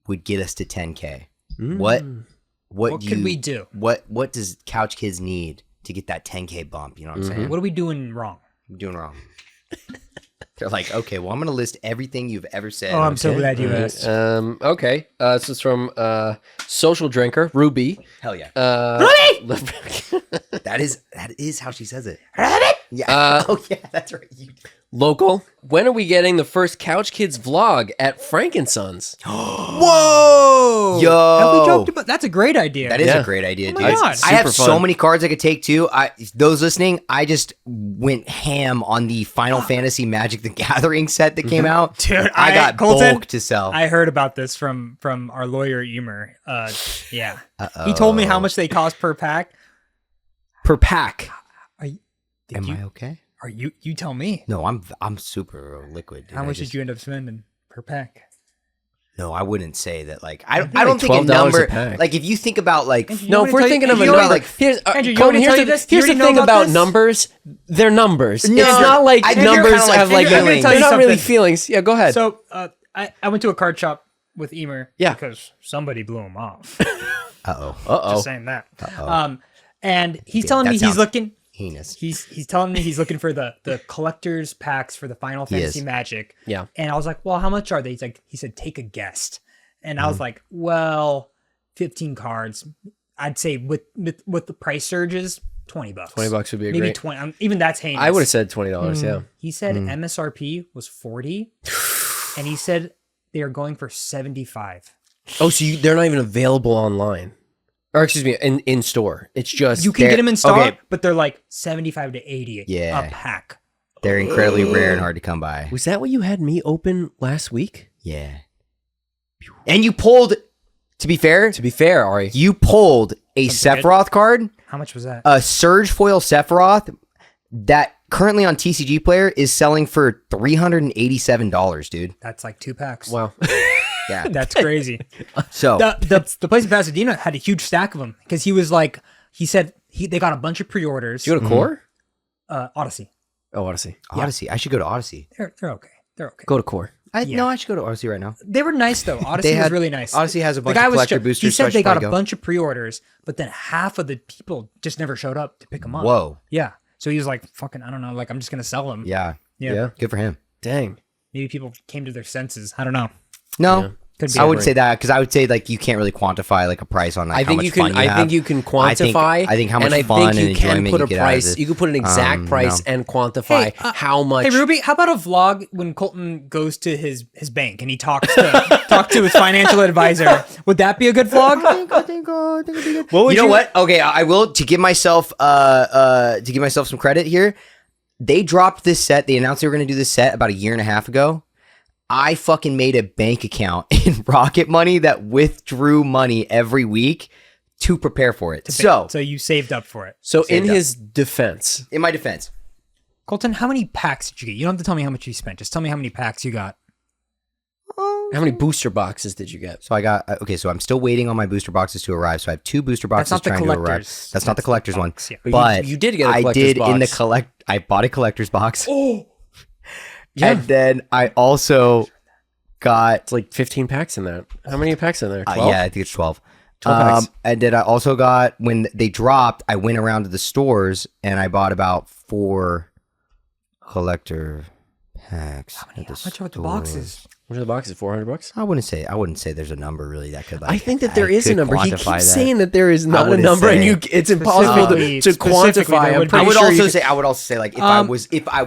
Speaker 1: would get us to 10K?
Speaker 2: Mm.
Speaker 3: What
Speaker 1: do
Speaker 3: could
Speaker 1: you-
Speaker 3: we do?
Speaker 1: What does Couch Kids need to get that 10K bump? You know what I'm saying?
Speaker 3: What are we doing wrong?
Speaker 1: I'm doing wrong. They're like, okay, well, I'm going to list everything you've ever said.
Speaker 3: Oh, I'm so glad you asked.
Speaker 2: Okay. This is from Social Drinker, Ruby.
Speaker 1: Hell yeah.
Speaker 2: Ruby!
Speaker 1: That is how she says it.
Speaker 2: Yeah.
Speaker 1: Oh, yeah, that's right.
Speaker 2: Local. When are we getting the first Couch Kids vlog at Frankensons?
Speaker 3: Whoa!
Speaker 1: Yo!
Speaker 3: Have we joked about that's a great idea.
Speaker 1: That is a great idea,
Speaker 3: Oh
Speaker 1: dude.
Speaker 3: my God.
Speaker 1: I have
Speaker 2: Super
Speaker 1: so
Speaker 2: fun.
Speaker 1: many cards I could take too. Those listening, I just went ham on the Final Fantasy Magic the Gathering set that came out.
Speaker 3: Dude,
Speaker 1: I got
Speaker 3: Colton,
Speaker 1: bulk to sell.
Speaker 3: I heard about this from our lawyer Emer. Yeah. He told me how much they cost per pack.
Speaker 2: Per pack.
Speaker 1: Am I okay?
Speaker 3: Are you tell me.
Speaker 1: No, I'm super liquid. Dude.
Speaker 3: How much did you end up spending per pack?
Speaker 1: No, I wouldn't say that. Like, I
Speaker 2: like
Speaker 1: don't think a
Speaker 2: $12
Speaker 1: number.
Speaker 2: a pack.
Speaker 1: Like, if you think about like,
Speaker 2: No, if we're thinking of a
Speaker 1: you know,
Speaker 2: number,
Speaker 1: like,
Speaker 2: here's
Speaker 3: Andrew, you
Speaker 2: Colton,
Speaker 3: want me to tell you this? You
Speaker 2: here's the
Speaker 3: already know
Speaker 2: thing
Speaker 3: about
Speaker 2: about
Speaker 3: this?
Speaker 2: numbers. They're numbers.
Speaker 1: No.
Speaker 2: It's not like
Speaker 1: I think you're
Speaker 2: numbers
Speaker 1: kinda like
Speaker 2: have like
Speaker 1: feelings.
Speaker 2: they're
Speaker 3: Tell you
Speaker 2: not really
Speaker 3: something.
Speaker 2: feelings. Yeah, go ahead.
Speaker 3: So I went to a card shop with Emer.
Speaker 2: Yeah.
Speaker 3: Because somebody blew him off.
Speaker 1: uh-oh.
Speaker 3: Just saying that. And he's telling
Speaker 1: that
Speaker 3: me he's
Speaker 1: sounds
Speaker 3: looking.
Speaker 1: Heinous.
Speaker 3: He's telling me he's looking for the collector's packs for the Final Fantasy
Speaker 1: is.
Speaker 3: Magic.
Speaker 2: Yeah.
Speaker 3: And I was like, well, how much are they? He said, take a guess. And
Speaker 1: Mm-hmm.
Speaker 3: I was like, well, 15 cards. I'd say with the price surges, $20.
Speaker 2: $20 would be a
Speaker 3: maybe
Speaker 2: great.
Speaker 3: 20. Even that's heinous.
Speaker 2: I would have said $20. Yeah.
Speaker 3: He said MSRP was 40, and he said they are going for 75.
Speaker 2: Oh, so they're not even available online, or excuse me, in store. It's just
Speaker 3: You can get them in stock,
Speaker 1: okay.
Speaker 3: but they're like 75 to 80
Speaker 1: Yeah.
Speaker 3: a pack.
Speaker 1: They're incredibly rare and hard to come by.
Speaker 2: Was that what you had me open last week?
Speaker 1: Yeah. And you pulled. To be fair,
Speaker 2: Ari,
Speaker 1: you pulled a
Speaker 3: Something
Speaker 1: Sephiroth card,
Speaker 3: How much was that?
Speaker 1: a Surge Foil Sephiroth that currently on TCG Player is selling for $387, dude.
Speaker 3: That's like 2 packs.
Speaker 2: wow.
Speaker 1: Yeah.
Speaker 3: That's crazy.
Speaker 1: So
Speaker 3: the place in Pasadena had a huge stack of them because he said they got a bunch of pre-orders.
Speaker 2: Did you go to Core?
Speaker 3: Odyssey.
Speaker 2: Oh, Odyssey.
Speaker 1: Odyssey, I should go to Odyssey.
Speaker 3: They're okay. They're okay.
Speaker 2: Go to Core.
Speaker 1: No, I should go to Odyssey right now.
Speaker 3: They were nice though. Odyssey was really nice.
Speaker 1: Odyssey has a
Speaker 3: The
Speaker 1: bunch
Speaker 3: guy
Speaker 1: of
Speaker 3: was
Speaker 1: collector
Speaker 3: he
Speaker 1: boosters.
Speaker 3: said
Speaker 1: so I
Speaker 3: they
Speaker 1: should
Speaker 3: got a
Speaker 1: probably go.
Speaker 3: bunch of pre-orders, but then half of the people just never showed up to pick them up.
Speaker 1: Whoa.
Speaker 3: Yeah. So he was like, "Fucking, I don't know. Like, I'm just gonna sell them."
Speaker 1: Yeah.
Speaker 3: Yeah.
Speaker 1: Good for him.
Speaker 2: Dang.
Speaker 3: Maybe people came to their senses. I don't know.
Speaker 1: No.
Speaker 2: Yeah.
Speaker 3: Could be.
Speaker 1: I would say that because I would say like you can't really quantify like a price on like
Speaker 2: I
Speaker 1: how
Speaker 2: think
Speaker 1: much
Speaker 2: you can.
Speaker 1: fun you have.
Speaker 2: I think you can quantify.
Speaker 1: I think how much
Speaker 2: and
Speaker 1: fun
Speaker 2: I
Speaker 1: and
Speaker 2: think you can
Speaker 1: enjoyment
Speaker 2: put
Speaker 1: you
Speaker 2: a
Speaker 1: get out of
Speaker 2: price.
Speaker 1: it.
Speaker 2: You can put an exact price and quantify how much.
Speaker 3: Hey Ruby, how about a vlog when Colton goes to his bank and he talks to his financial advisor? Would that be a good vlog?
Speaker 1: You know what? Okay, I will to give myself some credit here. They dropped this set. They announced they were going to do this set about a year and a half ago. I fucking made a bank account in Rocket Money that withdrew money every week to prepare for it. So
Speaker 3: you saved up for it.
Speaker 2: So in his defense,
Speaker 1: in my defense,
Speaker 3: Colton, how many packs did you get? You don't have to tell me how much you spent. Just tell me how many packs you got.
Speaker 2: how many booster boxes did you get?
Speaker 1: so I got okay. So I'm still waiting on my booster boxes to arrive. So I have 2 booster boxes
Speaker 3: That's not the
Speaker 1: trying to arrive.
Speaker 3: collector's.
Speaker 1: That's not the collector's one.
Speaker 3: box, yeah.
Speaker 1: But
Speaker 2: you did get a
Speaker 1: I
Speaker 2: collector's
Speaker 1: did in the
Speaker 2: box.
Speaker 1: I bought a collector's box.
Speaker 2: Oh, yeah.
Speaker 1: And then I also got
Speaker 2: It's like 15 packs in that. How many packs in there? 12?
Speaker 1: yeah, I think it's 12.
Speaker 2: 12 packs.
Speaker 1: And then I also got when they dropped, I went around to the stores and I bought about 4 collector packs.
Speaker 3: How much are the boxes?
Speaker 2: What are the boxes? $400?
Speaker 1: I wouldn't say there's a number really that could like.
Speaker 2: I think that there is a
Speaker 1: could
Speaker 2: number. He
Speaker 1: quantify
Speaker 2: keeps
Speaker 1: that.
Speaker 2: saying that there is not a
Speaker 1: wouldn't
Speaker 2: number, and
Speaker 1: say.
Speaker 2: it's impossible to
Speaker 3: Specifically,
Speaker 2: quantify.
Speaker 3: there
Speaker 2: I'm
Speaker 3: would be-
Speaker 2: pretty
Speaker 1: I would
Speaker 2: sure
Speaker 1: also
Speaker 2: you
Speaker 1: say like if I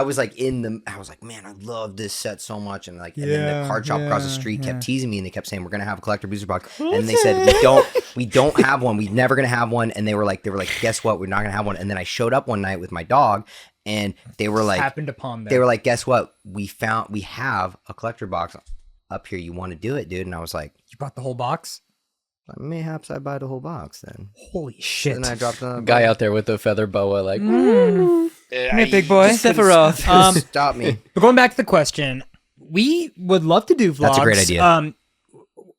Speaker 1: was like in the I was like, man, I love this set so much, and like and then the card shop across the street kept teasing me and they kept saying we're gonna have a collector booster box, and they said we don't have one, we're never gonna have one, and they were like guess what, we're not gonna have one, and then I showed up one night with my dog and they were like
Speaker 3: Happened upon them.
Speaker 1: they were like, guess what, we have a collector box up here, you want to do it, dude? And I was like,
Speaker 3: You bought the whole box?
Speaker 1: mayhaps I buy the whole box then.
Speaker 3: Holy shit.
Speaker 1: And then I dropped the
Speaker 2: guy out there with the feather boa, like
Speaker 3: Hey, big boy.
Speaker 2: Sephiroth.
Speaker 1: Stop me.
Speaker 3: But going back to the question, we would love to do vlogs.
Speaker 1: That's a great idea.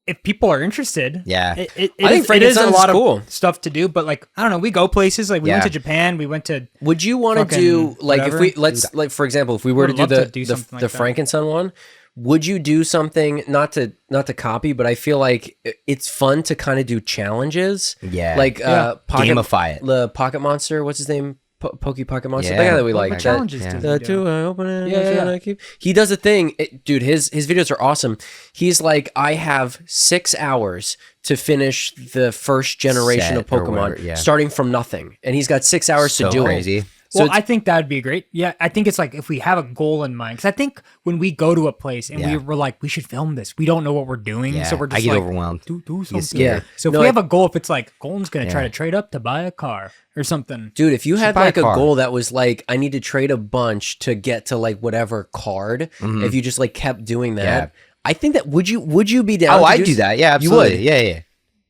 Speaker 3: If people are interested,
Speaker 1: Yeah.
Speaker 3: it
Speaker 2: I think
Speaker 3: is a
Speaker 2: Frankenstein's
Speaker 3: lot
Speaker 2: cool.
Speaker 3: of stuff to do. But like, I don't know, we go places. Like we went
Speaker 1: Yeah.
Speaker 3: to Japan, we went to.
Speaker 2: would you want to
Speaker 3: Fucking
Speaker 2: do like
Speaker 3: whatever.
Speaker 2: if we let's like for example, if we were to
Speaker 3: Would
Speaker 2: do
Speaker 3: love
Speaker 2: the
Speaker 3: to do
Speaker 2: the,
Speaker 3: something
Speaker 2: the
Speaker 3: like that.
Speaker 2: Frankenstein one? Would you do something not to copy, but I feel like it's fun to kind of do challenges.
Speaker 1: Yeah.
Speaker 2: Like
Speaker 1: Gamify it.
Speaker 2: The Pocket Monster, what's his name? Pokey Pocket Monster.
Speaker 1: Yeah.
Speaker 2: The guy that we
Speaker 3: What
Speaker 2: like.
Speaker 3: challenges
Speaker 1: yeah.
Speaker 3: does
Speaker 2: The
Speaker 3: he do?
Speaker 2: two I open it.
Speaker 3: Yeah.
Speaker 2: I keep. He does a thing, dude. His videos are awesome. He's like, I have 6 hours to finish the first generation of
Speaker 1: Set or
Speaker 2: Pokemon,
Speaker 1: whatever, yeah.
Speaker 2: starting from nothing, and he's got 6 hours to
Speaker 1: So
Speaker 2: do
Speaker 1: crazy.
Speaker 2: it. So
Speaker 3: Well, I think that would be great. Yeah, I think it's like if we have a goal in mind, because I think when we go to a place and
Speaker 1: Yeah.
Speaker 3: we're like, we should film this, we don't know what we're doing,
Speaker 1: Yeah,
Speaker 3: so we're just
Speaker 1: I get
Speaker 3: like,
Speaker 1: overwhelmed.
Speaker 3: do
Speaker 1: You get
Speaker 3: something.
Speaker 1: scared.
Speaker 3: So if
Speaker 2: No,
Speaker 3: we
Speaker 2: I-
Speaker 3: have a goal, if it's like Golan's gonna try
Speaker 1: Yeah.
Speaker 3: to trade up to buy a car or something,
Speaker 2: Dude, if you had
Speaker 1: buy a
Speaker 2: like a
Speaker 1: car.
Speaker 2: goal that was like, I need to trade a bunch to get to like whatever card, if you just like kept doing that,
Speaker 1: Yeah.
Speaker 2: I think that would you be down?
Speaker 1: Oh,
Speaker 2: to
Speaker 1: I'd do that. Yeah,
Speaker 2: You would.
Speaker 1: absolutely. Yeah.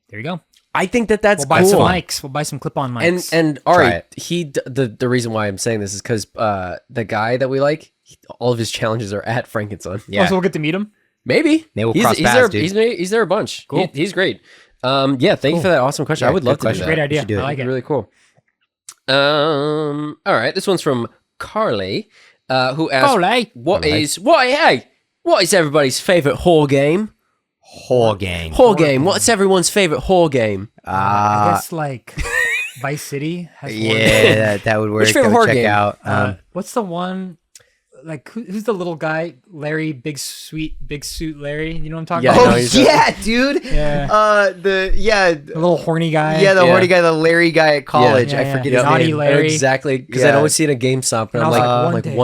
Speaker 3: there you go.
Speaker 2: I think that that's
Speaker 3: We'll buy
Speaker 2: cool.
Speaker 3: some mics. We'll buy some clip-on mics.
Speaker 2: And
Speaker 1: Try
Speaker 2: Ari,
Speaker 1: it.
Speaker 2: the reason why I'm saying this is because the guy that we like, all of his challenges are at Frankenson.
Speaker 1: Yeah.
Speaker 3: So we'll get to meet him.
Speaker 2: Maybe
Speaker 1: Maybe we'll
Speaker 2: he's,
Speaker 1: cross
Speaker 2: he's
Speaker 1: paths,
Speaker 2: there.
Speaker 1: dude.
Speaker 2: He's there a bunch.
Speaker 3: Cool.
Speaker 2: He's great. Yeah, thank you for that awesome question.
Speaker 1: Yeah,
Speaker 2: I would love
Speaker 1: good
Speaker 2: to do
Speaker 1: question.
Speaker 2: that.
Speaker 3: Great idea.
Speaker 1: should do it.
Speaker 3: I like it.
Speaker 2: Really cool. All right, this one's from Carly, who asked,
Speaker 3: Carly.
Speaker 2: what is everybody's favorite horror game?
Speaker 1: Whole gang.
Speaker 2: Horror game. What's everyone's favorite horror game?
Speaker 3: I guess like Vice City has one.
Speaker 1: Yeah, that would work.
Speaker 2: What's your favorite
Speaker 1: Go
Speaker 2: horror
Speaker 1: check
Speaker 2: game?
Speaker 1: out.
Speaker 3: What's the one? Like who's the little guy? Larry, big suit Larry. You know what I'm talking
Speaker 2: Yeah, I
Speaker 3: about?
Speaker 2: know
Speaker 1: Oh
Speaker 2: he's
Speaker 1: yeah, dude.
Speaker 3: Yeah.
Speaker 1: The
Speaker 3: little horny guy.
Speaker 1: the
Speaker 2: Yeah.
Speaker 1: horny guy, the Larry guy at college.
Speaker 3: Yeah,
Speaker 1: I
Speaker 3: yeah.
Speaker 1: forget
Speaker 3: Yeah.
Speaker 1: his
Speaker 3: Naughty
Speaker 1: name.
Speaker 3: Larry.
Speaker 2: Exactly, because
Speaker 1: Yeah.
Speaker 2: I'd always see it at GameStop, and
Speaker 3: And
Speaker 2: I'm
Speaker 3: I was
Speaker 2: like,
Speaker 3: like,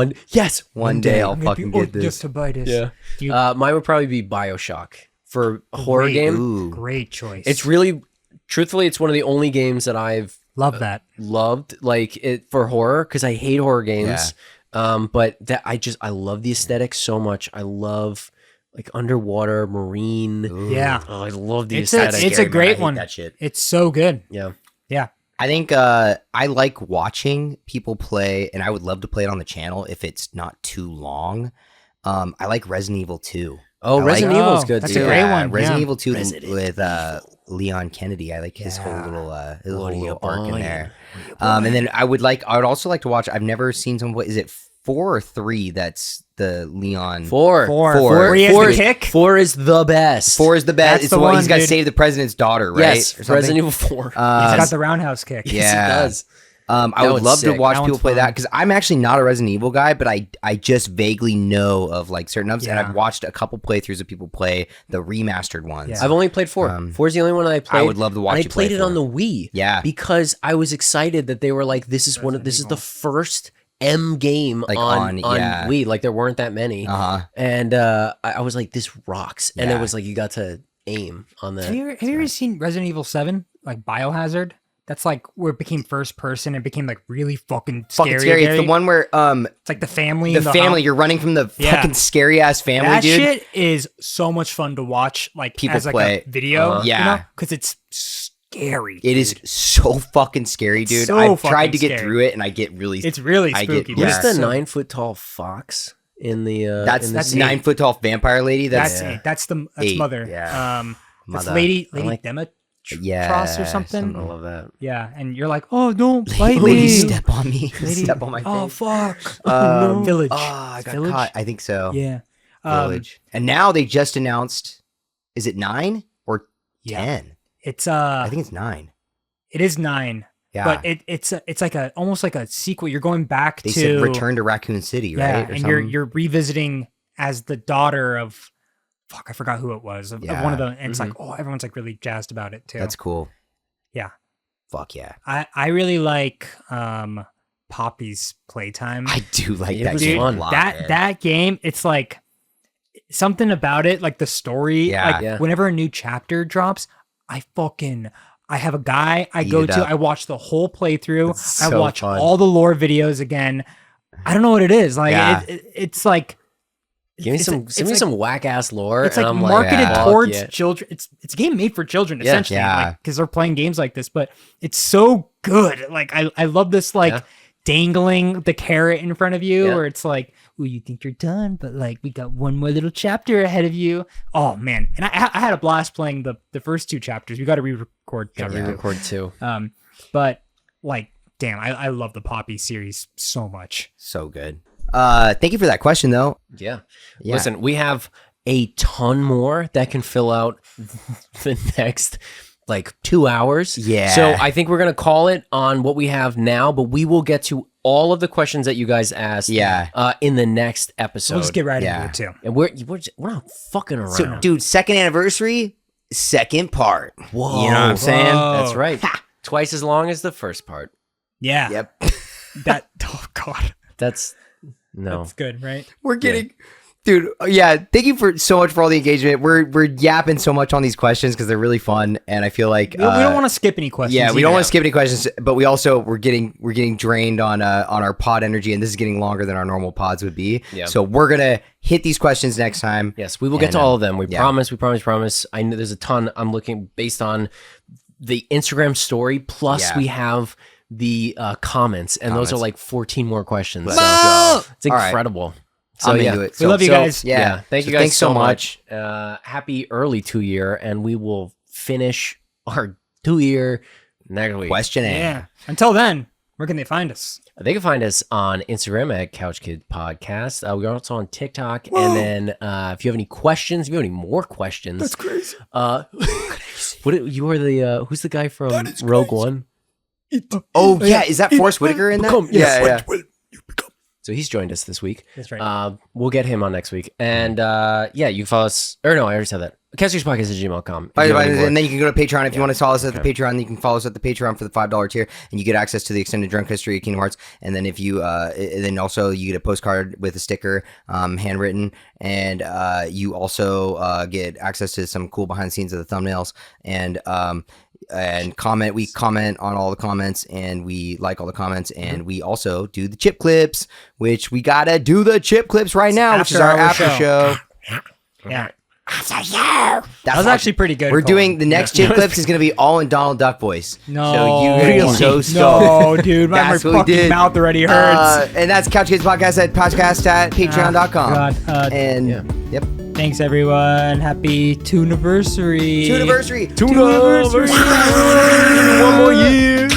Speaker 2: one day
Speaker 1: I'll
Speaker 3: I'm gonna
Speaker 1: fucking
Speaker 3: be
Speaker 1: get
Speaker 3: old
Speaker 1: this.
Speaker 3: just to buy this.
Speaker 2: Yeah.
Speaker 3: Dude,
Speaker 2: Mine would probably be BioShock for a horror
Speaker 3: Great.
Speaker 2: game.
Speaker 1: Ooh.
Speaker 3: great choice.
Speaker 2: It's really, truthfully, it's one of the only games that I've
Speaker 3: love that.
Speaker 2: loved, like it for horror, because I hate horror games. But that I love the aesthetic so much. I love like underwater, marine.
Speaker 1: Ooh.
Speaker 3: Yeah.
Speaker 2: Oh, I love the
Speaker 3: It's a-
Speaker 2: aesthetic.
Speaker 3: it's a
Speaker 1: Scary, man.
Speaker 3: great
Speaker 1: I hate
Speaker 3: one.
Speaker 1: That shit.
Speaker 3: It's so good.
Speaker 2: Yeah.
Speaker 3: Yeah.
Speaker 1: I think I like watching people play, and I would love to play it on the channel if it's not too long. I like Resident Evil 2.
Speaker 2: Oh,
Speaker 1: I
Speaker 2: Resident
Speaker 3: like-
Speaker 2: Evil's
Speaker 3: Oh,
Speaker 2: good
Speaker 3: that's
Speaker 2: too.
Speaker 3: a great one.
Speaker 1: Resident
Speaker 3: yeah.
Speaker 1: Evil 2
Speaker 2: Resident
Speaker 1: with Leon Kennedy. I like his whole little
Speaker 2: What are you
Speaker 1: little arc in
Speaker 2: buying?
Speaker 1: there. And then I would also like to watch. I've never seen some. What is it? 4 or 3? That's the Leon.
Speaker 2: Four.
Speaker 3: Where he has
Speaker 2: Four
Speaker 3: the
Speaker 2: is-
Speaker 3: kick?
Speaker 2: 4 is the best.
Speaker 1: 4 is the best.
Speaker 3: That's
Speaker 1: It's
Speaker 3: the
Speaker 1: the one
Speaker 3: one,
Speaker 1: he's got to
Speaker 3: dude.
Speaker 1: save the president's daughter, right?
Speaker 2: Yes,
Speaker 1: Or something?
Speaker 2: Resident Evil 4.
Speaker 3: He's got
Speaker 2: Yes.
Speaker 3: the roundhouse kick.
Speaker 1: Yeah.
Speaker 2: Yes, he does.
Speaker 1: I
Speaker 2: That
Speaker 1: would
Speaker 2: one's
Speaker 1: love to
Speaker 2: sick.
Speaker 1: watch
Speaker 3: That
Speaker 1: people
Speaker 3: one's
Speaker 1: play that
Speaker 3: fun.
Speaker 1: because I'm actually not a Resident Evil guy, but I just vaguely know of like certain ups, and
Speaker 3: Yeah.
Speaker 1: I've watched a couple playthroughs of people play the remastered ones.
Speaker 3: Yeah.
Speaker 2: I've only played 4. 4's the only one that I played.
Speaker 1: would love to watch
Speaker 2: and
Speaker 1: you
Speaker 2: I played
Speaker 1: play
Speaker 2: it on
Speaker 1: 4.
Speaker 2: the Wii.
Speaker 1: Yeah.
Speaker 2: Because I was excited that they were like, this is the first M game
Speaker 1: Like
Speaker 2: on
Speaker 1: yeah.
Speaker 2: Wii. Like there weren't that many.
Speaker 1: Uh-huh.
Speaker 2: And I was like, this rocks. And
Speaker 1: Yeah.
Speaker 2: it was like you got to aim on
Speaker 3: Have
Speaker 2: the
Speaker 3: you ever seen Resident Evil 7? Like Biohazard? That's like where it became first person and became like really fucking scary.
Speaker 1: Fucking scary. It's the one where
Speaker 3: It's like the family.
Speaker 1: the
Speaker 3: in
Speaker 1: family,
Speaker 3: house.
Speaker 1: you're running from the
Speaker 3: Yeah.
Speaker 1: fucking scary ass family,
Speaker 3: That
Speaker 1: dude.
Speaker 3: shit is so much fun to watch. Like
Speaker 1: People
Speaker 3: as like
Speaker 1: play.
Speaker 3: a video.
Speaker 1: Yeah.
Speaker 3: Because it's scary.
Speaker 1: It is so fucking scary, dude.
Speaker 3: So
Speaker 1: I've
Speaker 3: fucking
Speaker 1: tried to get
Speaker 3: scary.
Speaker 1: through it and I get really
Speaker 3: It's really
Speaker 1: I get-
Speaker 3: spooky.
Speaker 1: yeah.
Speaker 2: Who's the
Speaker 3: So-
Speaker 2: 9-foot tall fox in the
Speaker 1: That's
Speaker 2: in the
Speaker 1: that's
Speaker 2: scene?
Speaker 1: 9-foot tall vampire lady.
Speaker 3: That's
Speaker 1: That's,
Speaker 3: it. That's
Speaker 1: Eight,
Speaker 3: mother.
Speaker 1: yeah.
Speaker 3: That's
Speaker 1: Mother.
Speaker 3: Lady
Speaker 2: like-
Speaker 3: Demetros
Speaker 1: Yeah,
Speaker 3: or something.
Speaker 2: I love that.
Speaker 3: Yeah, and you're like, oh, don't bite
Speaker 1: lady,
Speaker 3: me.
Speaker 1: step on me.
Speaker 3: Lady-
Speaker 1: Step on my face.
Speaker 3: Oh fuck.
Speaker 1: Oh,
Speaker 3: Village.
Speaker 1: I got
Speaker 3: Village?
Speaker 1: caught. I think so.
Speaker 3: Yeah.
Speaker 1: Village. And now they just announced. Is it 9 or
Speaker 3: Yeah.
Speaker 1: 10?
Speaker 3: It's
Speaker 1: I think it's 9.
Speaker 3: it is 9.
Speaker 1: Yeah.
Speaker 3: But it's like almost like a sequel. You're going back
Speaker 1: They
Speaker 3: to
Speaker 1: said Return to Raccoon City,
Speaker 3: yeah,
Speaker 1: right? Or
Speaker 3: and
Speaker 1: something?
Speaker 3: you're revisiting as the daughter of fuck, I forgot who it was of one of
Speaker 1: Yeah.
Speaker 3: the. And it's like, oh, everyone's like really jazzed about it too.
Speaker 1: That's cool.
Speaker 3: Yeah.
Speaker 1: Fuck yeah.
Speaker 3: I really like Poppy's playtime.
Speaker 1: I do like
Speaker 2: It
Speaker 1: that
Speaker 2: was
Speaker 1: game
Speaker 2: fun.
Speaker 1: a lot.
Speaker 3: that
Speaker 1: man.
Speaker 3: that game, it's like something about it, like the story.
Speaker 1: Yeah.
Speaker 3: Like
Speaker 2: Yeah.
Speaker 3: whenever a new chapter drops, I have a guy I
Speaker 1: Eat
Speaker 3: go
Speaker 1: it
Speaker 3: to.
Speaker 1: up.
Speaker 3: I watch the whole playthrough.
Speaker 1: It's
Speaker 3: I
Speaker 1: so
Speaker 3: watch
Speaker 1: fun.
Speaker 3: all the lore videos again. I don't know what it is. Like
Speaker 1: Yeah.
Speaker 3: it's like
Speaker 2: Give me
Speaker 3: it's
Speaker 2: some
Speaker 3: like-
Speaker 2: give me
Speaker 3: it's
Speaker 2: some whack ass lore.
Speaker 3: it's
Speaker 2: and
Speaker 3: like
Speaker 2: I'm
Speaker 3: marketed
Speaker 1: yeah.
Speaker 3: towards
Speaker 2: yeah.
Speaker 3: children. It's a game made for children
Speaker 2: Yeah.
Speaker 3: essentially,
Speaker 1: Yeah.
Speaker 3: because they're playing games like this. But it's so good. Like I love this like
Speaker 2: Yeah.
Speaker 3: dangling the carrot in front of you,
Speaker 2: Yeah.
Speaker 3: where it's like, "Ooh, you think you're done, but like we got one more little chapter ahead of you." Oh man, and I had a blast playing the first 2 chapters. We got to re-record
Speaker 2: Yeah,
Speaker 3: chapter 2.
Speaker 2: record too.
Speaker 3: But like, damn, I love the Poppy series so much.
Speaker 1: So good. Thank you for that question, though.
Speaker 2: Yeah.
Speaker 1: Yeah.
Speaker 2: Listen, we have a ton more that can fill out the next like 2 hours.
Speaker 1: Yeah.
Speaker 2: So I think we're going to call it on what we have now, but we will get to all of the questions that you guys asked in the next episode.
Speaker 3: We'll just get right into it too.
Speaker 2: And we're not fucking around.
Speaker 1: So, dude, second anniversary, second part.
Speaker 2: Whoa.
Speaker 1: You know what I'm saying?
Speaker 2: That's right. Twice as long as the first part.
Speaker 3: Yeah.
Speaker 1: Yep.
Speaker 3: Oh God.
Speaker 2: That's
Speaker 3: good, right?
Speaker 1: We're getting... Dude, thank you so much for all the engagement. We're yapping so much on these questions because they're really fun, and I feel like
Speaker 3: we don't want to skip any questions.
Speaker 1: Yeah, we don't want to skip any questions, but we're getting drained on our pod energy, and this is getting longer than our normal pods would be. Yeah. So we're gonna hit these questions next time.
Speaker 2: Yes, we will get to all of them. We promise. We promise. I know there's a ton. I'm looking based on the Instagram story. Plus, we have the comments, and those are like 14 more questions. So it's incredible. Right. So
Speaker 1: I'm into it.
Speaker 3: We love you guys.
Speaker 2: Yeah. Thank you guys so much. Happy early 2-year, and we will finish our 2-year next week.
Speaker 1: Question A.
Speaker 3: Yeah. Until then, where can they find us?
Speaker 2: They can find us on Instagram at Couch Kid Podcast. We're also on TikTok. Whoa. And then if you have any questions, if you have any more questions.
Speaker 1: That's crazy.
Speaker 2: You are the who's the guy from Rogue One?
Speaker 1: Oh yeah, is that Forrest Whitaker in that?
Speaker 2: Yeah. So he's joined us this week.
Speaker 3: That's right.
Speaker 2: We'll get him on next week. And you can follow us. Or no, I already said that. CouchKidsPodcast@gmail.com.
Speaker 1: And then you can go to Patreon if you want to follow us at the Patreon. You can follow us at the Patreon for the $5 tier, and you get access to the extended drunk history of Kingdom Hearts. And then if you, then also you get a postcard with a sticker, handwritten, and you also get access to some cool behind the scenes of the thumbnails and comment. We comment on all the comments, and we like all the comments, and we also do the chip clips, which we gotta do the chip clips right now, which is our after show.
Speaker 3: Yeah.
Speaker 1: That
Speaker 3: was actually pretty good.
Speaker 1: We're doing the next chip clips is gonna be all in Donald Duck voice.
Speaker 3: No,
Speaker 1: so you really so stoked.
Speaker 3: No, dude, my fucking mouth already hurts.
Speaker 1: And that's Couch Kids Podcast at patreon.com.
Speaker 3: God.
Speaker 1: Yep.
Speaker 3: Thanks everyone. Happy Tooniversary.
Speaker 1: Tooniversary.
Speaker 3: Tooniversary.
Speaker 2: One more year.